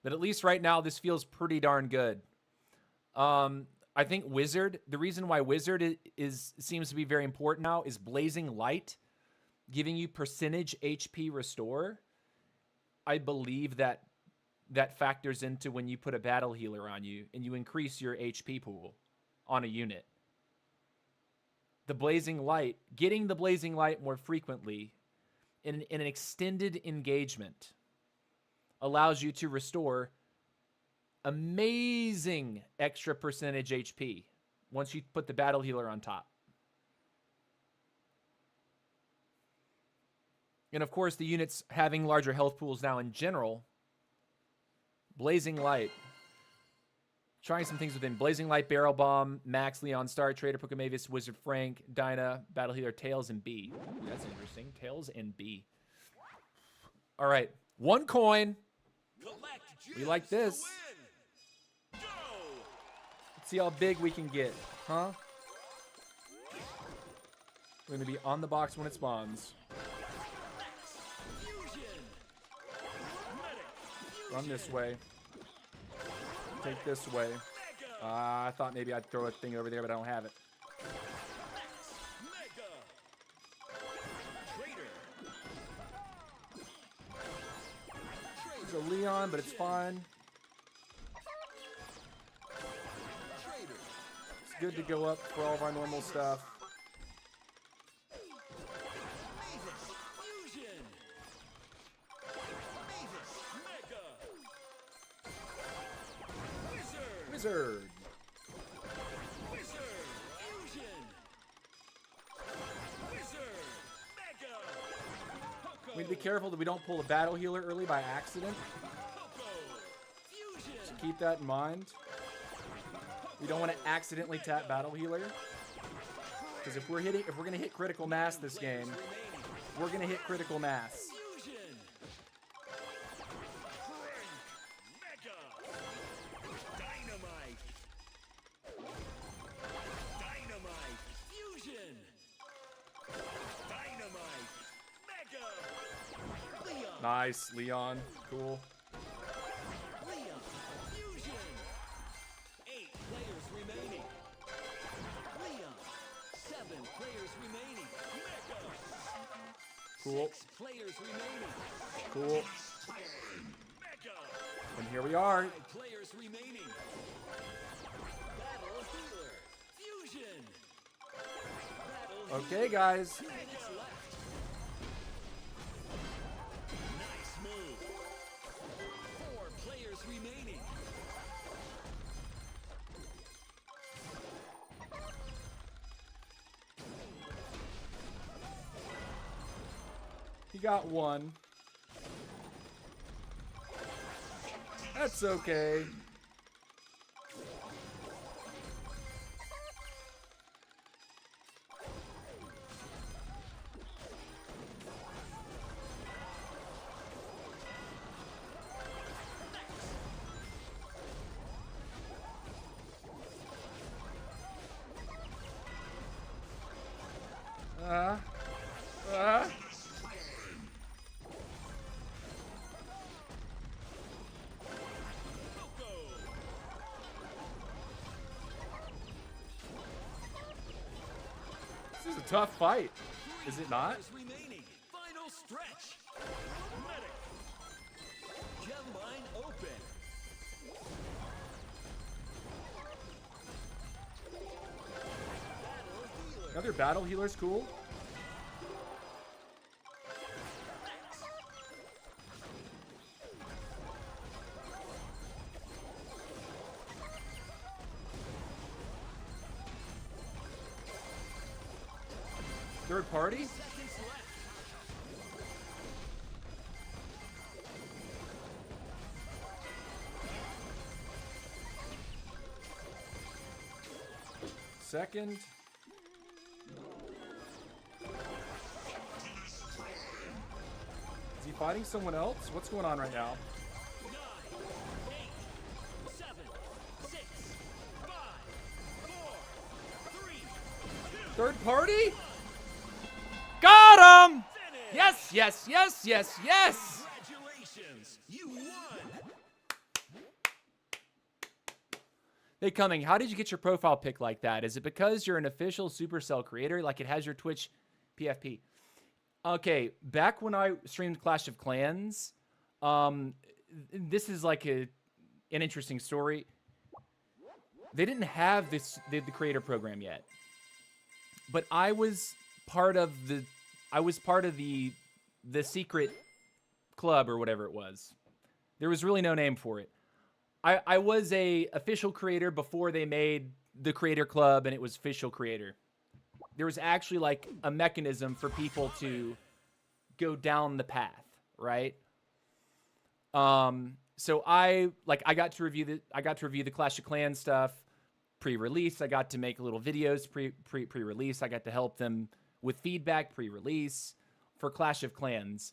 But at least right now, this feels pretty darn good. I think Wizard, the reason why Wizard seems to be very important now is Blazing Light, giving you percentage HP restore. I believe that factors into when you put a battle healer on you and you increase your HP pool on a unit. The Blazing Light, getting the Blazing Light more frequently in an extended engagement allows you to restore amazing extra percentage HP once you put the battle healer on top. And of course, the units having larger health pools now in general. Blazing Light. Trying some things within Blazing Light, Barrel Bomb, Max, Leon, Star Trader, Pokemavis, Wizard Frank, Dinah, Battle Healer, Tails, and B. Ooh, that's interesting. Tails and B. All right. 1 coin. We like this. Let's see how big we can get. Huh? We're going to be on the box when it spawns. Run this way. Take this way. I thought maybe I'd throw a thing over there, but I don't have it. It's a Leon, but it's fine. It's good to go up for all of our normal stuff. Wizard. We need to be careful that we don't pull a battle healer early by accident. So keep that in mind. We don't want to accidentally tap battle healer. Because if we're gonna hit critical mass this game, we're gonna hit critical mass. Nice, Leon. Cool. Leon, fusion. 8 players remaining. Leon, 7 players remaining. Mega. Cool. 6 players remaining. Cool. Mega. And here we are. 5 players remaining. Battle healer. Fusion. Battle Okay, guys. 2 minutes left. Nice move. 4 players remaining. He got one. That's okay. This is a tough fight, is it not? Players remaining. Final stretch. Medic. Gem line open. Battle healer. Another battle healer's cool. Third party? Seconds left. Second. Is he fighting someone else? What's going on right now? 9, 8, 7, 6, 5, 4, 3, 2, Third party? Got him! finish. Yes, yes, yes, yes, yes! Congratulations. You won. Hey, Cumming, how did you get your profile pic like that? Is it because you're an official Supercell creator, like it has your Twitch PFP? Okay, back when I streamed Clash of Clans, this is like an interesting story. They didn't have the creator program yet, but I was part of the secret club or whatever it was. There was really no name for it. I was a official creator before they made the creator club and it was official creator. There was actually like a mechanism for people to go down the path, right? So I got to review the Clash of Clans stuff pre-release. I got to make little videos pre-release. I got to help them with feedback pre-release for Clash of Clans.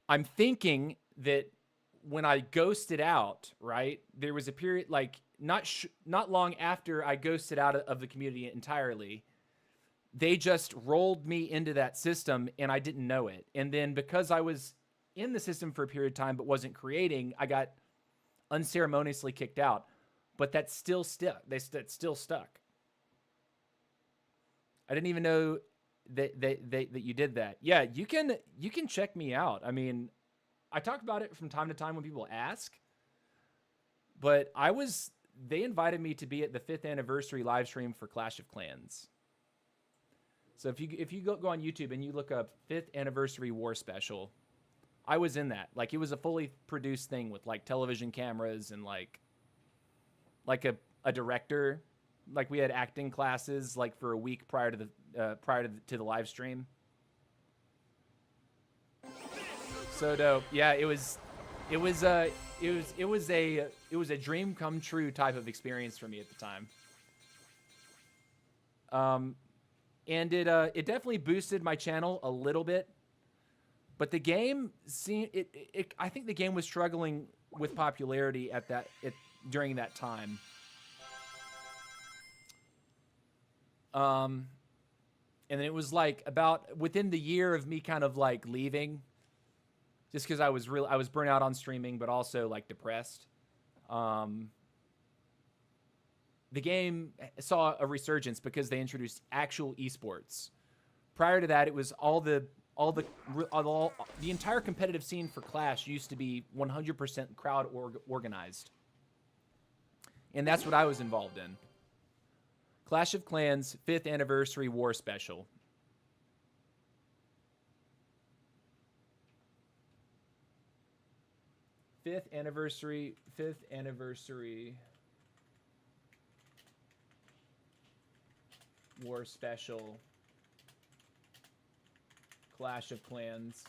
I'm thinking that when I ghosted out, right, there was a period like not long after I ghosted out of the community entirely, they just rolled me into that system and I didn't know it. And then because I was in the system for a period of time but wasn't creating, I got unceremoniously kicked out. But that's still stuck. That's still stuck. I didn't even know that you did that. Yeah, you can check me out. I mean, I talk about it from time to time when people ask, but they invited me to be at the 5th anniversary live stream for Clash of Clans. So if you go on YouTube and you look up 5th anniversary war special, I was in that. Like, it was a fully produced thing with like television cameras and like a director. Like, we had acting classes like for a week prior to the live stream. So dope. Yeah, it was a dream come true type of experience for me at the time. And it definitely boosted my channel a little bit, but the game I think the game was struggling with popularity during that time. And then it was like about within the year of me kind of like leaving, just because I was burnt out on streaming, but also like depressed. The game saw a resurgence because they introduced actual esports. Prior to that, it was the entire competitive scene for Clash used to be 100% crowd organized, and that's what I was involved in. Clash of Clans 5th anniversary war special. Fifth anniversary war special. Clash of Clans.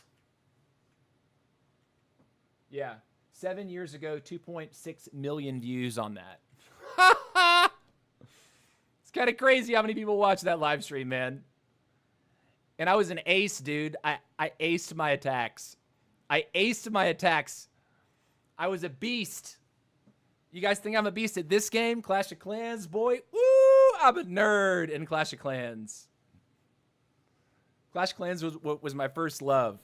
Yeah. 7 years ago, 2.6 million views on that. It's kind of crazy how many people watch that live stream, man. And I was an ace, dude. I aced my attacks. I was a beast. You guys think I'm a beast at this game? Clash of Clans, boy. Woo! I'm a nerd in Clash of Clans. Clash of Clans was my first love.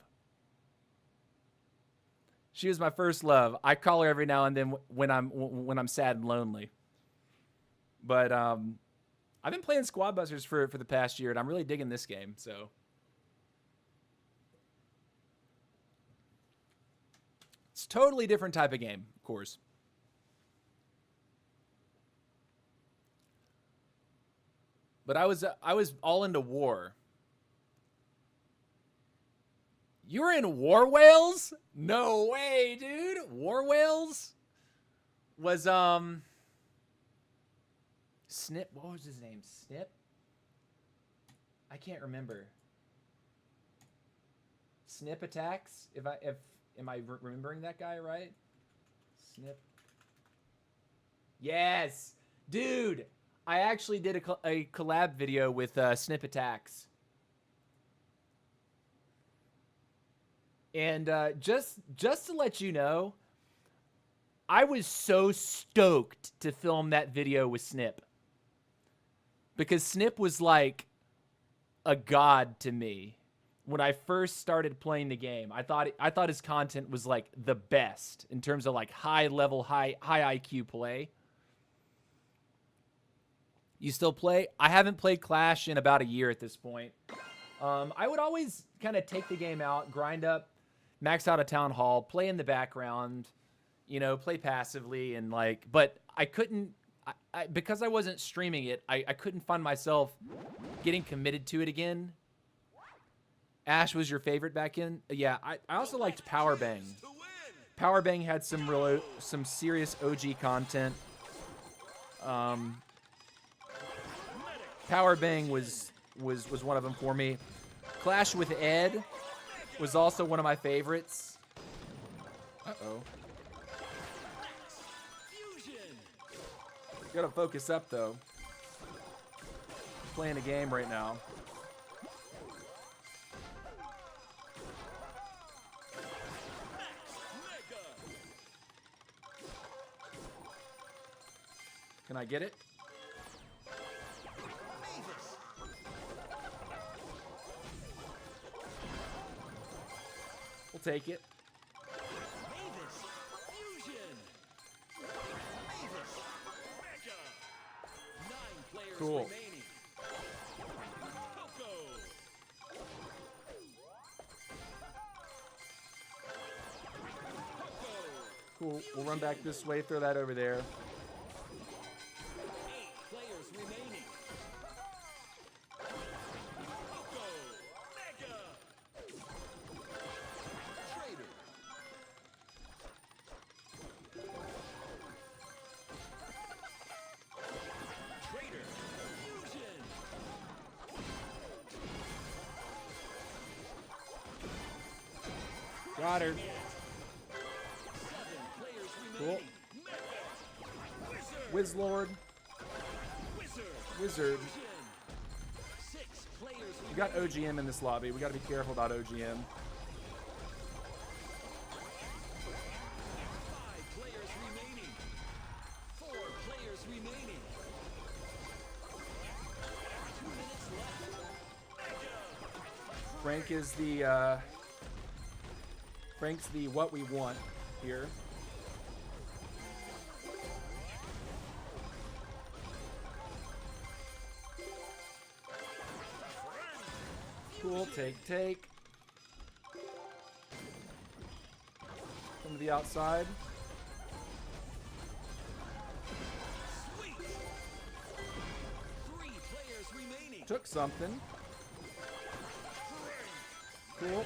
She was my first love. I call her every now and then when I'm sad and lonely. But I've been playing Squad Busters for the past year, and I'm really digging this game. So it's a totally different type of game, of course. But I was all into war. You were in War Whales? No way, dude. War Whales was Snip. What was his name? Snip? I can't remember. Snip Attacks. Am I remembering that guy right? Snip. Yes, dude. I actually did a collab video with Snip Attacks. And just to let you know, I was so stoked to film that video with Snip. Because Snip was like a god to me when I first started playing the game. I thought his content was like the best in terms of like high level, high IQ play. You still play? I haven't played Clash in about a year at this point. I would always kind of take the game out, grind up, max out a town hall, play in the background, you know, play passively, and like, but I couldn't, because I wasn't streaming it, I couldn't find myself getting committed to it again. Ash was your favorite back in? Yeah, I also liked Power Bang. Power Bang had some serious OG content. Power Bang was one of them for me. Clash with Ed was also one of my favorites. Uh-oh. Gotta focus up, though. I'm playing a game right now. Can I get it? We'll take it. Cool. Cool. We'll run back this way. Throw that over there. 8 players remaining. Poco, Mega. Trader. Trader. Fusion. Got her. 7 players Cool. remaining. Mega. Wizard. Wizlord. Wizard. Wizard. Fusion. 6 players We got OGM in this lobby. We got to be careful about OGM. 5 players remaining. 4 players remaining. 2 minutes left. Frank is the Frank's the what we want here. Cool, take. Come to the outside. Sweet. 3 players remaining. Took something. Cool.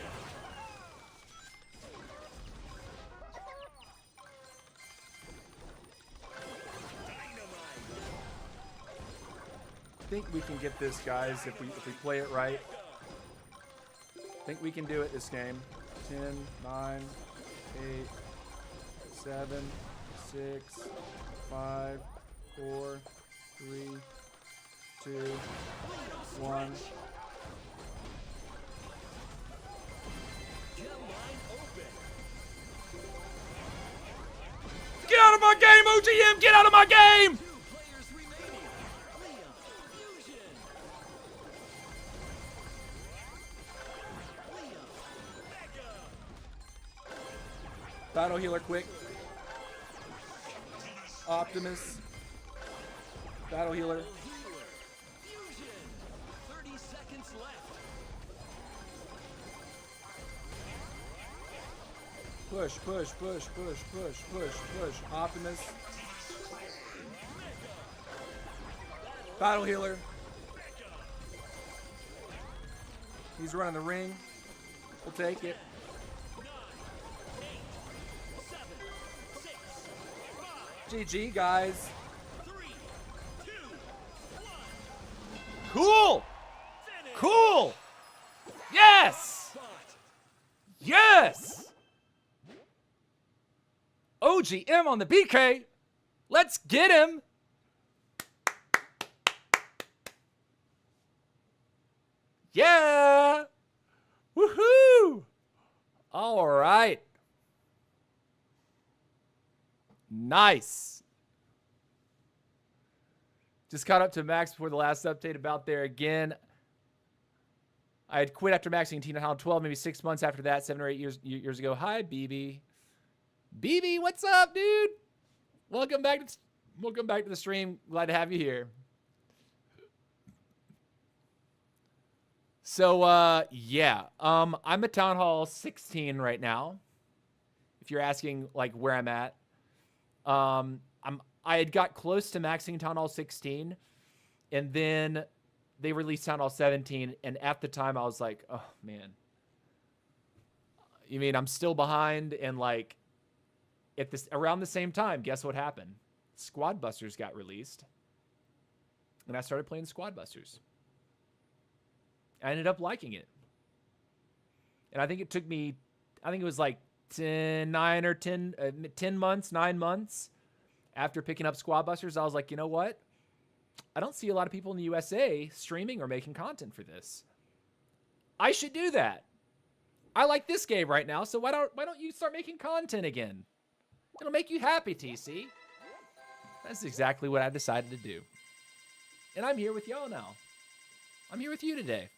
I think we can get this, guys, if we play it right. I think we can do it this game. 10, 9, 8, 7, 6, 5, 4, 3, 2, 1. Gem line open. Get out of my game, OGM! Get out of my game! 2 players remaining. Leon. Fusion. Leon. Mega. Battle healer quick. Optimus. Battle healer. Healer. Fusion. 30 seconds left. Push. Optimus. Battle healer. He's running the ring. We'll take it. 9, 8, 7, 6, 5, GG, guys. 3, 2, 1. Cool! Finish. Cool! Yes! Spot. Yes! OGM on the BK. Let's get him. Yeah! Woohoo! All right. Nice. Just caught up to max before the last update. About there again. I had quit after maxing Teen Town 12, maybe 6 months after that, 7 or 8 years ago. Hi, BB. BB, what's up, dude? Welcome back to the stream. Glad to have you here. So, yeah. I'm at Town Hall 16 right now. If you're asking, like, where I'm at. I had got close to maxing Town Hall 16, and then they released Town Hall 17, and at the time I was like, oh, man. You mean I'm still behind? And, like, around the same time, guess what happened? Squad Busters got released, and I started playing Squad Busters. I ended up liking it. And I think it took me, I think it was like 10 months, 9 months after picking up Squad Busters. I was like, you know what? I don't see a lot of people in the USA streaming or making content for this. I should do that. I like this game right now, so why don't you start making content again? It'll make you happy, TC. That's exactly what I decided to do. And I'm here with y'all now. I'm here with you today.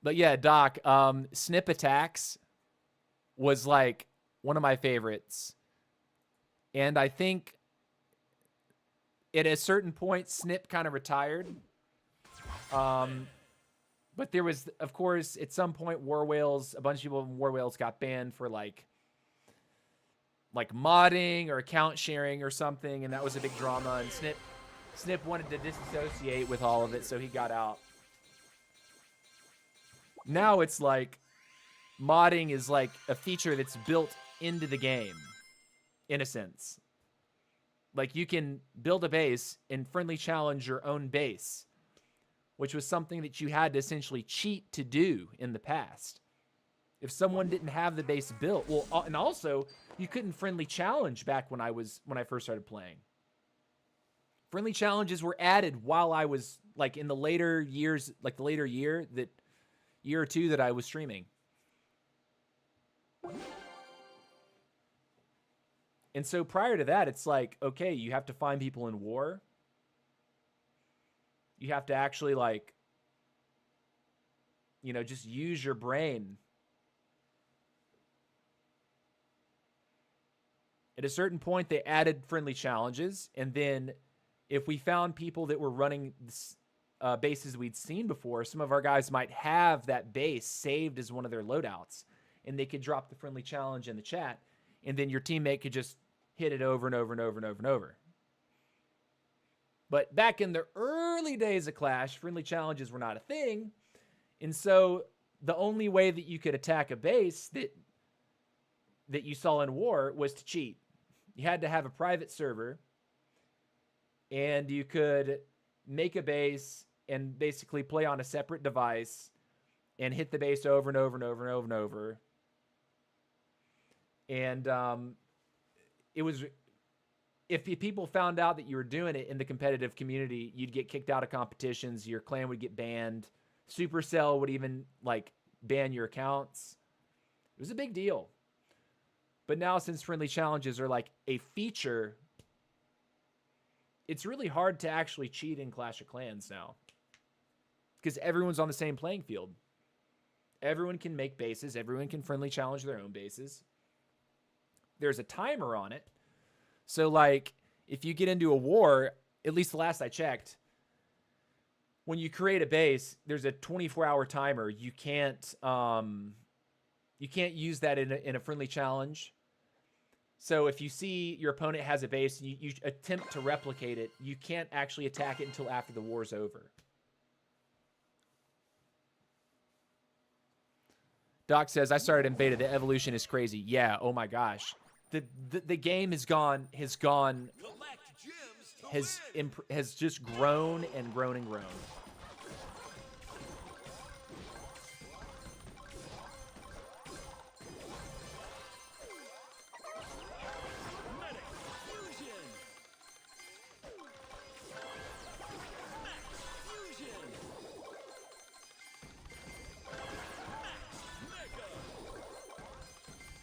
But yeah, Doc, Snip Attacks was like one of my favorites. And I think at a certain point, Snip kind of retired. But But there was, of course, at some point, War Whales, a bunch of people in War Whales got banned for like modding or account sharing or something, and that was a big drama. And Snip wanted to disassociate with all of it, so he got out. Now it's like modding is like a feature that's built into the game, in a sense. Like you can build a base and friendly challenge your own base, which was something that you had to essentially cheat to do in the past. If someone didn't have the base built, well, and also you couldn't friendly challenge back when I first started playing. Friendly challenges were added while I was like in the later years, like the later year or two that I was streaming. And so prior to that, it's like, okay, you have to find people in war. You have to actually like, you know, just use your brain. At a certain point, they added friendly challenges. And then if we found people that were running bases we'd seen before, some of our guys might have that base saved as one of their loadouts. And they could drop the friendly challenge in the chat. And then your teammate could just hit it over and over and over and over and over. But back in the early days of Clash, friendly challenges were not a thing. And so the only way that you could attack a base that you saw in war was to cheat. You had to have a private server, and you could make a base and basically play on a separate device and hit the base over and over and over and over and over. And it was, if people found out that you were doing it in the competitive community, you'd get kicked out of competitions. Your clan would get banned. Supercell would even like ban your accounts. It was a big deal. But now, since friendly challenges are like a feature, it's really hard to actually cheat in Clash of Clans now, because everyone's on the same playing field. Everyone can make bases. Everyone can friendly challenge their own bases. There's a timer on it. So, like, if you get into a war, at least the last I checked, when you create a base, there's a 24-hour timer. You can't use that in a friendly challenge. So if you see your opponent has a base and you attempt to replicate it, you can't actually attack it until after the war's over. Doc says, I started in beta. The evolution is crazy. Yeah, oh my gosh. The game has just grown and grown and grown.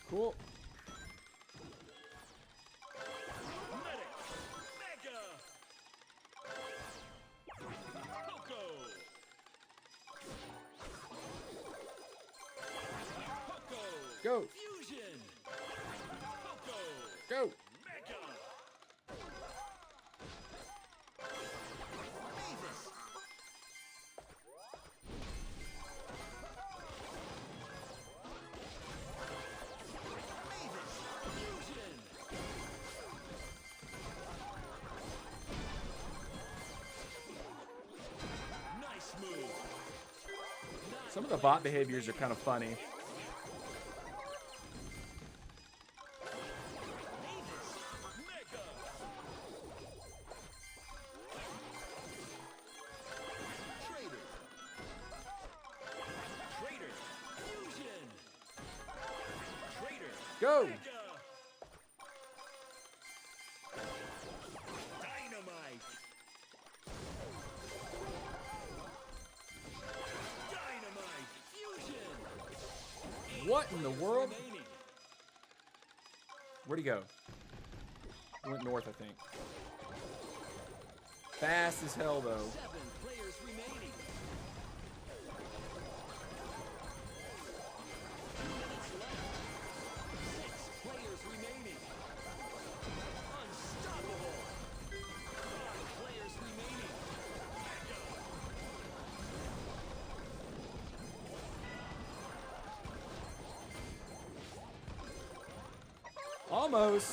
Cool. Go. Fusion. Go. Mega. Nice move. Some of the bot behaviors are kind of funny. Go! Dynamite! Dynamite! Fusion! What in the world? Remaining. Where'd he go? He went north, I think. Fast as hell, though. 7 players remaining. 2 minutes left. 6 players remaining. Unstoppable. 5 players remaining. Almost.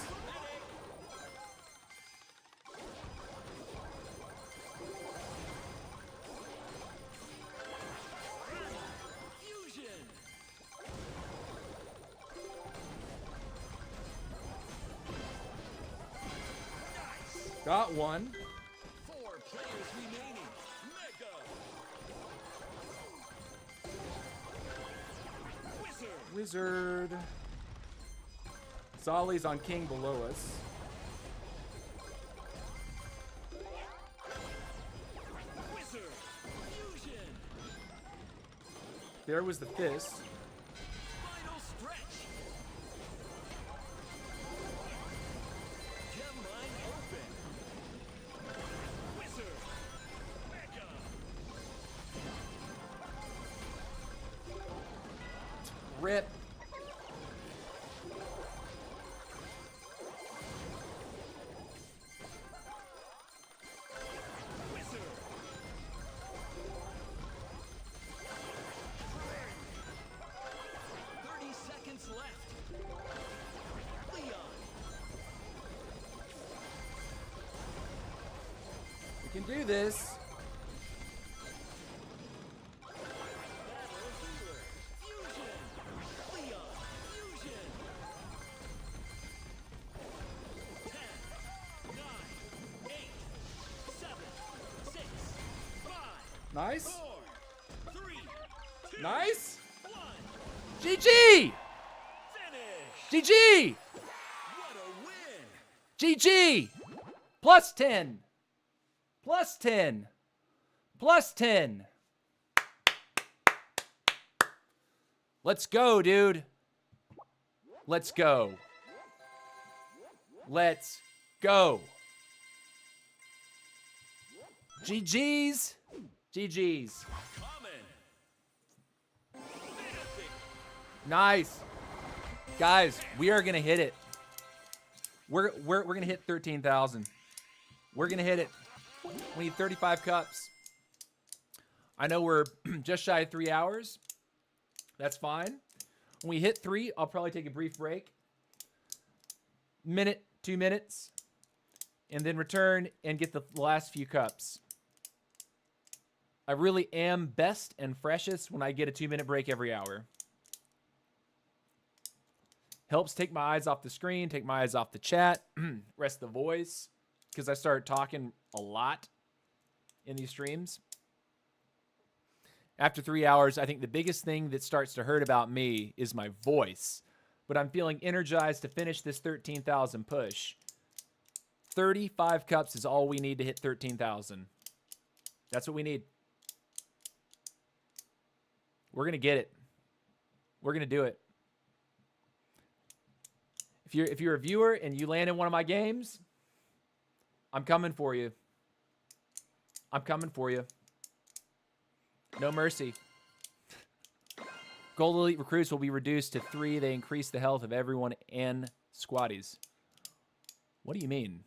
Fusion. Got one. 4 players remaining. Mega. Wizard. Wizard. Zolly's on King below us. Wizard. Fusion. There was the fist. Final stretch. Gem line open. Wizard. Mega. Rip. Wizard. 30 seconds left. Leon. We can do this. Battle healer. Fusion. Leon. Fusion. 10, 9, 8, 7, 6, 5, Nice. 4, 3, 2, Nice. 1. GG. Finish. GG. What a win. GG. Plus 10. Plus 10. Plus 10. Let's go, dude. Let's go. Let's go. GG's. GG's. Common. Epic. Nice. Guys, we are going to hit it. We're going to hit 13,000. We're going to hit it. We need 35 cups. I know we're just shy of 3 hours. That's fine. When we hit 3, I'll probably take a brief break. Minute, 2 minutes. And then return and get the last few cups. I really am best and freshest when I get a 2-minute break every hour. Helps take my eyes off the screen, take my eyes off the chat, rest the voice, because I start talking a lot in these streams. After 3 hours, I think the biggest thing that starts to hurt about me is my voice. But I'm feeling energized to finish this 13,000 push. 35 cups is all we need to hit 13,000. That's what we need. We're going to get it. We're going to do it. If you're a viewer and you land in one of my games, I'm coming for you. I'm coming for you. No mercy. Gold Elite recruits will be reduced to 3. They increase the health of everyone and squaddies. What do you mean?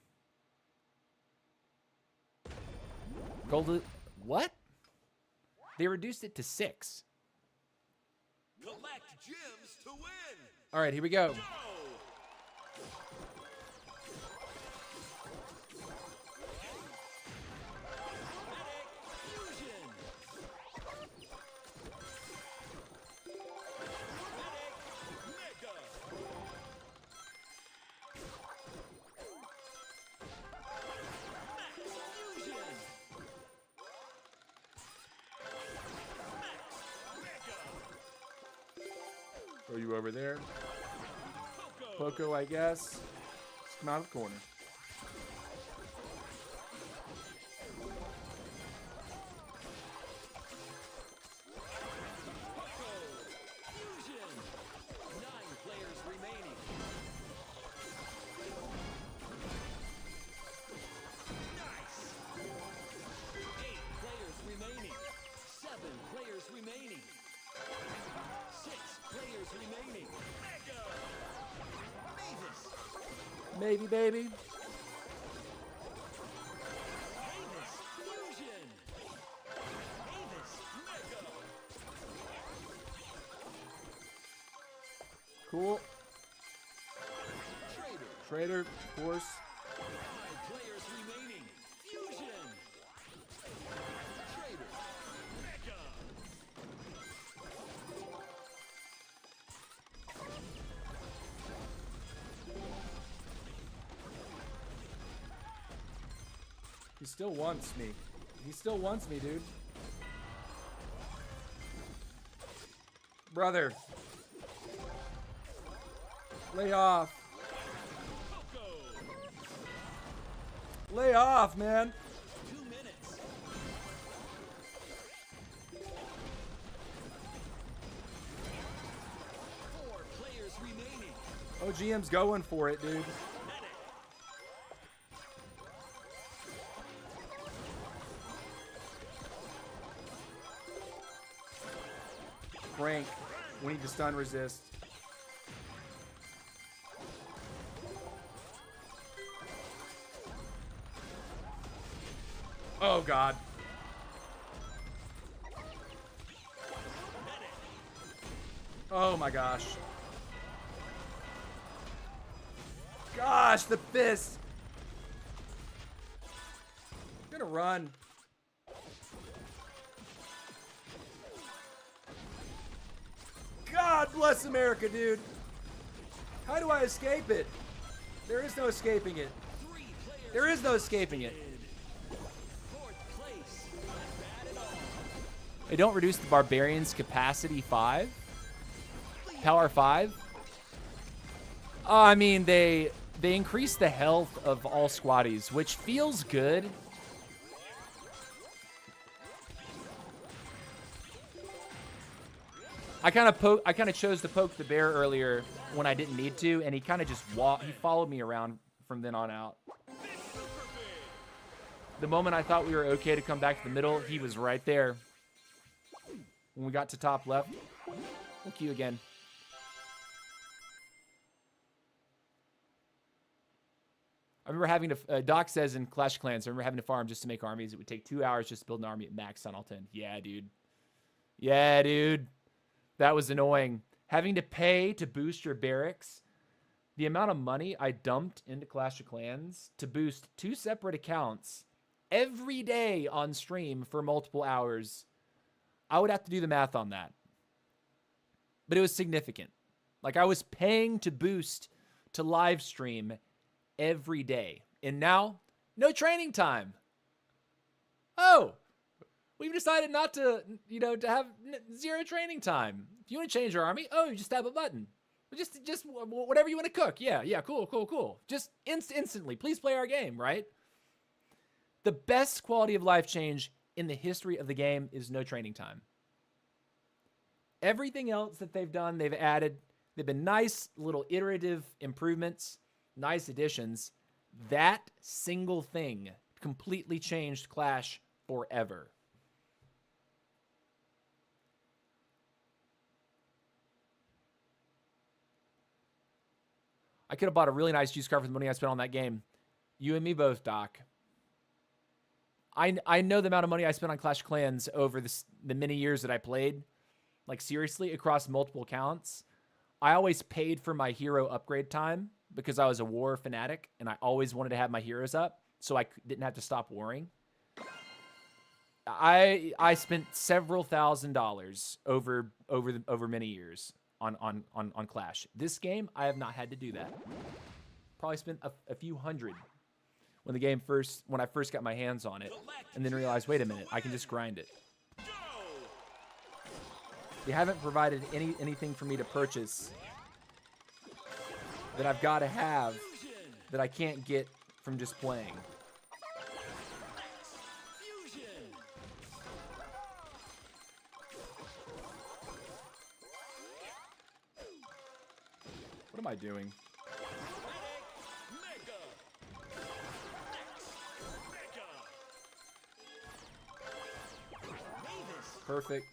Gold Elite... What? They reduced it to 6. Collect gems to win. All right, here we go. Go. Fusion. Mega. Max Fusion. Max Mega. Throw you over there. Poco. Poco, I guess. Just come out of the corner. Poco. Fusion. 9 players remaining. Nice. 8 players remaining. 7 players remaining. 6 players remaining. Mega. Mavis. Maybe, baby. Mavis. Fusion. Mavis. Mega. Cool. Trader, of course. 5 players remaining. Fusion. Trader. Mega. He still wants me. He still wants me, dude. Brother. Lay off. Lay off, man. 2 minutes. Four players remaining. OGM's going for it, dude. Frank, we need to stun resist. Oh, God. Oh, my gosh. Gosh, the fist. I'm gonna run. God bless America, dude. How do I escape it? There is no escaping it. 3 players. There is no escaping it. 4th place. Not bad at all. They don't reduce the Barbarian's capacity 5? Power 5? I mean, they increase the health of all squaddies, which feels good. I kind of chose to poke the bear earlier when I didn't need to, and he kind of just he followed me around from then on out. The moment I thought we were okay to come back to the middle, he was right there. When we got to top left, we'll queue again. I remember having to, Doc says in Clash of Clans, I remember having to farm just to make armies. It would take 2 hours just to build an army at max on all 10. Yeah, dude. Yeah, dude. That was annoying. Having to pay to boost your barracks. The amount of money I dumped into Clash of Clans to boost 2 separate accounts every day on stream for multiple hours. I would have to do the math on that. But it was significant. Like, I was paying to boost to live stream every day. And now, no training time. Oh, we've decided not to, to have 0 training time. If you want to change your army, you just tap a button. Just whatever you want to cook. Yeah, cool. Just instantly, please play our game, right? The best quality of life change in the history of the game is no training time. Everything else that they've done, they've added. They've been nice little iterative improvements, nice additions. That single thing completely changed Clash forever. I could have bought a really nice juice card for the money I spent on that game. You and me both, Doc. I know the amount of money I spent on Clash of Clans over the many years that I played. Like, seriously, across multiple accounts. I always paid for my hero upgrade time because I was a war fanatic, and I always wanted to have my heroes up so I didn't have to stop warring. I spent several $1,000s over many years on Clash. This game, I have not had to do that. Probably spent a few hundred when I first got my hands on it, and then realized, wait a minute, I can just grind it. They haven't provided anything for me to purchase that I've got to have that I can't get from just playing. What am I doing? Perfect.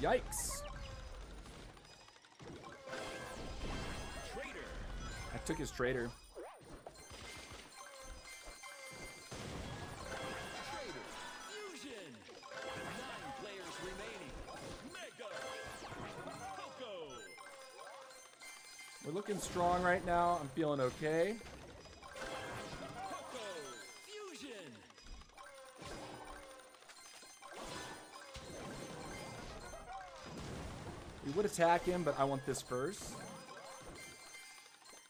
Yikes. I took his trader. looking strong right now. I'm feeling okay. Coco Fusion. We would attack him, but I want this first.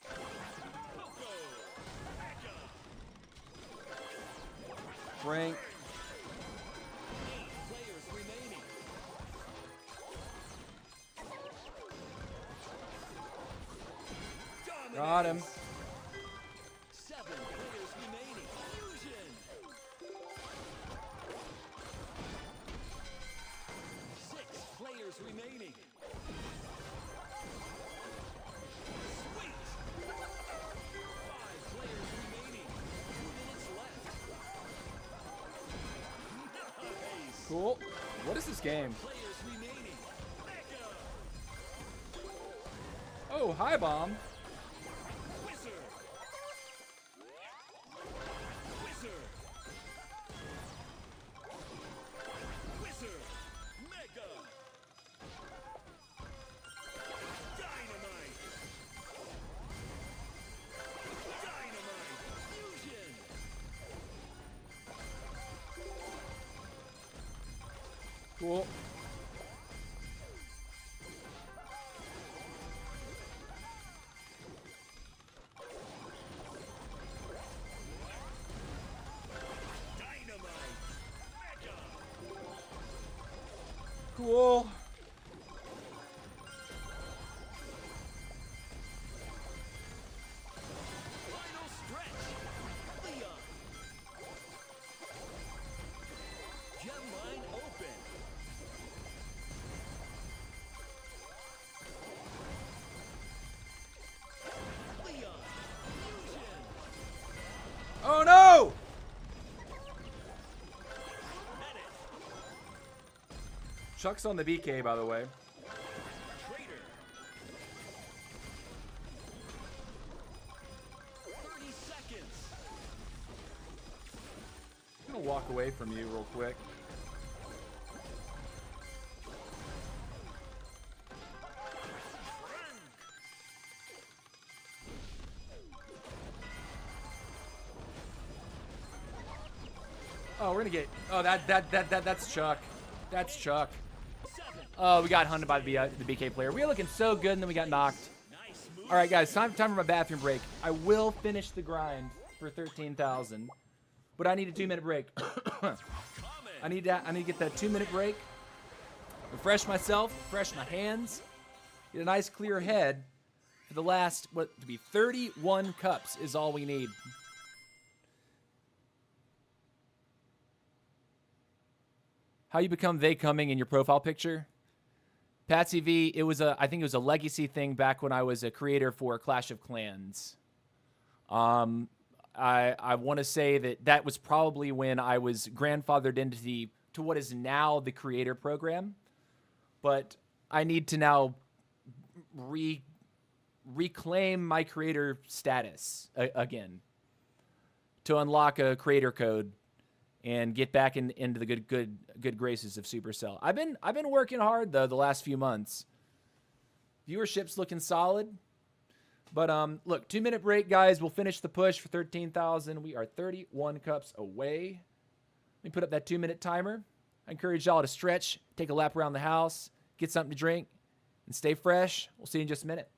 Coco Mega. Frank. 8 players remaining. Dominate. Got him. 7 players remaining. Fusion. 6 players remaining. Sweet. 5 players remaining. 2 minutes left. Nice. Cool. What is this game? Players remaining. Mega. Oh, hi, bomb. Wizard. Wizard. Wizard. Mega. Dynamite. Dynamite. Fusion. Cool. Dynamite. Mega. Cool. Final stretch. Leon. Gem line open. Leon. Fusion. Oh, no! Medic. Chuck's on the BK, by the way. Trader. 30 seconds. I'm gonna walk away from you real quick. Frank. Oh, we're gonna get. Oh, that's Chuck. That's Chuck. 7. Oh, we got hunted by the BK player. We were looking so good, and then we got knocked. Nice move. All right, guys, time for my bathroom break. I will finish the grind for 13,000, but I need a 2-minute break. Comment. I need to get that 2-minute break. Refresh myself, refresh my hands, get a nice clear head. For the last, what to be 31 cups is all we need. How you become they coming in your profile picture? Patsy V, I think it was a legacy thing back when I was a creator for Clash of Clans. I want to say that was probably when I was grandfathered into to what is now the creator program, but I need to now reclaim my creator status again to unlock a creator code and get back into the good graces of Supercell. I've been working hard though the last few months. Viewership's looking solid. But look, 2-minute break, guys. We'll finish the push for 13,000. We are 31 cups away. Let me put up that 2-minute timer. I encourage y'all to stretch, take a lap around the house, get something to drink, and stay fresh. We'll see you in just a minute.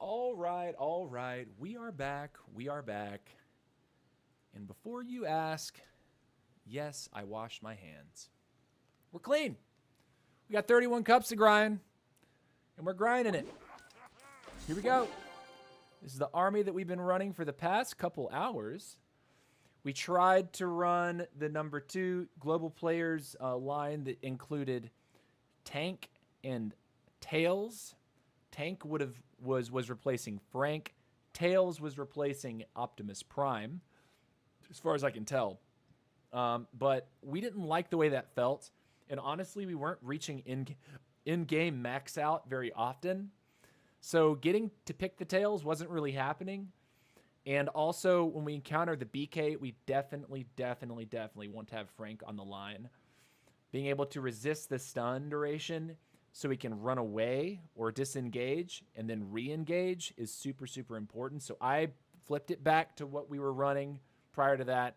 All right, all right. We are back. We are back. And before you ask, yes, I washed my hands. We're clean. We got 31 cups to grind, and we're grinding it. Here we go. This is the army that we've been running for the past couple hours. We tried to run the number 2 global players line that included Tank and Tails. Tank was replacing Frank. Tails was replacing Optimus Prime, as far as I can tell. But we didn't like the way that felt. And honestly, we weren't reaching in-game max out very often. So getting to pick the Tails wasn't really happening. And also, when we encounter the BK, we definitely want to have Frank on the line. Being able to resist the stun duration so he can run away or disengage and then re-engage is super, super important. So I flipped it back to what we were running prior to that,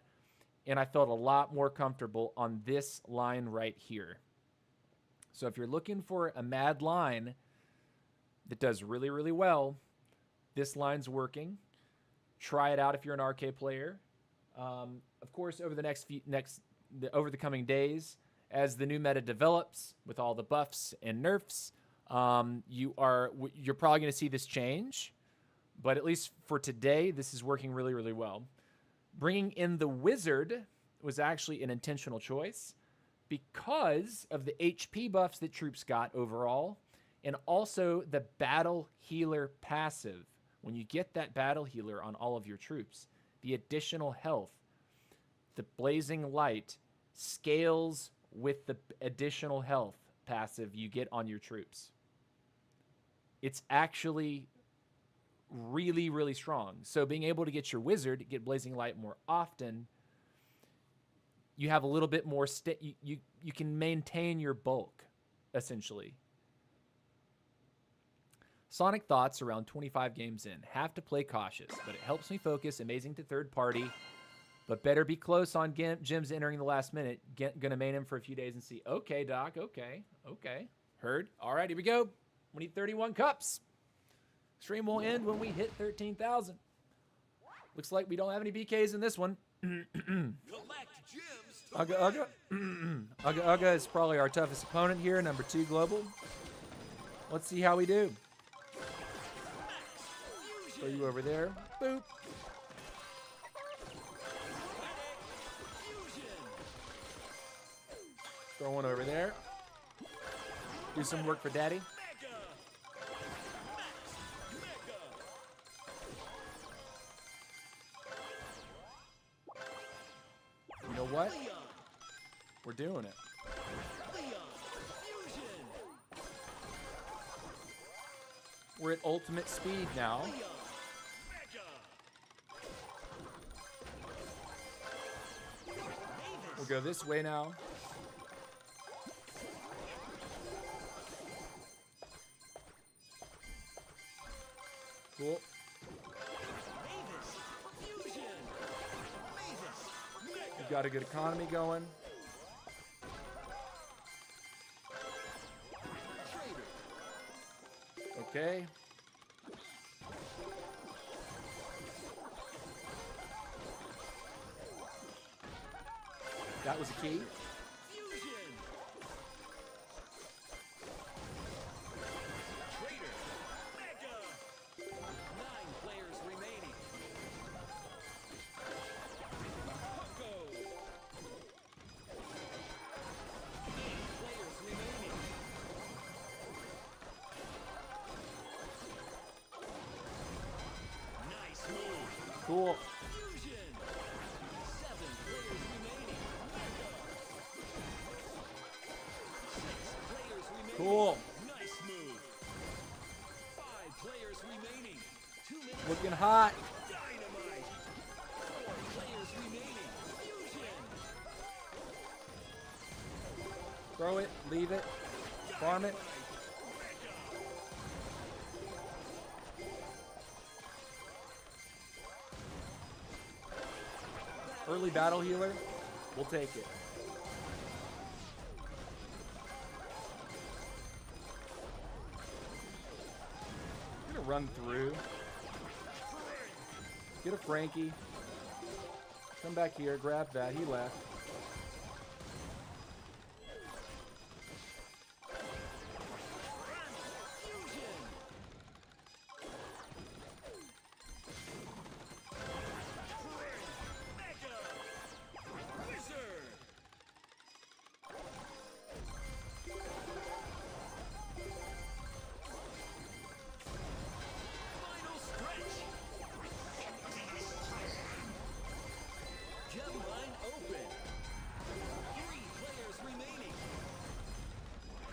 and I felt a lot more comfortable on this line right here. So if you're looking for a mad line that does really, really well, this line's working. Try it out if you're an RK player. Of course, over the over the coming days, as the new meta develops with all the buffs and nerfs, you're probably going to see this change. But at least for today, this is working really, really well. Bringing in the Wizard was actually an intentional choice because of the HP buffs that troops got overall, and also the Battle Healer passive. When you get that Battle Healer on all of your troops, the additional health, the Blazing Light, scales with the additional health passive you get on your troops. It's actually really, really strong. So being able to get your Wizard, get Blazing Light more often, you have a little bit more, you can maintain your bulk, essentially. Sonic thoughts around 25 games in. Have to play cautious, but it helps me focus. Amazing to third party, but better be close on gyms entering the last minute. Gonna main him for a few days and see. Okay, Doc, okay. Heard. All right, here we go. We need 31 cups. Stream will end when we hit 13,000. Looks like we don't have any BKs in this one. Ugga Ugga is probably our toughest opponent here, number 2 global. Let's see how we do. Throw you over there. Boop. Throw one over there. Do some work for Daddy. You know what? We're doing it. We're at ultimate speed now. We'll go this way now. Cool. We've got a good economy going. Okay. That was a key. Cool. Cool. Nice move. 5 players remaining. 2 minutes. Looking hot. Dynamite. 4 players remaining. Fusion. Throw it, leave it, farm it. Early battle healer, we'll take it. I'm gonna gonna run through. Get a Frankie. Come back here, grab that. He left.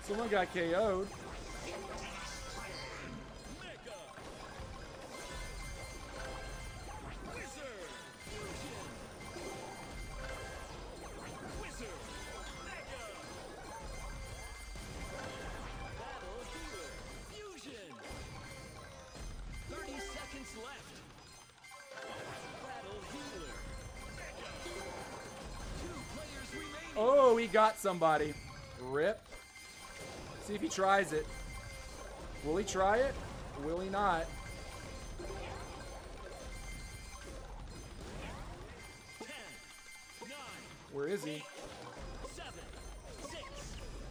Someone got KO'd. Oh, he got somebody. Rip. See if he tries it. Will he try it? Will he not? 10, 9, Where is he? 7, 6,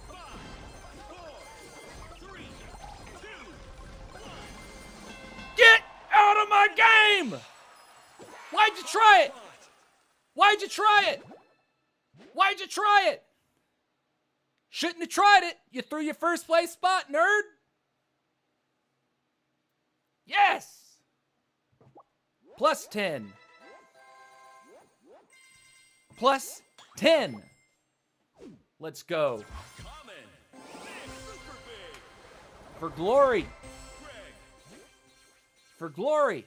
5, 4, 3, 2, 1. Get out of my game! Why'd you try it? Why'd you try it? Why'd you try it? Shouldn't have tried it. You threw your first place spot, nerd. Yes. Plus 10. Plus 10. Let's go. Common. Big, super big. For glory. Greg. For glory.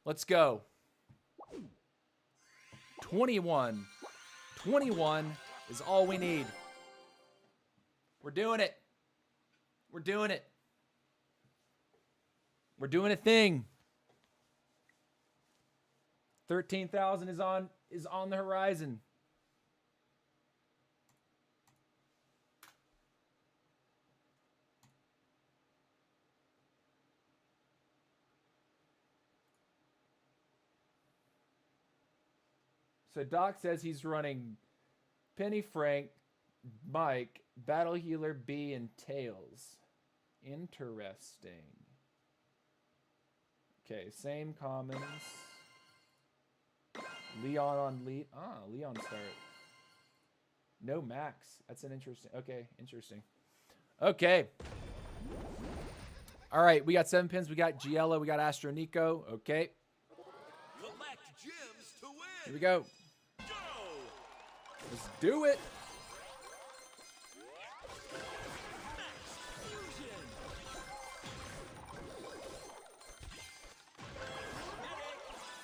Let's go. 21. 21 is all we need. We're doing it. We're doing it. We're doing a thing. 13,000 is on the horizon. So Doc says he's running Penny Frank, Mike, Battle Healer, B, and Tails. Interesting. Okay, same commons. Leon on lead. Ah, Leon start. No Max. That's an interesting. Okay, interesting. Okay. All right, we got 7 pins. We got Giella. We got Astro Nico. Okay. Collect gems to win. Here we go. Go. Let's do it. Fusion.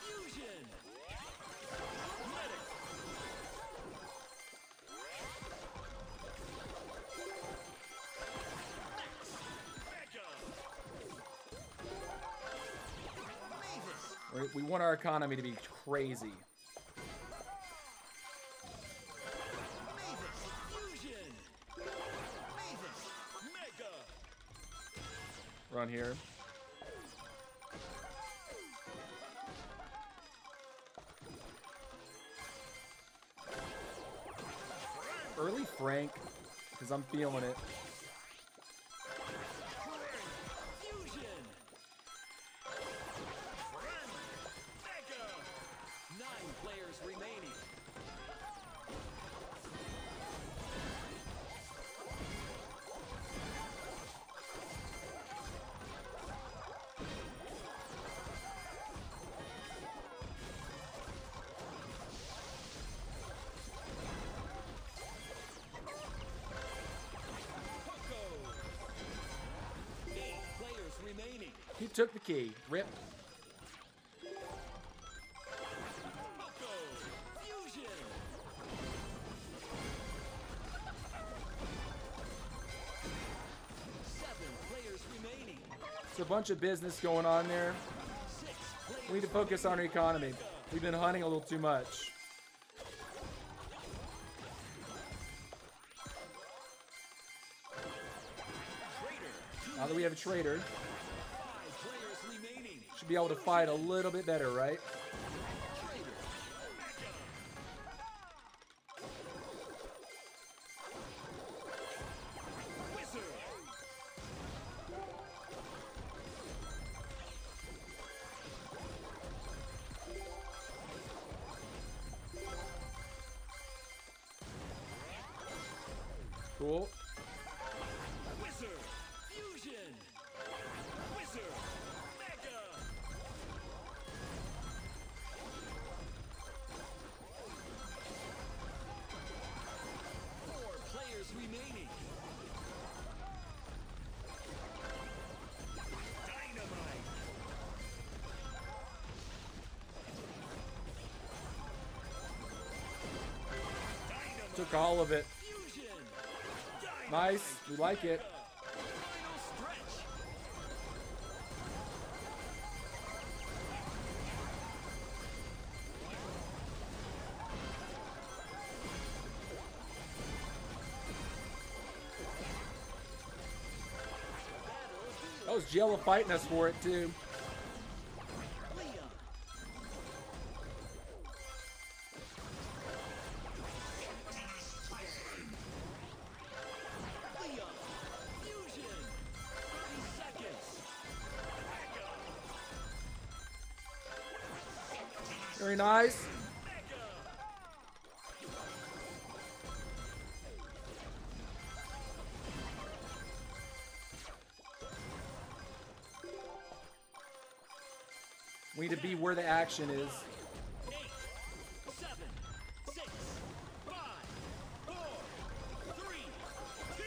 Fusion. Medic. Mega. We want our economy to be crazy. Fusion. Mega. Run here. Early Frank, because I'm feeling it. Fusion. Mega. 9 players remaining. Poco. 8 players remaining. He took the key. Rip. Poco. Fusion. 7 players remaining. There's a bunch of business going on there. 6 players. We need to focus on our economy. We've been hunting a little too much. that we have a trader. 5 players remaining. Should be able to fight a little bit better, right? Trader. Wizard. Cool. Wizard. Fusion. Wizard. Mega. Four players remaining. Dynamite. Dynamite. Took all of it. Fusion. Nice. We like it. Final stretch. That was Giella fighting us for it, too. Leon. Leon. Fusion. 30 seconds. Very nice. Mega. We need to be where the action is. 8, 7, 6, 5, 4, 3, 2,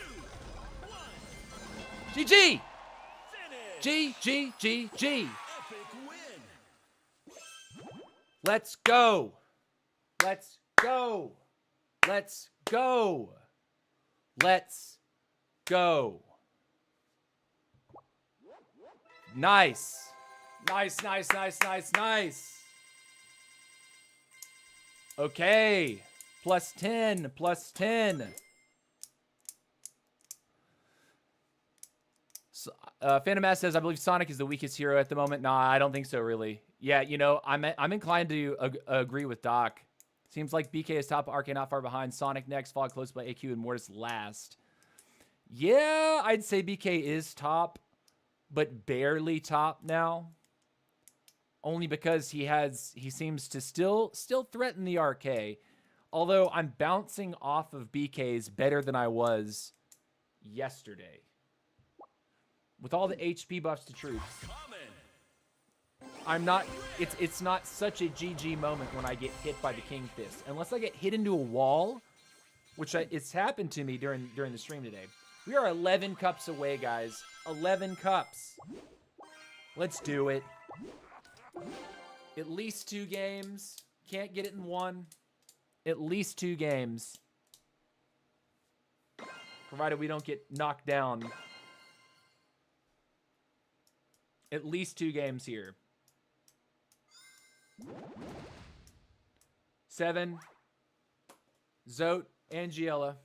1. GG! Finish. GG. Epic win. Let's go. Let's go. Let's go. Let's go. Nice. Nice. Okay. Plus 10. So, Phantom Ass says, I believe Sonic is the weakest hero at the moment. Nah, I don't think so, really. Yeah, you know, I'm inclined to agree with Doc. Seems like BK is top, RK not far behind. Sonic next, followed close by AQ and Mortis last. Yeah, I'd say BK is top, but barely top now. Only because he seems to still threaten the RK. Although I'm bouncing off of BK's better than I was yesterday. With all the HP buffs to troops. I'm not, it's not such a GG moment when I get hit by the King Fist. Unless I get hit into a wall, which it's happened to me during the stream today. We are 11 cups away, guys. 11 cups. Let's do it. At least 2 games. Can't get it in 1. At least 2 games. Provided we don't get knocked down. At least 2 games here. 7. Zote and Giella.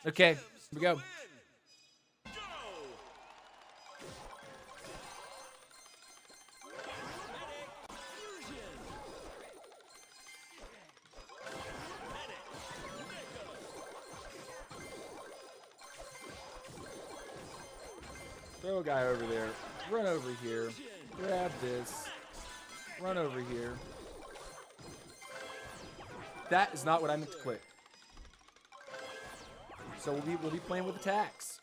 Okay, here we go. Throw a guy over there. Run over here. Grab this. Run over here. That is not what I meant to click. So we'll be playing with attacks.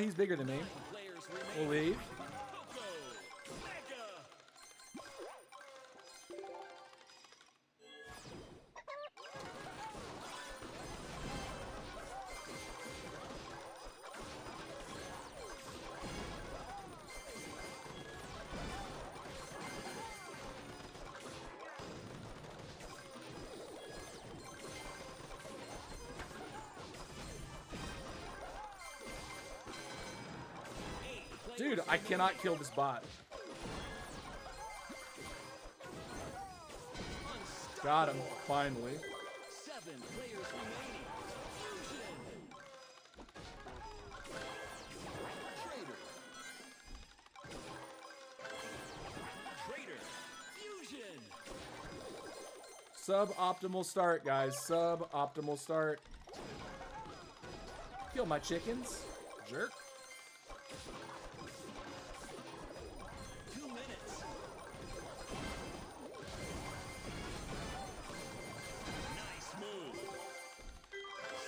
He's bigger than me. We'll leave. Dude, I cannot kill this bot. Got him, finally. 7 players remaining. Fusion. Traitor. Fusion. Suboptimal start, guys. Suboptimal start. Kill my chickens. Jerk. 2 minutes. Nice move.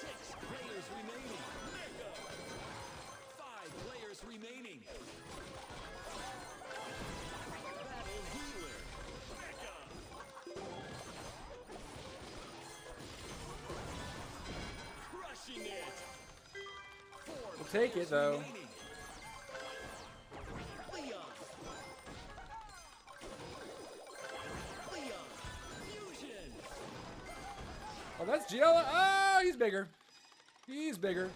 6 players remaining. Mega. 5 players remaining. Battle healer. Mega. Crushing it. 4 We'll take it, players though. remaining. Leon. Leon. Fusion. Oh, that's Giella. Oh, he's bigger. He's bigger.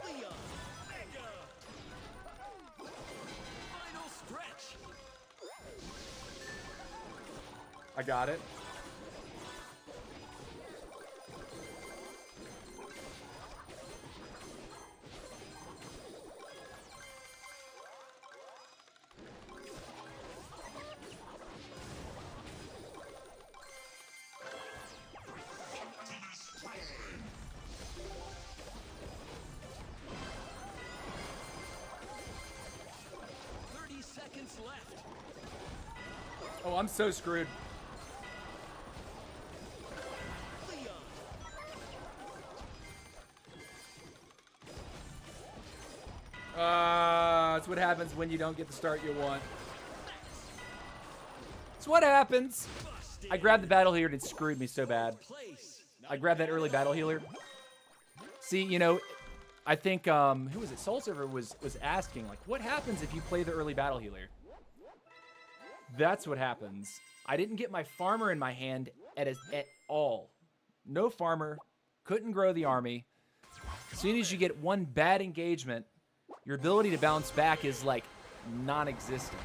Leon. Mega. Final stretch. I got it. Seconds left. Oh, I'm so screwed. Leon. That's what happens when you don't get the start you want. It's what happens. I grabbed the battle healer and it screwed me so bad. Place. I grabbed that early battle healer. See, you know, I think who was it? Soul Server was asking like, what happens if you play the early battle healer? That's what happens. I didn't get my farmer in my hand at all. No farmer, couldn't grow the army. As soon as you get one bad engagement, your ability to bounce back is like non-existent.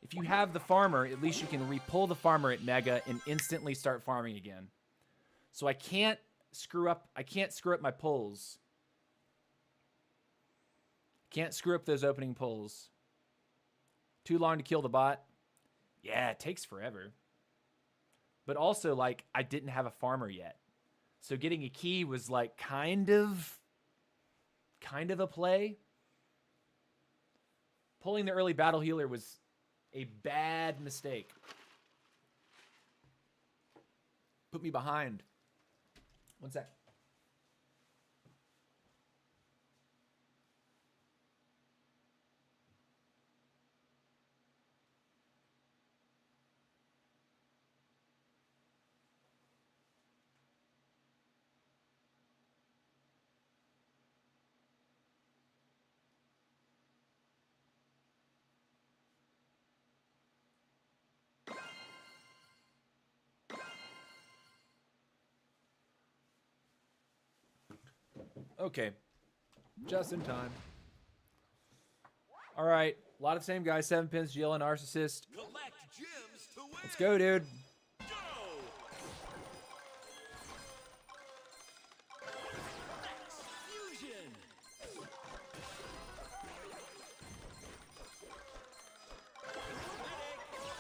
If you have the farmer, at least you can re-pull the farmer at Mega and instantly start farming again. So I can't screw up my pulls. Can't screw up those opening pulls. Too long to kill the bot. Yeah, it takes forever. But also, like, I didn't have a farmer yet. So getting a key was like kind of a play. Pulling the early battle healer was a bad mistake. Put me behind. One sec. Okay. Just in time. All right. A lot of the same guys. 7 pins, GL, Narcissist. Collect gems to win. Let's go, dude. Go. Fusion.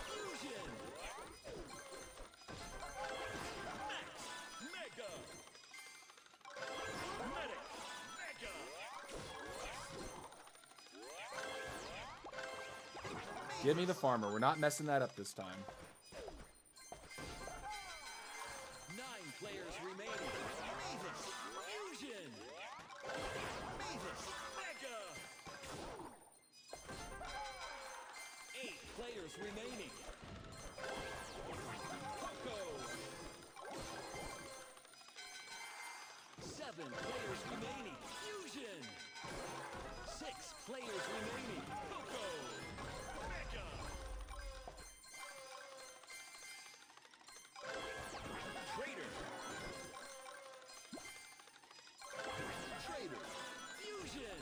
Fusion. Mega. Medic. Mega. Give me the farmer. We're not messing that up this time. 9 players remaining. Mavis. Fusion. Mavis. Mega. 8 players remaining. Coco. 7 players remaining. Fusion. 6 players remaining. Coco. Mega. Trader. Trader. Fusion.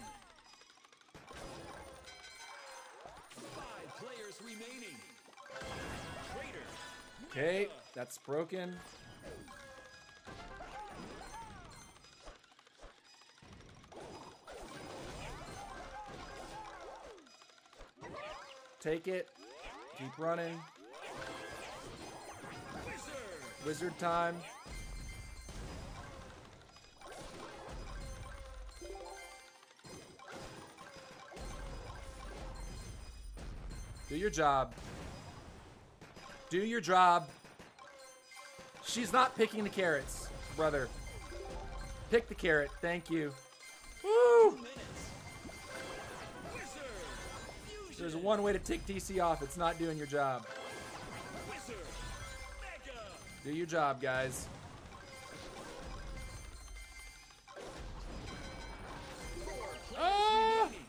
5 players remaining. Trader. Okay, Mega. that's broken. Take it. Keep running. Wizard. Wizard time. Do your job. Do your job. She's not picking the carrots, brother. Pick the carrot. Thank you. Woo! 2 minutes. Wizard. Fusion. There's one way to tick DC off. It's not doing your job. Wizard. Mega. Do your job, guys. 4 players Ah! remaining.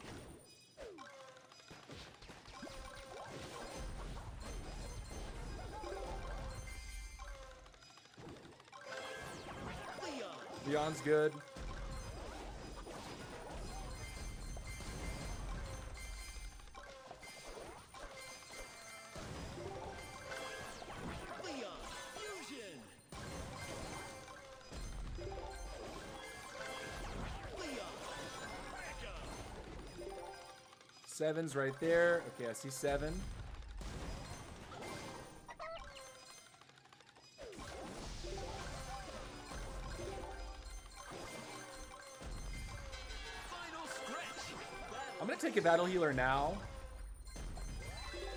Leon. Leon's good. Leon. Fusion. Leon. Mega. Seven's right there. Okay, I see 7. Final stretch. I'm gonna take a battle healer now.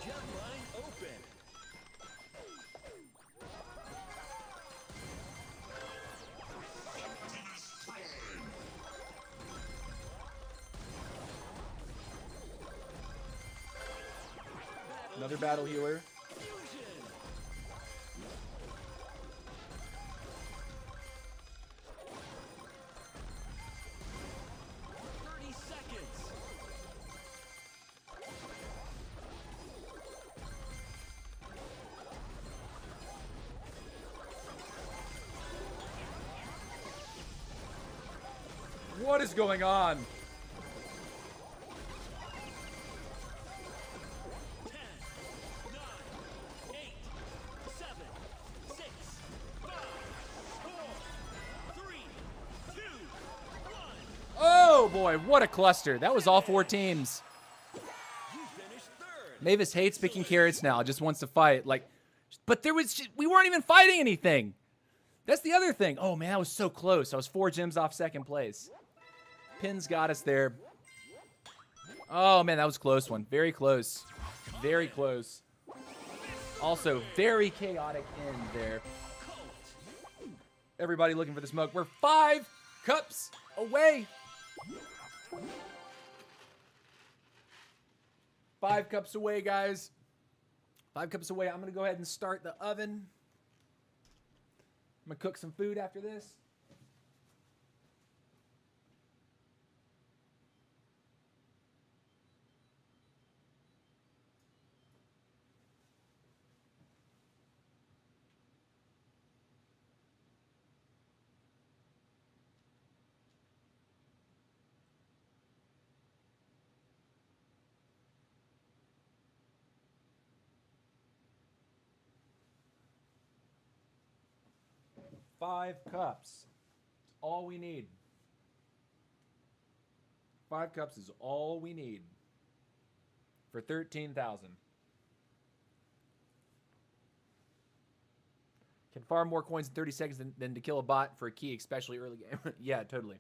Jet line open. Another battle healer. Fusion. 30 seconds. What is going on? 10, 9, 8, 7, 6, 5, 4, 3, 2, 1. Oh boy, what a cluster. That was all 4 teams. You finished third. Mavis hates picking carrots now, just wants to fight. But we weren't even fighting anything. That's the other thing. Oh man, that was so close. I was 4 gems off second place. Pins got us there. Oh man, that was a close one. Very close. Very close. Also, very chaotic end there. Everybody looking for the smoke. We're 5 cups away. 5 cups away, guys. 5 cups away. I'm going to go ahead and start the oven. I'm going to cook some food after this. Five cups. All we need. 5 cups is all we need for 13,000. Can farm more coins in 30 seconds than to kill a bot for a key, especially early game. Yeah, totally.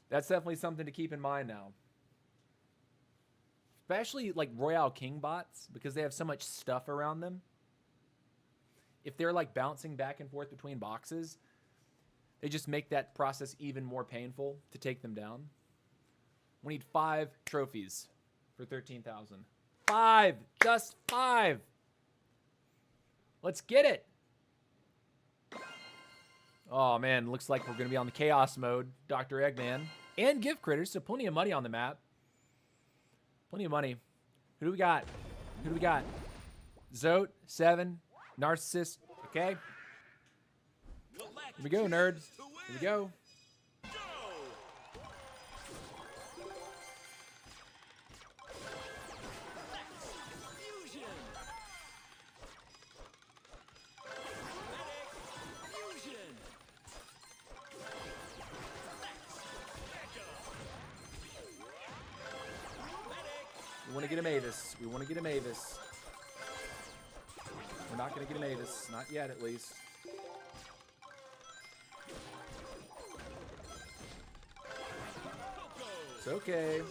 That's definitely something to keep in mind now. Especially like Royale King bots, because they have so much stuff around them. If they're like bouncing back and forth between boxes, they just make that process even more painful to take them down. We need 5 trophies for 13,000. 5! Just 5! Let's get it! Oh, man. Looks like we're going to be on the chaos mode. Dr. Eggman. And gift critters, so plenty of money on the map. Plenty of money. Who do we got? Who do we got? Zote, 7, Narcissist. Okay. Here we go, nerd. Here we go. We want to get a Mavis. We want to get a Mavis. We're not going to get a Mavis. Not yet, at least. It's okay.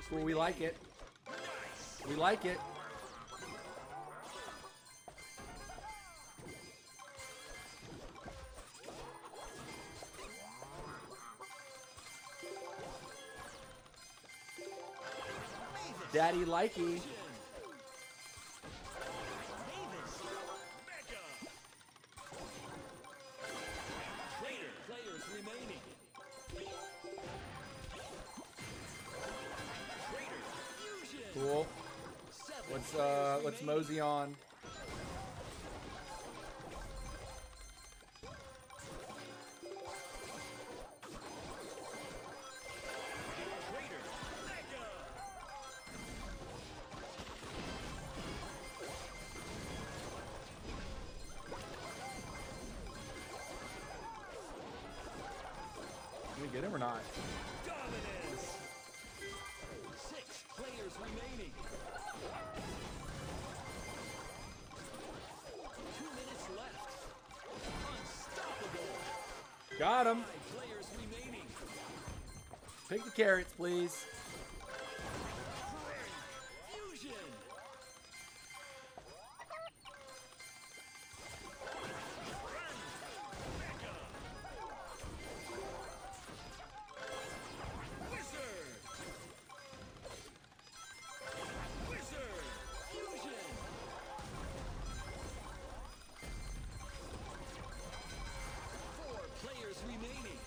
Cool, we like it. We like it. Daddy likey. Cool. Let's mosey on. Can we get him or not? Dominance. 6 players remaining. 2 minutes left. Unstoppable. Got him. 5 players remaining. Pick the carrots, please. Fusion. Wizard. Wizard. Fusion. 4 players remaining.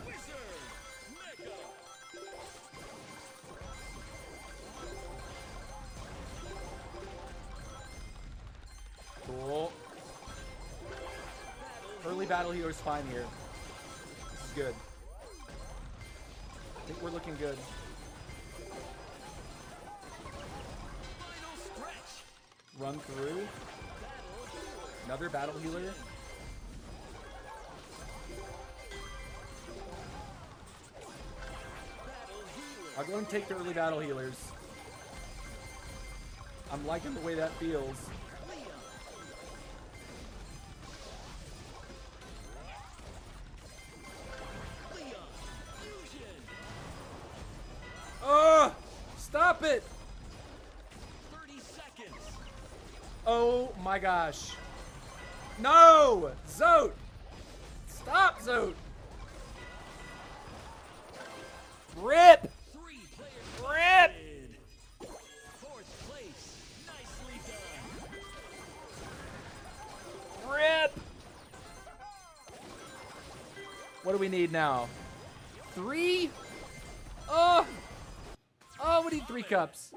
Wizard. Mega. Cool. Early battle healer's fine here. This is good. I think we're looking good. Final stretch. Run through. Battle healer. Another battle healer. Battle healer. I'll go and take the early battle healers. I'm liking the way that feels. Leon. Leon. Fusion. Oh! Stop it! 30 seconds. Oh my gosh. No! Zote! Stop, Zote! Rip! 3 players Rip! eliminated. 4th place. Nicely done. Rip! What do we need now? 3? Oh! Oh, we need 3 cups.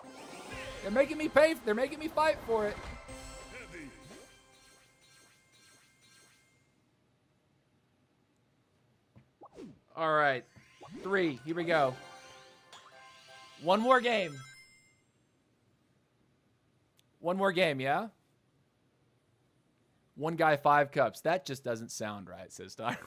They're making me pay. They're making me fight for it. All right. 3. Here we go. One more game. One more game, yeah? One guy, 5 cups. That just doesn't sound right, says Doc.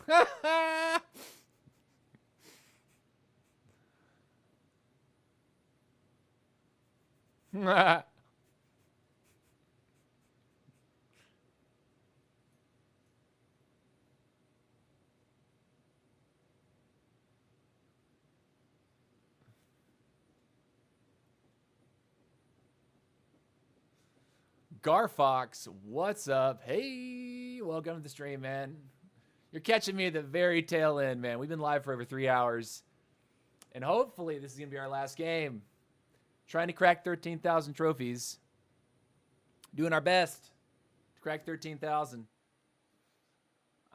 Garfox, what's up? Hey, welcome to the stream, man. You're catching me at the very tail end, man. We've been live for over 3 hours. And hopefully this is going to be our last game. Trying to crack 13,000 trophies. Doing our best to crack 13,000.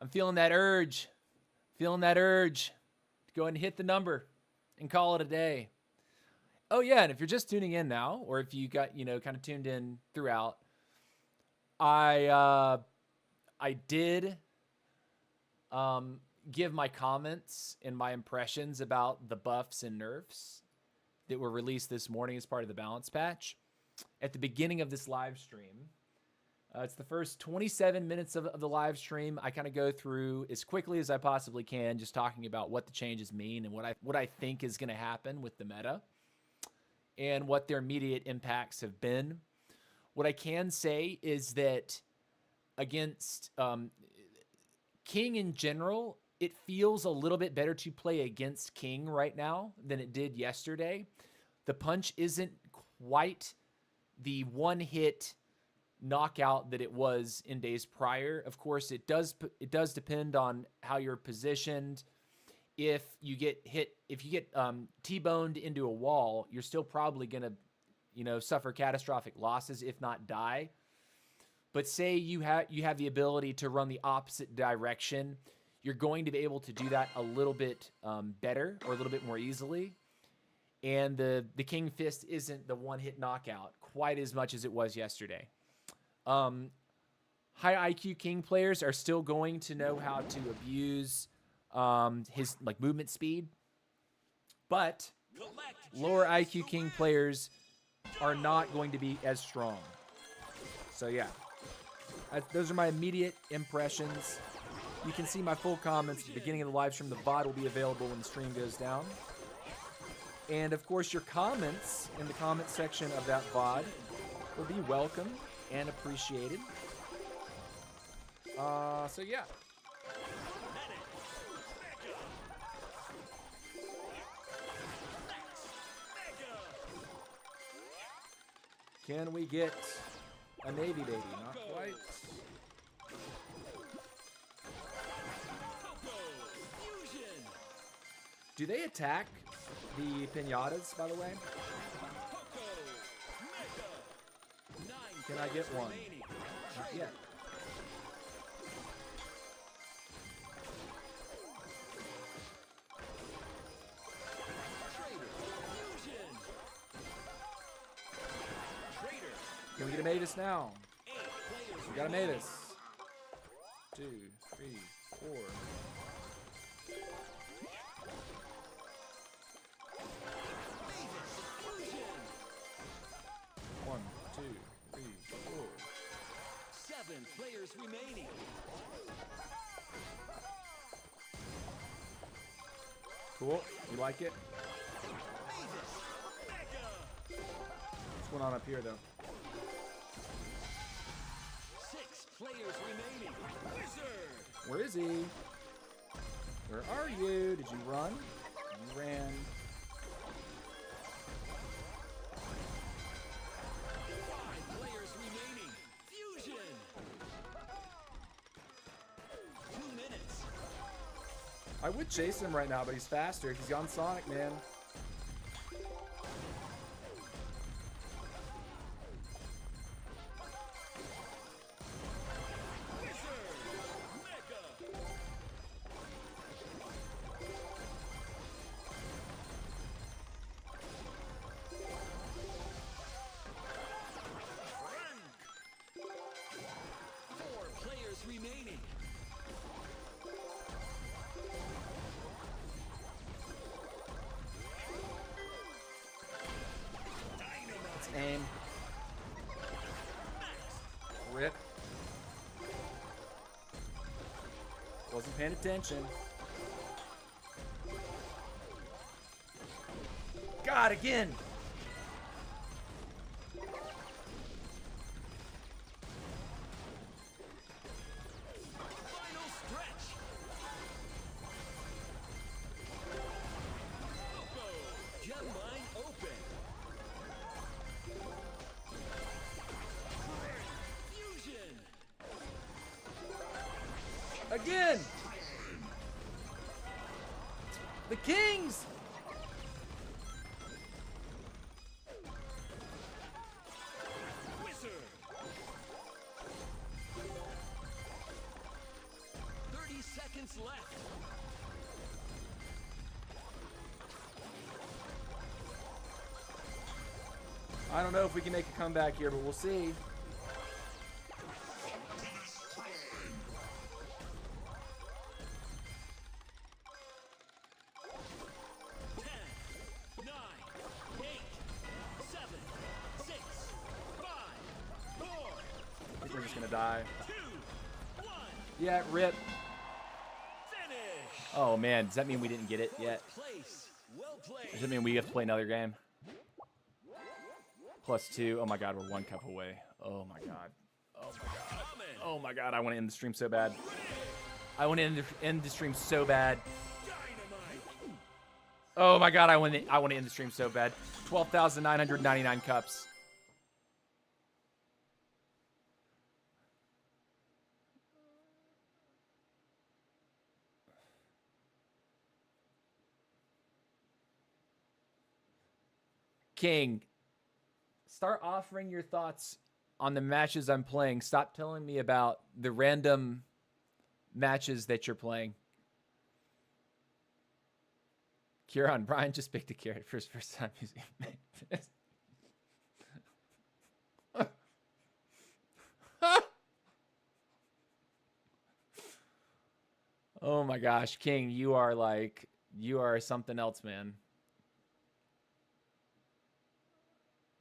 I'm feeling that urge. Feeling that urge to go and hit the number and call it a day. Oh, yeah, and if you're just tuning in now, or if you got, kind of tuned in throughout, I did give my comments and my impressions about the buffs and nerfs that were released this morning as part of the balance patch at the beginning of this live stream. It's the first 27 minutes of the live stream. I kind of go through as quickly as I possibly can, just talking about what the changes mean and what I think is going to happen with the meta and what their immediate impacts have been. What I can say is that against King in general, it feels a little bit better to play against King right now than it did yesterday. The punch isn't quite the one-hit knockout that it was in days prior. Of course, it does depend on how you're positioned. If you get T-boned into a wall, you're still probably going to, suffer catastrophic losses, if not die. But say you have the ability to run the opposite direction, you're going to be able to do that a little bit better or a little bit more easily. And the King Fist isn't the one-hit knockout quite as much as it was yesterday. High IQ King players are still going to know how to abuse his movement speed, but lower IQ King players are not going to be as strong. So yeah, those are my immediate impressions. You can see my full comments at the beginning of the live stream. The VOD will be available when the stream goes down. And of course, your comments in the comment section of that VOD will be welcome and appreciated. So yeah. Can we get a Navy baby? Not quite. Do they attack the pinatas, by the way? Can I get one? Not yet. Can we get a Matus now? We got a Matus. 2, 3, 4. 1, 2, 3, 4. 7 players remaining. Cool. You like it? What's going on up here, though? 6 players remaining. Wizard. Where is he? Where are you? Did you run? You ran. 5 players remaining. Fusion. 2 minutes. I would chase him right now, but he's faster. He's on Sonic, man. Remaining. Let's aim. Rip. Wasn't paying attention. God, again. Again! The Kings! Wizard. 30 seconds left. I don't know if we can make a comeback here, but we'll see. I think we're just gonna die. Yeah, rip. Oh man, does that mean we didn't get it yet? Does that mean we have to play another game? +2. Oh my god, we're 1 cup away. Oh my god. Oh my god. Oh my god, I want to end the stream so bad. I want to end the stream so bad. Oh my god, I want to end the stream so bad. 12,999 cups. King, start offering your thoughts on the matches I'm playing. Stop telling me about the random matches that you're playing. Kieran, Brian just picked a carrot for his first time using Memphis. Oh my gosh, King, you are something else, man.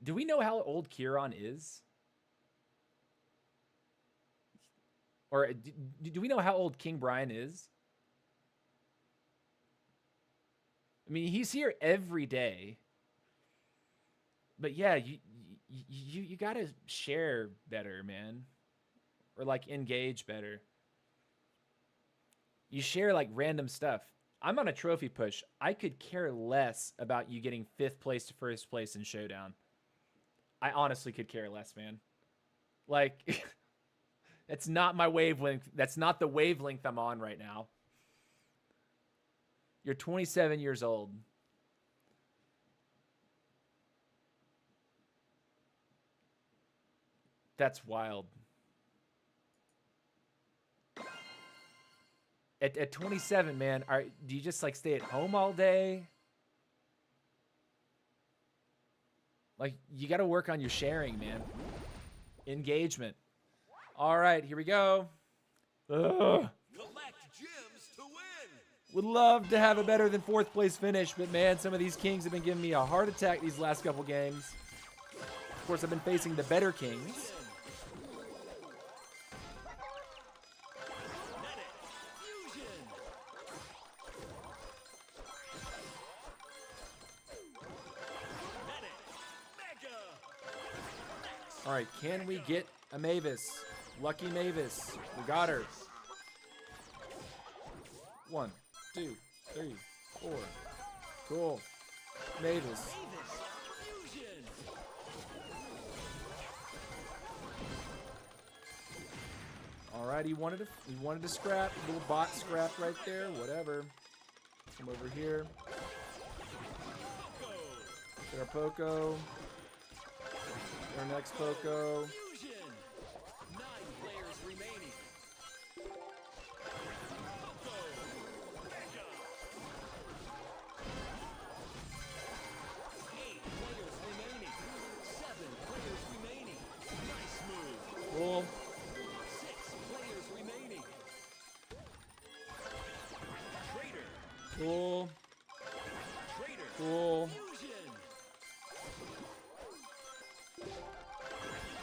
Do we know how old Kieran is? Or do we know how old King Brian is? I mean, he's here every day. But yeah, you gotta share better, man. Or like engage better. You share like random stuff. I'm on a trophy push. I could care less about you getting 5th place to 1st place in Showdown. I honestly could care less, man. Like, that's not my wavelength. That's not the wavelength I'm on right now. You're 27 years old. That's wild. At 27, man, do you just like stay at home all day? Like, you got to work on your sharing, man. Engagement. All right, here we go. Ugh. Collect gems to win. Would love to have a better than 4th place finish, but man, some of these Kings have been giving me a heart attack these last couple games. Of course, I've been facing the better Kings. All right, can we get a Mavis? Lucky Mavis. We got her. 1, 2, 3, 4. Cool. Mavis. All right, he wanted to scrap. Little bot scrap right there. Whatever. Come over here. Get our Poco. Our next Poco. 9 players remaining. Poco. Mega. 8 players remaining. 7 players remaining. Nice move. Cool. 6 players remaining. Trader. Cool. Trader. Cool. Fusion.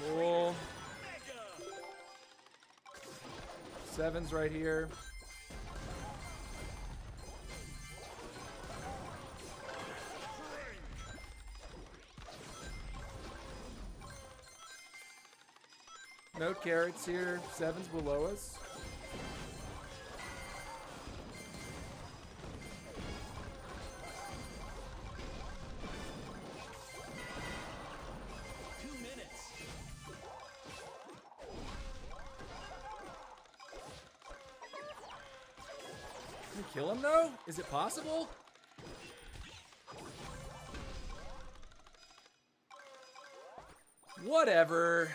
Cool. Mega. 7's right here. No carrots here. 7's below us. Kill him though? Is it possible? Whatever.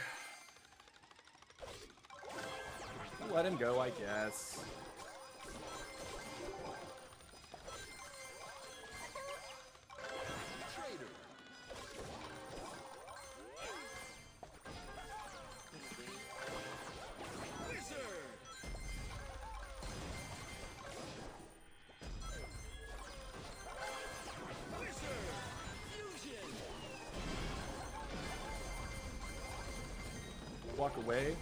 Let him go, I guess. Trader. Wizard. Wizard. Fusion. Walk away.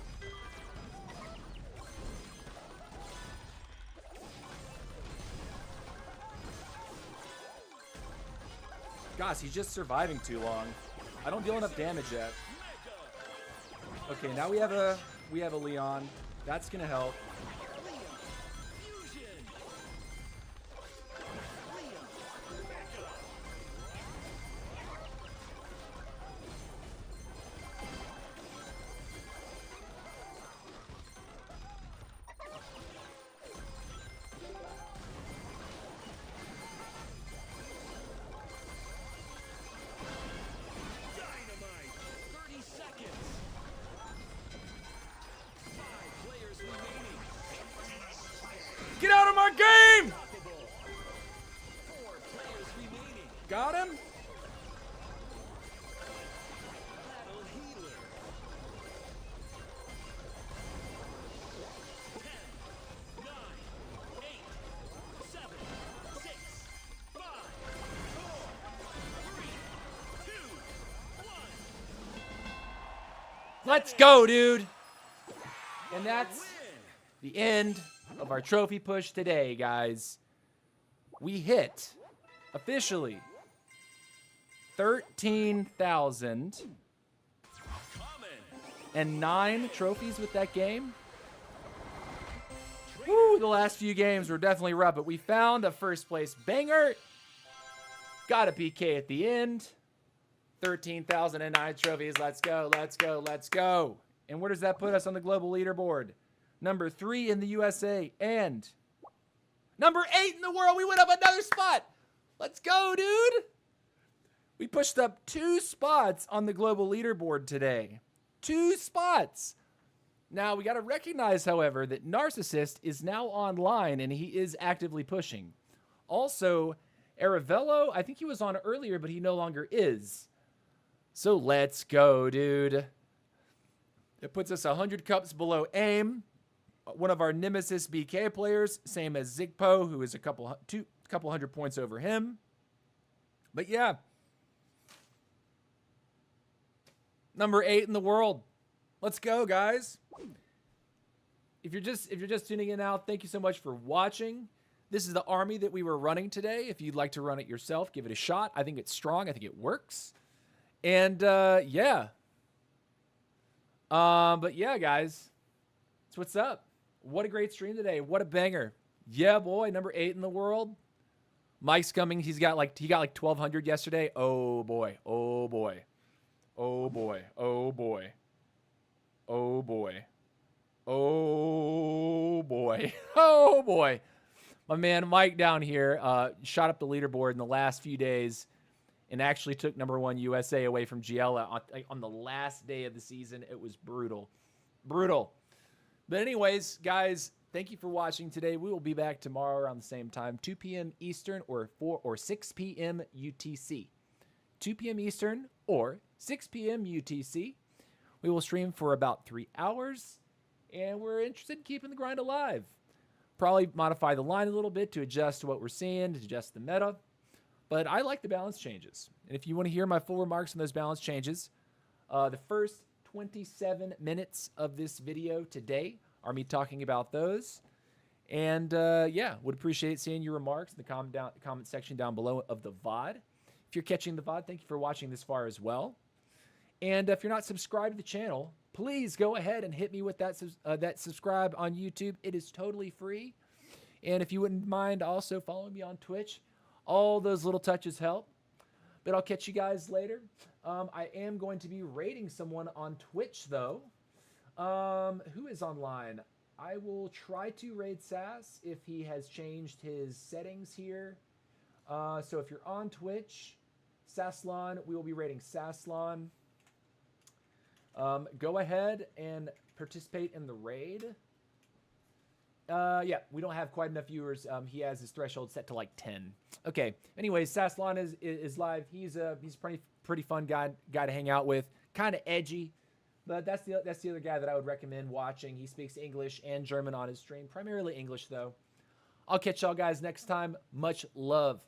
Gosh, he's just surviving too long. I don't deal enough damage yet. Okay, now we have a Leon. That's gonna help. Fusion. Dynamite. 30 seconds. 5 players remaining. Get out of our game! Unstoppable. 4 players remaining. Got him? Battle healer. 10, 9, 8, 7, 6, 5, 4, 3, 2, 1. Let's go, dude. And that's Win. the end of our trophy push today, guys. We hit officially 13,009 Common. trophies with that game. Woo, the last few games were definitely rough, but we found a first place banger. Got a PK at the end. 13,009 trophies. Let's go, let's go, let's go. And where does that put us on the global leaderboard? Number 3 in the USA and number 8 in the world. We went up another spot. Let's go, dude. We pushed up 2 spots on the global leaderboard today. 2 spots. Now, we got to recognize, however, that Narcissist is now online and he is actively pushing. Also, Aravello, I think he was on earlier, but he no longer is. So let's go, dude. It puts us 100 cups below AIM. One of our Nemesis BK players, same as Zigpo, who is a couple hundred points over him. But yeah. Number 8 in the world. Let's go, guys. If you're just tuning in now, thank you so much for watching. This is the army that we were running today. If you'd like to run it yourself, give it a shot. I think it's strong. I think it works. And yeah. But yeah, guys. That's what's up. What a great stream today. What a banger. Yeah, boy, number 8 in the world. Mike's coming. He got like 1,200 yesterday. Oh boy. Oh boy. Oh boy. Oh boy. Oh boy. Oh boy. Oh boy. My man Mike down here shot up the leaderboard in the last few days and actually took number 1 USA away from Giella on the last day of the season. It was brutal. Brutal. But anyways, guys, thank you for watching today. We will be back tomorrow around the same time, 2 p.m. Eastern or 6 p.m. UTC. 2 p.m. Eastern or 6 p.m. UTC. We will stream for about 3 hours, and we're interested in keeping the grind alive. Probably modify the line a little bit to adjust to what we're seeing, to adjust the meta. But I like the balance changes. And if you want to hear my full remarks on those balance changes, the first 27 minutes of this video today are me talking about those. And yeah, would appreciate seeing your remarks in the comment section down below of the VOD. If you're catching the VOD, thank you for watching this far as well. And if you're not subscribed to the channel, please go ahead and hit me with that subscribe on YouTube. It is totally free. And if you wouldn't mind also following me on Twitch, all those little touches help. But I'll catch you guys later. I am going to be raiding someone on Twitch, though. Who is online? I will try to raid Sass if he has changed his settings here. So if you're on Twitch, Sasslon, we will be raiding Sasslon. Go ahead and participate in the raid. Yeah, we don't have quite enough viewers. He has his threshold set to like 10. Okay. Anyways, Saslan is live. He's pretty fun guy to hang out with. Kind of edgy, but that's the other guy that I would recommend watching. He speaks English and German on his stream, primarily English though. I'll catch y'all guys next time. Much love.